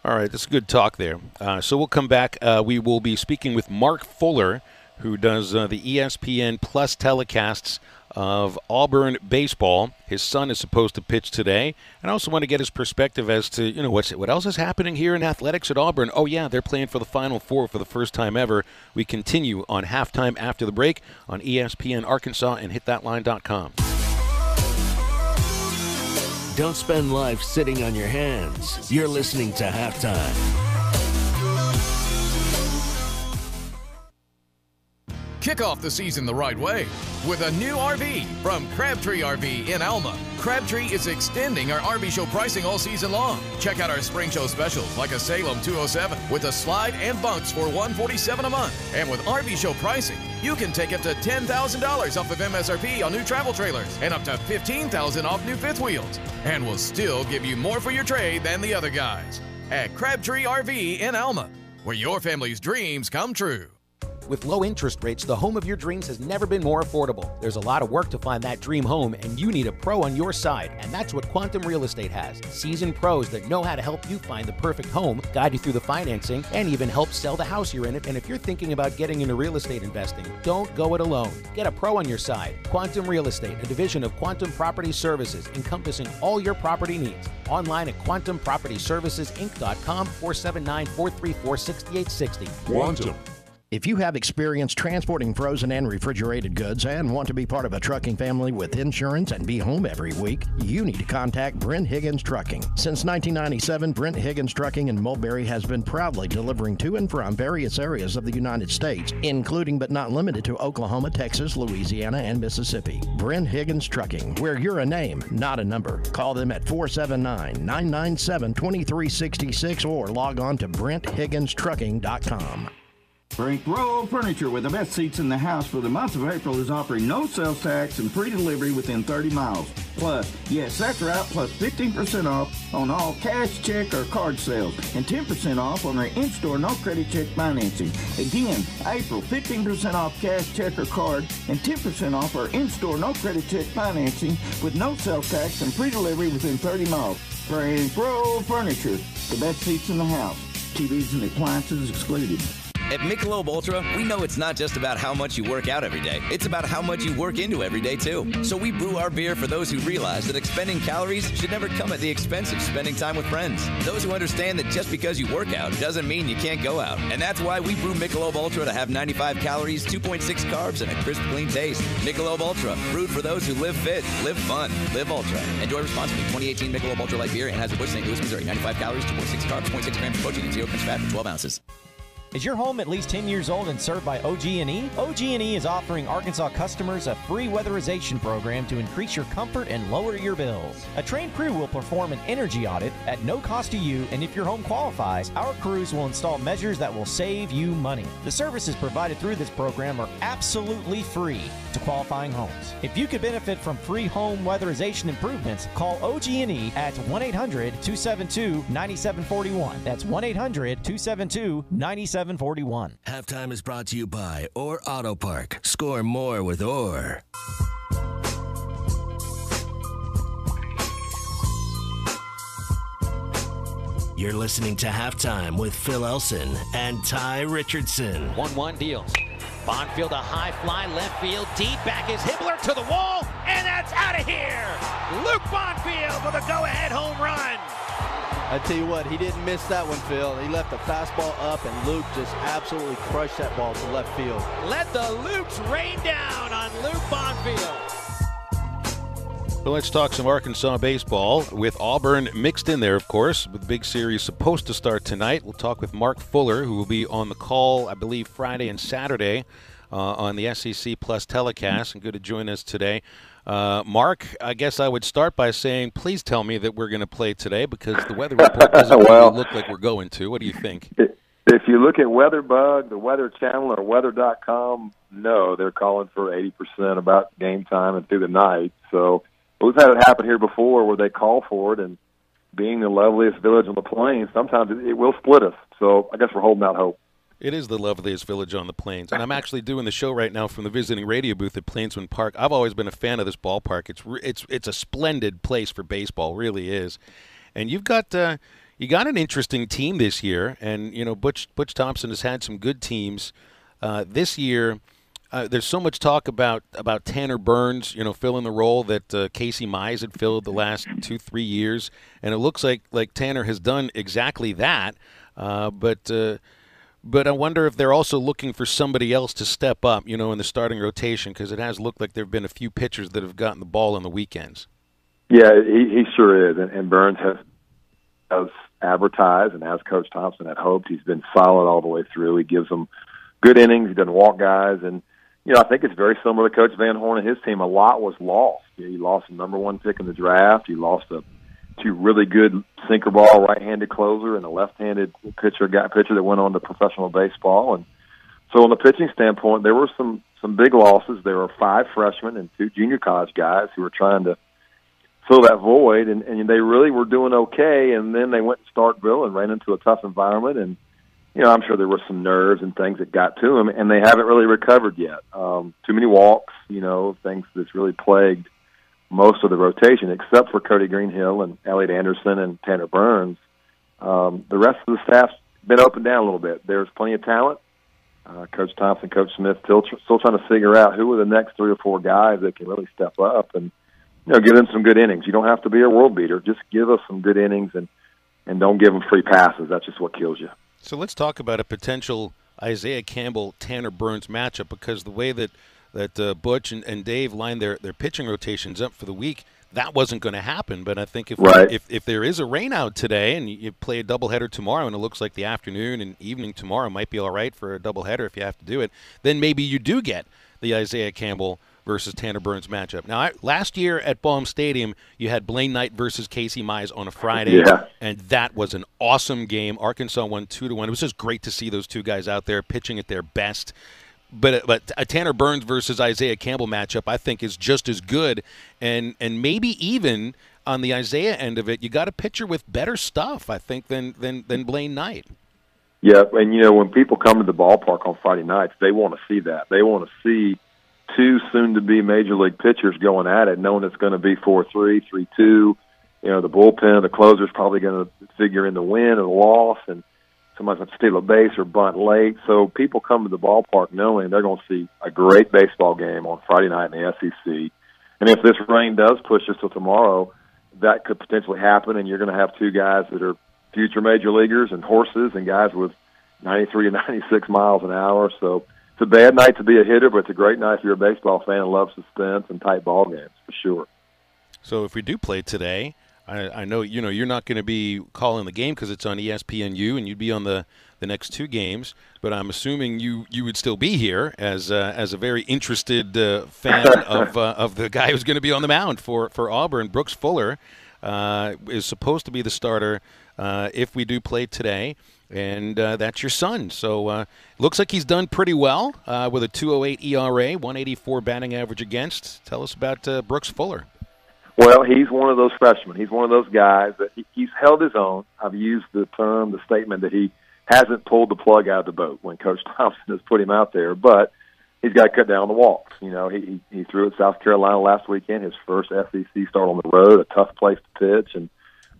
S14: All right, that's good talk there. So we'll come back. We will be speaking with Mark Fuller, who does the ESPN Plus telecasts of Auburn baseball. His son is supposed to pitch today. And I also want to get his perspective as to, what else is happening here in athletics at Auburn. Oh, yeah, they're playing for the Final Four for the first time ever. We continue on Halftime after the break on ESPN Arkansas and hitthatline.com.
S26: Don't spend life sitting on your hands. You're listening to Halftime.
S1: Kick off the season the right way with a new RV from Crabtree RV in Alma. Crabtree is extending our RV show pricing all season long. Check out our spring show specials like a Salem 207 with a slide and bunks for $147 a month. And with RV show pricing, you can take up to $10,000 off of MSRP on new travel trailers and up to $15,000 off new fifth wheels. And we'll still give you more for your trade than the other guys. At Crabtree RV in Alma, where your family's dreams come true.
S2: With low interest rates, the home of your dreams has never been more affordable. There's a lot of work to find that dream home, and you need a pro on your side. And that's what Quantum Real Estate has. Seasoned pros that know how to help you find the perfect home, guide you through the financing, and even help sell the house you're in. And if you're thinking about getting into real estate investing, don't go it alone. Get a pro on your side. Quantum Real Estate, a division of Quantum Property Services, encompassing all your property needs. Online at quantumpropertyservicesinc.com, 479-434-6860.
S9: Quantum.
S5: If you have experience transporting frozen and refrigerated goods and want to be part of a trucking family with insurance and be home every week, you need to contact Brent Higgins Trucking. Since 1997, Brent Higgins Trucking in Mulberry has been proudly delivering to and from various areas of the United States, including but not limited to Oklahoma, Texas, Louisiana, and Mississippi. Brent Higgins Trucking, where you're a name, not a number. Call them at 479-997-2366 or log on to BrentHigginsTrucking.com.
S6: Frank Roll Furniture, with the best seats in the house for the month of April, is offering no sales tax and free delivery within 30 miles. Plus, yes, that's right, plus 15% off on all cash, check, or card sales, and 10% off on our in-store no credit check financing. Again, April, 15% off cash, check, or card, and 10% off our in-store no credit check financing with no sales tax and free delivery within 30 miles. Frank Roll Furniture, the best seats in the house. TVs and appliances excluded.
S9: At Michelob Ultra, we know it's not just about how much you work out every day. It's about how much you work into every day, too. So we brew our beer for those who realize that expending calories should never come at the expense of spending time with friends. Those who understand that just because you work out doesn't mean you can't go out. And that's why we brew Michelob Ultra to have 95 calories, 2.6 carbs, and a crisp, clean taste. Michelob Ultra, brewed for those who live fit, live fun, live Ultra. Enjoy responsibly. 2018 Michelob Ultra Light Beer, Anheuser-Busch, St. Louis, Missouri. 95 calories, 2.6 carbs, 0.6 grams of protein, and 0 grams fat for 12 ounces.
S18: Is your home at least 10 years old and served by OG&E? OG&E is offering Arkansas customers a free weatherization program to increase your comfort and lower your bills. A trained crew will perform an energy audit at no cost to you, and if your home qualifies, our crews will install measures that will save you money. The services provided through this program are absolutely free to qualifying homes. If you could benefit from free home weatherization improvements, call OG&E at 1-800-272-9741. That's 1-800-272-9741.
S26: Halftime is brought to you by Orr Auto Park. Score more with Orr. You're listening to Halftime with Phil Elson and Tye Richardson.
S11: 1-1 deals. Bonfield, a high fly, left field, deep, back is Hibbler to the wall, and that's out of here! Luke Bonfield with a go-ahead home run!
S17: I tell you what, he didn't miss that one, Phil. He left the fastball up, and Luke just absolutely crushed that ball to left field.
S11: Let the Lukes rain down on Luke Bonfield.
S14: So let's talk some Arkansas baseball with Auburn mixed in there, of course, with the big series supposed to start tonight. We'll talk with Mark Fuller, who will be on the call, I believe, Friday and Saturday on the SEC Plus telecast, and good to join us today. Mark, I guess I would start by saying, please tell me that we're going to play today, because the weather report doesn't really look like we're going to. What do you think?
S19: If you look at WeatherBug, the Weather Channel, or weather.com, no, they're calling for 80% about game time and through the night. So we've had it happen here before where they call for it, and being the loveliest village on the plains, sometimes it will split us. So I guess we're holding out hope.
S14: It is the loveliest village on the plains, and I'm actually doing the show right now from the visiting radio booth at Plainsman Park. I've always been a fan of this ballpark. It's a splendid place for baseball, really is. And you got an interesting team this year, and you know Butch Thompson has had some good teams this year. There's so much talk about Tanner Burns, filling the role that Casey Mize had filled the last 2-3 years, and it looks like Tanner has done exactly that, But I wonder if they're also looking for somebody else to step up, in the starting rotation, because it has looked like there have been a few pitchers that have gotten the ball on the weekends.
S19: Yeah, he sure is, and Burns has advertised, and as Coach Thompson had hoped, he's been solid all the way through. He gives them good innings. He doesn't walk guys, and I think it's very similar to Coach Van Horn and his team. A lot was lost. He lost the number 1 pick in the draft. He lost two really good sinker ball right-handed closer and a left-handed pitcher that went on to professional baseball. And so on the pitching standpoint, there were some big losses. There were 5 freshmen and 2 junior college guys who were trying to fill that void, and they really were doing okay. And then they went to Starkville and ran into a tough environment, and I'm sure there were some nerves and things that got to them, and they haven't really recovered yet. Too many walks, things that's really plagued most of the rotation, except for Cody Greenhill and Elliot Anderson and Tanner Burns. The rest of the staff's been up and down a little bit. There's plenty of talent. Coach Thompson, Coach Smith still trying to figure out who are the next 3 or 4 guys that can really step up and give them some good innings. You don't have to be a world beater. Just give us some good innings and don't give them free passes. That's just what kills you.
S14: So let's talk about a potential Isaiah Campbell, Tanner Burns matchup, because the way that Butch and Dave lined their pitching rotations up for the week, that wasn't going to happen. But I think if there is a rain out today and you play a doubleheader tomorrow, and it looks like the afternoon and evening tomorrow might be all right for a doubleheader if you have to do it, then maybe you do get the Isaiah Campbell versus Tanner Burns matchup. Now, last year at Baum Stadium, you had Blaine Knight versus Casey Mize on a Friday, and that was an awesome game. Arkansas won 2-1. It was just great to see those two guys out there pitching at their best. But a Tanner Burns versus Isaiah Campbell matchup, I think, is just as good, and maybe even on the Isaiah end of it, you got a pitcher with better stuff, I think, than Blaine Knight.
S19: Yeah, and when people come to the ballpark on Friday nights, they want to see that. They want to see two soon-to-be major league pitchers going at it, knowing it's going to be 4-3, 3-2. The bullpen, the closer's probably going to figure in the win or the loss, and somebody's going to steal a base or bunt late. So people come to the ballpark knowing they're going to see a great baseball game on Friday night in the SEC. And if this rain does push us till tomorrow, that could potentially happen, and you're going to have two guys that are future major leaguers and horses and guys with 93 to 96 miles an hour. So it's a bad night to be a hitter, but it's a great night if you're a baseball fan and love suspense and tight ball games, for sure.
S14: So if we do play today, I know you're not going to be calling the game because it's on ESPNU, and you'd be on the next two games. But I'm assuming you would still be here as a very interested fan of the guy who's going to be on the mound for Auburn. Brooks Fuller is supposed to be the starter if we do play today, and that's your son. So looks like he's done pretty well with a 2.08 ERA, 184 batting average against. Tell us about Brooks Fuller.
S19: Well, he's one of those freshmen. He's one of those guys that he's held his own. I've used the statement that he hasn't pulled the plug out of the boat when Coach Thompson has put him out there, but he's got to cut down the walks. He threw at South Carolina last weekend, his first SEC start on the road, a tough place to pitch, and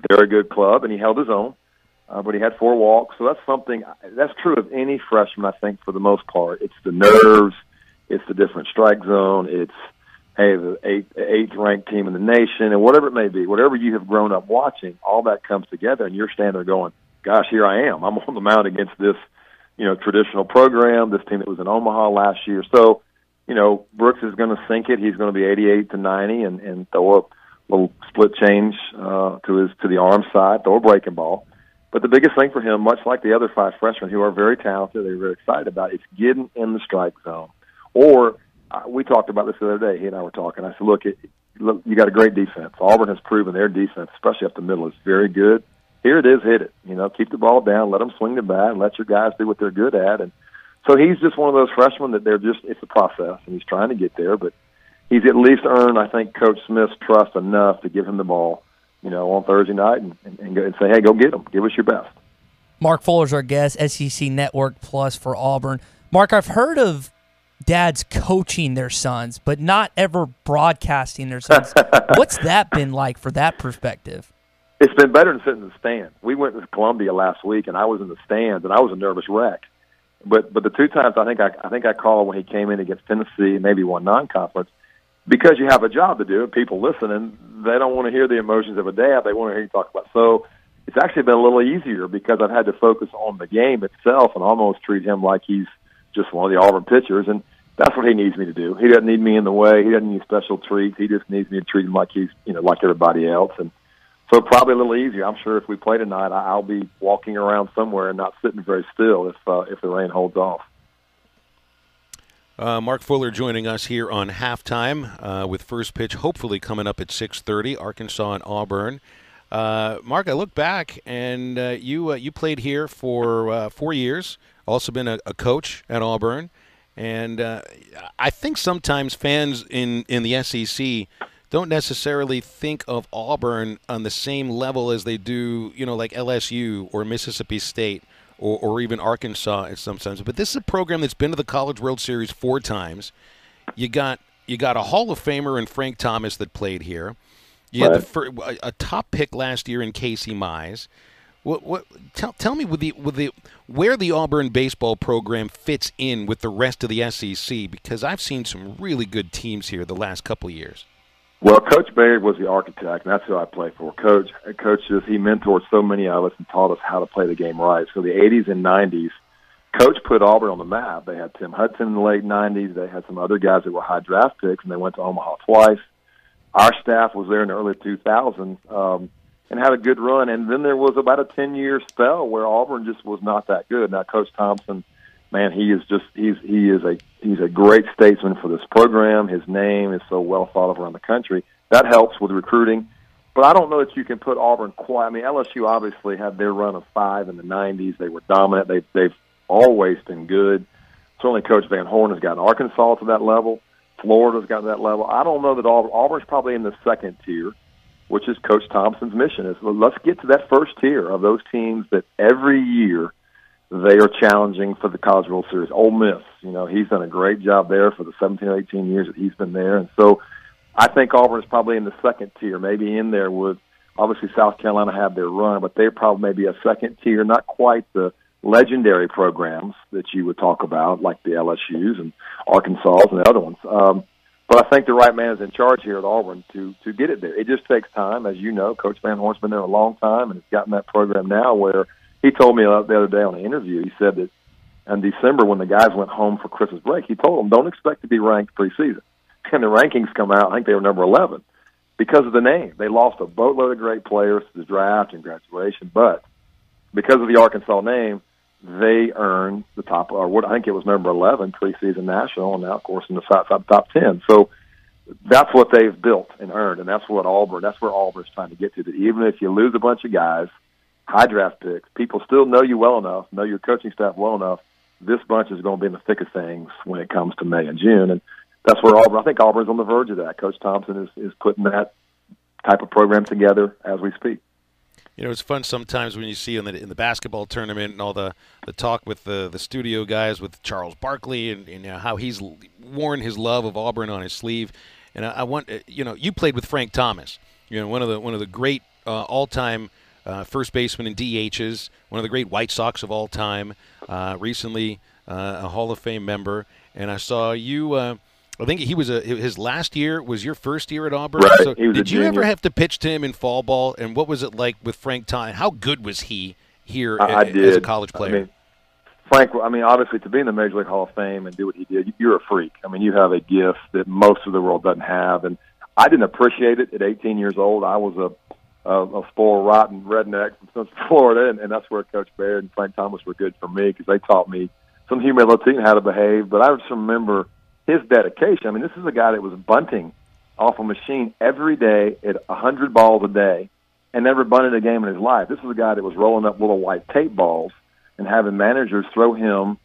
S19: they're a good club, and he held his own. But he had 4 walks, so that's true of any freshman, I think, for the most part. It's the nerves, it's the different strike zone, it's the eighth-ranked team in the nation, and whatever it may be, whatever you have grown up watching, all that comes together, and you're standing there going, gosh, here I am. I'm on the mound against this, traditional program, this team that was in Omaha last year. So, Brooks is going to sink it. He's going to be 88 to 90 and throw a little split change to the arm side, throw a breaking ball. But the biggest thing for him, much like the other 5 freshmen who are very talented, they're very excited about, is getting in the strike zone. Or we talked about this the other day. He and I were talking. I said, look, you got a great defense. Auburn has proven their defense, especially up the middle, is very good. Here it is, hit it. Keep the ball down, let them swing the bat, and let your guys do what they're good at. And so he's just one of those freshmen that it's a process, and he's trying to get there. But he's at least earned, I think, Coach Smith's trust enough to give him the ball, on Thursday night and say, hey, go get him. Give us your best.
S15: Mark Fuller's our guest, SEC Network Plus for Auburn. Mark, I've heard of dads coaching their sons, but not ever broadcasting their sons. What's that been like for that perspective?
S19: It's been better than sitting in the stand. We went to Columbia last week, and I was in the stands, and I was a nervous wreck. But the 2 times I think I called when he came in against Tennessee, maybe one non-conference, because you have a job to do, and people listen, and they don't want to hear the emotions of a dad. They want to hear you talk about. So it's actually been a little easier because I've had to focus on the game itself and almost treat him like he's just one of the Auburn pitchers, and that's what he needs me to do. He doesn't need me in the way. He doesn't need special treats. He just needs me to treat him like he's, like everybody else. And so probably a little easier. I'm sure if we play tonight, I'll be walking around somewhere and not sitting very still if the rain holds off.
S14: Mark Fuller joining us here on halftime with first pitch hopefully coming up at 6:30, Arkansas and Auburn. Mark, I look back, and you played here for 4 years, also been a coach at Auburn, and I think sometimes fans in the SEC don't necessarily think of Auburn on the same level as they do, like LSU or Mississippi State or even Arkansas at sometimes. But this is a program that's been to the College World Series 4 times. You got a Hall of Famer in Frank Thomas that played here. You had a top pick last year in Casey Mize. Tell me where the Auburn baseball program fits in with the rest of the SEC, because I've seen some really good teams here the last couple of years.
S19: Well, Coach Baird was the architect, and that's who I play for. Coach he mentored so many of us and taught us how to play the game right. So the 80s and 90s, Coach put Auburn on the map. They had Tim Hudson in the late 90s. They had some other guys that were high draft picks, and they went to Omaha twice. Our staff was there in the early 2000s and had a good run. And then there was about a 10-year spell where Auburn just was not that good. Now, Coach Thompson, man, he's a great statesman for this program. His name is so well thought of around the country. That helps with recruiting. But I don't know that you can put Auburn quite. I mean, LSU obviously had their run of 5 in the 90s. They were dominant. They've always been good. Certainly Coach Van Horn has gotten Arkansas to that level. Florida's gotten to that level. I don't know that Auburn's probably in the second tier, which is Coach Thompson's mission. Is let's get to that first tier of those teams that every year they are challenging for the College World Series. Ole Miss, he's done a great job there for the 17 or 18 years that he's been there. And so I think Auburn is probably in the second tier, maybe in there with, obviously South Carolina had their run, but they're probably maybe a second tier, not quite the legendary programs that you would talk about, like the LSUs and Arkansas and the other ones. But I think the right man is in charge here at Auburn to get it there. It just takes time. As you know, Coach Van Horn's been there a long time and has gotten that program now where he told me the other day on an interview, he said that in December when the guys went home for Christmas break, he told them, don't expect to be ranked preseason. And the rankings come out, I think they were number 11 because of the name. They lost a boatload of great players to the draft and graduation, but because of the Arkansas name, they earned the top, or what I think it was number 11 preseason national, and now, of course, in the top 10. So that's what they've built and earned, and that's where Auburn's trying to get to. That even if you lose a bunch of guys, high draft picks, people still know you well enough, know your coaching staff well enough. This bunch is going to be in the thick of things when it comes to May and June, and that's where I think Auburn's on the verge of that. Coach Thompson is putting that type of program together as we speak.
S14: It's fun sometimes when you see in the basketball tournament and all the talk with the studio guys with Charles Barkley and how he's worn his love of Auburn on his sleeve. And I want you played with Frank Thomas, one of the great all-time first baseman in DHs, one of the great White Sox of all time. Recently, a Hall of Fame member, and I saw you. I think his last year was your first year at Auburn.
S19: Right.
S14: So did you ever have to pitch to him in fall ball? And what was it like with Frank Thomas? How good was he here as a college player?
S19: Frank, obviously to be in the Major League Hall of Fame and do what he did, you're a freak. You have a gift that most of the world doesn't have. And I didn't appreciate it at 18 years old. I was a spoiled, rotten redneck from Central Florida, and that's where Coach Baird and Frank Thomas were good for me because they taught me some humility and how to behave. But I just remember his dedication. This is a guy that was bunting off a machine every day at 100 balls a day and never bunted a game in his life. This is a guy that was rolling up little white tape balls and having managers throw him,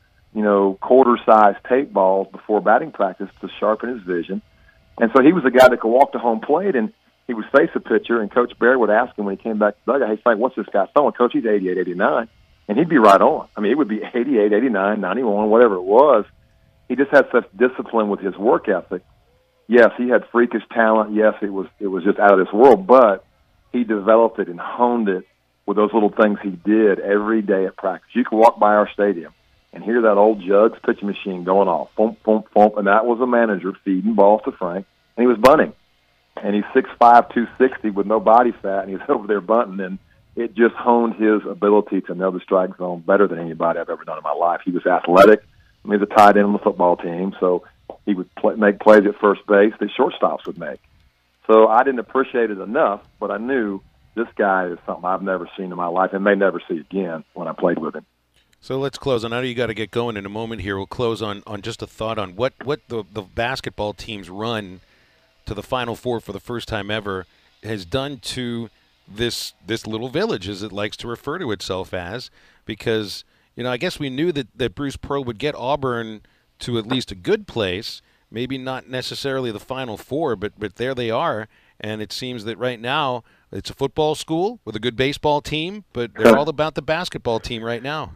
S19: quarter-sized tape balls before batting practice to sharpen his vision. And so he was a guy that could walk to home plate, and he would face a pitcher, and Coach Baird would ask him when he came back to the dugout, hey, Frank, what's this guy throwing? Coach, he's 88, 89. And he'd be right on. It would be 88, 89, 91, whatever it was. He just had such discipline with his work ethic. Yes, he had freakish talent. Yes, it was just out of this world, but he developed it and honed it with those little things he did every day at practice. You could walk by our stadium and hear that old Jugs pitching machine going off, boom, boom, boom, and that was a manager feeding balls to Frank, and he was bunting. And he's 6'5", 260 with no body fat, and he's over there bunting, and it just honed his ability to know the strike zone better than anybody I've ever done in my life. He was athletic. He's a tight end on the football team, so he would make plays at first base that shortstops would make. So I didn't appreciate it enough, but I knew this guy is something I've never seen in my life and may never see again when I played with him.
S14: So let's close. I know you got to get going in a moment here. We'll close on just a thought on what the basketball team's run to the Final Four for the first time ever has done to this little village, as it likes to refer to itself as, because I guess we knew that Bruce Pearl would get Auburn to at least a good place, maybe not necessarily the Final Four, but there they are. And it seems that right now it's a football school with a good baseball team, but they're all about the basketball team right now.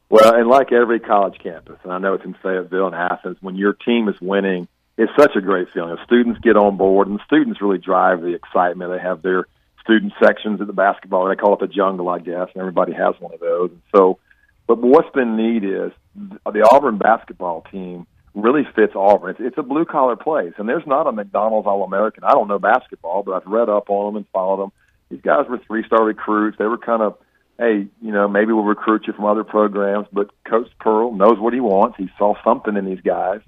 S19: Well, and like every college campus, and I know it's in Fayetteville and Athens, when your team is winning, it's such a great feeling. The students get on board, and the students really drive the excitement. They have their student sections at the basketball. They call it the jungle, I guess, and everybody has one of those. And so, but what's been neat is the Auburn basketball team really fits Auburn. It's a blue-collar place, and there's not a McDonald's All-American. I don't know basketball, but I've read up on them and followed them. These guys were three-star recruits. They were kind of hey, maybe we'll recruit you from other programs, but Coach Pearl knows what he wants. He saw something in these guys.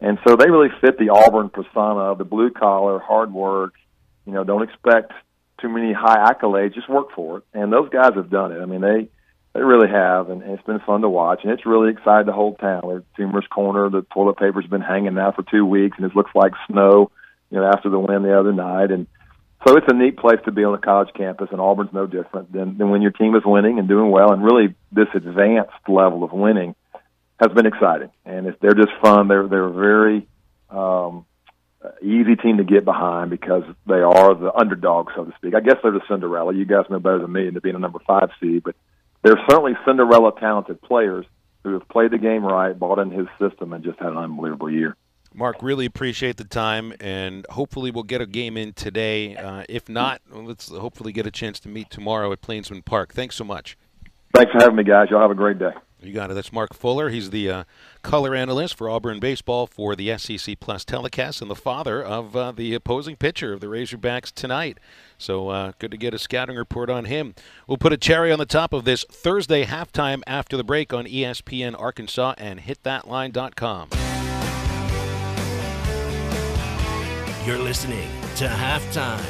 S19: And so they really fit the Auburn persona of the blue-collar, hard work, don't expect too many high accolades, just work for it. And those guys have done it. I mean, they really have, and it's been fun to watch. And it's really excited the whole town. We're at Tumor's Corner. The toilet paper's been hanging now for 2 weeks, and it looks like snow, after the win the other night. And so it's a neat place to be on a college campus, and Auburn's no different than when your team is winning and doing well. And really, this advanced level of winning has been exciting, and they're just fun. They're a very easy team to get behind because they are the underdog, so to speak. I guess they're the Cinderella. You guys know better than me into being a number 5 seed, but they're certainly Cinderella talented players who have played the game right, bought in his system, and just had an unbelievable year.
S14: Mark, really appreciate the time, and hopefully we'll get a game in today. If not, let's hopefully get a chance to meet tomorrow at Plainsman Park. Thanks so much.
S19: Thanks for having me, guys. Y'all have a great day.
S14: You got it. That's Mark Fuller. He's the color analyst for Auburn baseball for the SEC Plus telecast and the father of the opposing pitcher of the Razorbacks tonight. So good to get a scouting report on him. We'll put a cherry on the top of this Thursday halftime after the break on ESPN Arkansas and hitthatline.com.
S26: You're listening to Halftime.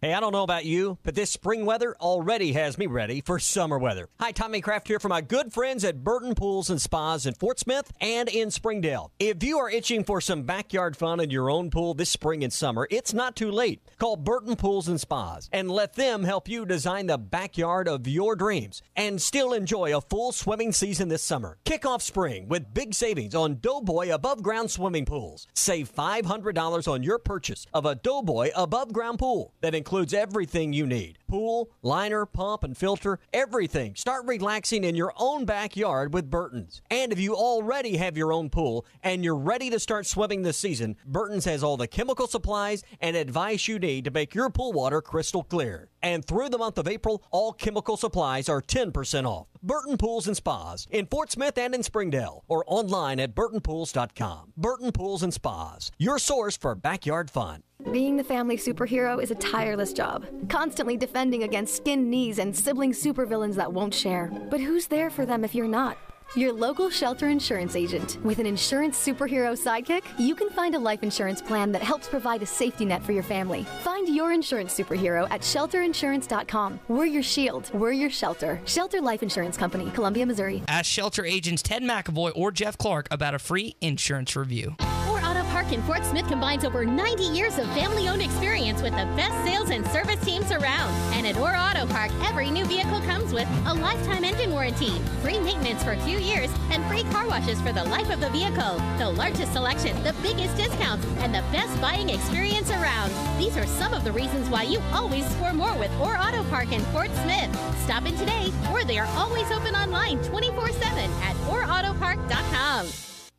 S18: Hey, I don't know about you, but this spring weather already has me ready for summer weather. Hi, Tommy Kraft here from my good friends at Burton Pools and Spas in Fort Smith and in Springdale. If you are itching for some backyard fun in your own pool this spring and summer, it's not too late. Call Burton Pools and Spas and let them help you design the backyard of your dreams and still enjoy a full swimming season this summer. Kick off spring with big savings on Doughboy above-ground swimming pools. Save $500 on your purchase of a Doughboy above-ground pool that includes everything you need. Pool, liner, pump, and filter, everything. Start relaxing in your own backyard with Burton's. And if you already have your own pool and you're ready to start swimming this season, Burton's has all the chemical supplies and advice you need to make your pool water crystal clear. And through the month of April, all chemical supplies are 10% off. Burton Pools and Spas in Fort Smith and in Springdale, or online at burtonpools.com. Burton Pools and Spas, your source for backyard fun.
S4: Being the family superhero is a tireless job, constantly defending against skinned knees and sibling supervillains that won't share. But who's there for them if you're not? Your local Shelter Insurance agent. With an insurance superhero sidekick, you can find a life insurance plan that helps provide a safety net for your family. Find your insurance superhero at shelterinsurance.com. We're your shield. We're your shelter. Shelter Life Insurance Company, Columbia, Missouri.
S8: Ask Shelter agents Ted McAvoy or Jeff Clark about a free insurance review.
S10: Auto Park in Fort Smith combines over 90 years of family-owned experience with the best sales and service teams around. And at Orr Auto Park, every new vehicle comes with a lifetime engine warranty, free maintenance for 2 years, and free car washes for the life of the vehicle. The largest selection, the biggest discounts, and the best buying experience around. These are some of the reasons why you always score more with Orr Auto Park in Fort Smith. Stop in today, or they are always open online 24/7 at OrAutoPark.com.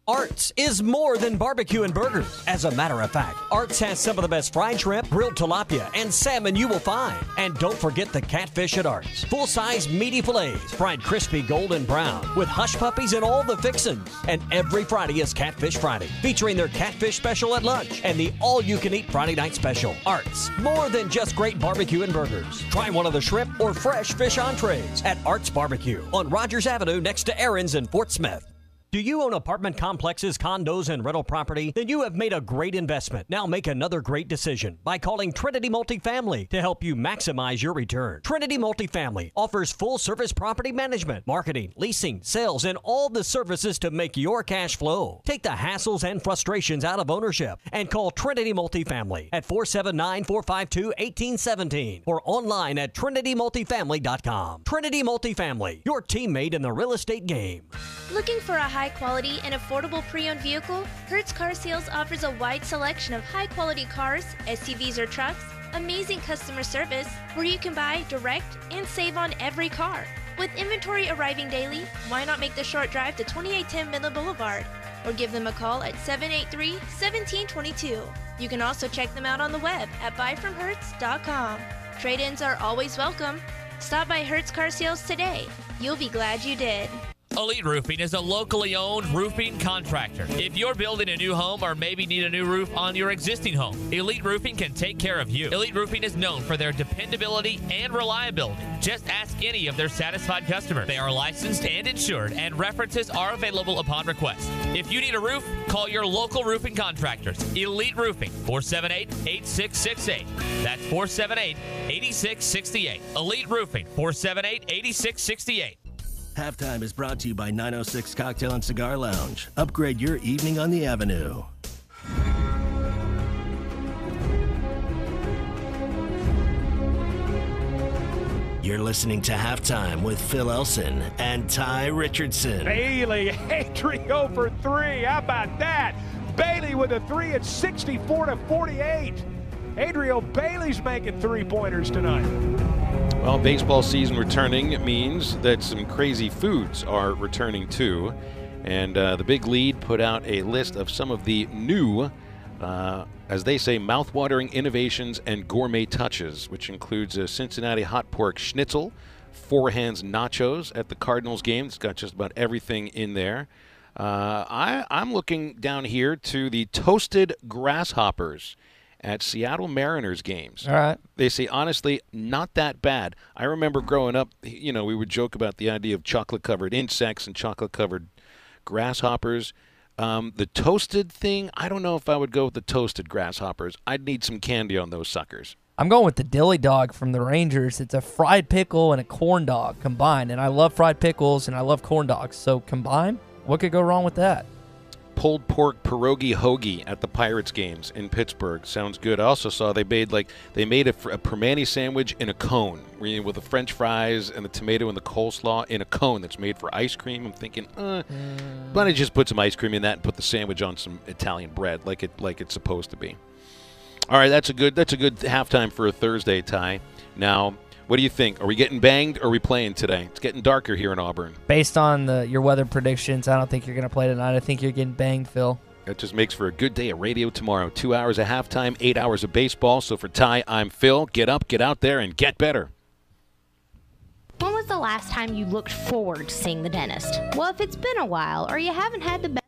S18: Arts is more than barbecue and burgers. As a matter of fact, Arts has some of the best fried shrimp, grilled tilapia, and salmon you will find. And don't forget the catfish at Arts. Full-size meaty fillets, fried crispy golden brown, with hush puppies and all the fixins. And every Friday is Catfish Friday, featuring their catfish special at lunch and the all-you-can-eat Friday night special. Arts, more than just great barbecue and burgers. Try one of the shrimp or fresh fish entrees at Arts Barbecue on Rogers Avenue next to Aaron's in Fort Smith. Do you own apartment complexes, condos, and rental property? Then you have made a great investment. Now make another great decision by calling Trinity Multifamily to help you maximize your return. Trinity Multifamily offers full-service property management, marketing, leasing, sales, and all the services to make your cash flow. Take the hassles and frustrations out of ownership and call Trinity Multifamily at 479-452-1817 or online at trinitymultifamily.com. Trinity Multifamily, your teammate in the real estate game.
S12: Looking for a high-quality and affordable pre-owned vehicle? Hertz Car Sales offers a wide selection of high-quality cars, SUVs or trucks, amazing customer service, where you can buy direct and save on every car. With inventory arriving daily, why not make the short drive to 2810 Midland Boulevard? Or give them a call at 783-1722. You can also check them out on the web at buyfromhertz.com. Trade-ins are always welcome. Stop by Hertz Car Sales today. You'll be glad you did.
S7: Elite Roofing is a locally owned roofing contractor. If you're building a new home or maybe need a new roof on your existing home, Elite Roofing can take care of you. Elite Roofing is known for their dependability and reliability. Just ask any of their satisfied customers. They are licensed and insured, and references are available upon request. If you need a roof, call your local roofing contractors. Elite Roofing, 478-8668. That's 478-8668. Elite Roofing, 478-8668.
S26: Halftime is brought to you by 906 Cocktail and Cigar Lounge. Upgrade your evening on the Avenue. You're listening to Halftime with Phil Elson and Tye Richardson.
S3: Bailey, Adrio for 3. How about that? Bailey with a 3 at 64-48. Adrio Bailey's making 3-pointers tonight.
S14: Well, baseball season returning means that some crazy foods are returning too. And the Big Lead put out a list of some of the new, as they say, mouth-watering innovations and gourmet touches, which includes a Cincinnati hot pork schnitzel, Four Hands nachos at the Cardinals game. It's got just about everything in there. I'm looking down here to the toasted grasshoppers at Seattle Mariners games.
S15: All right.
S14: They say, honestly, not that bad. I remember growing up, we would joke about the idea of chocolate-covered insects and chocolate-covered grasshoppers. The toasted thing, I don't know if I would go with the toasted grasshoppers. I'd need some candy on those suckers.
S15: I'm going with the Dilly Dog from the Rangers. It's a fried pickle and a corn dog combined, and I love fried pickles and I love corn dogs. So combined, what could go wrong with that?
S14: Pulled pork pierogi hoagie at the Pirates games in Pittsburgh. Sounds good. I also saw they made a permane sandwich in a cone with the French fries and the tomato and the coleslaw in a cone that's made for ice cream. I'm thinking, why don't you just put some ice cream in that and put the sandwich on some Italian bread like it's supposed to be. All right, that's a good halftime for a Thursday, Ty. Now, what do you think? Are we getting banged or are we playing today? It's getting darker here in Auburn.
S15: Based on your weather predictions, I don't think you're going to play tonight. I think you're getting banged, Phil.
S14: That just makes for a good day of radio tomorrow. 2 hours of halftime, 8 hours of baseball. So for Ty, I'm Phil. Get up, get out there, and get better.
S13: When was the last time you looked forward to seeing the dentist? Well, if it's been a while or you haven't had the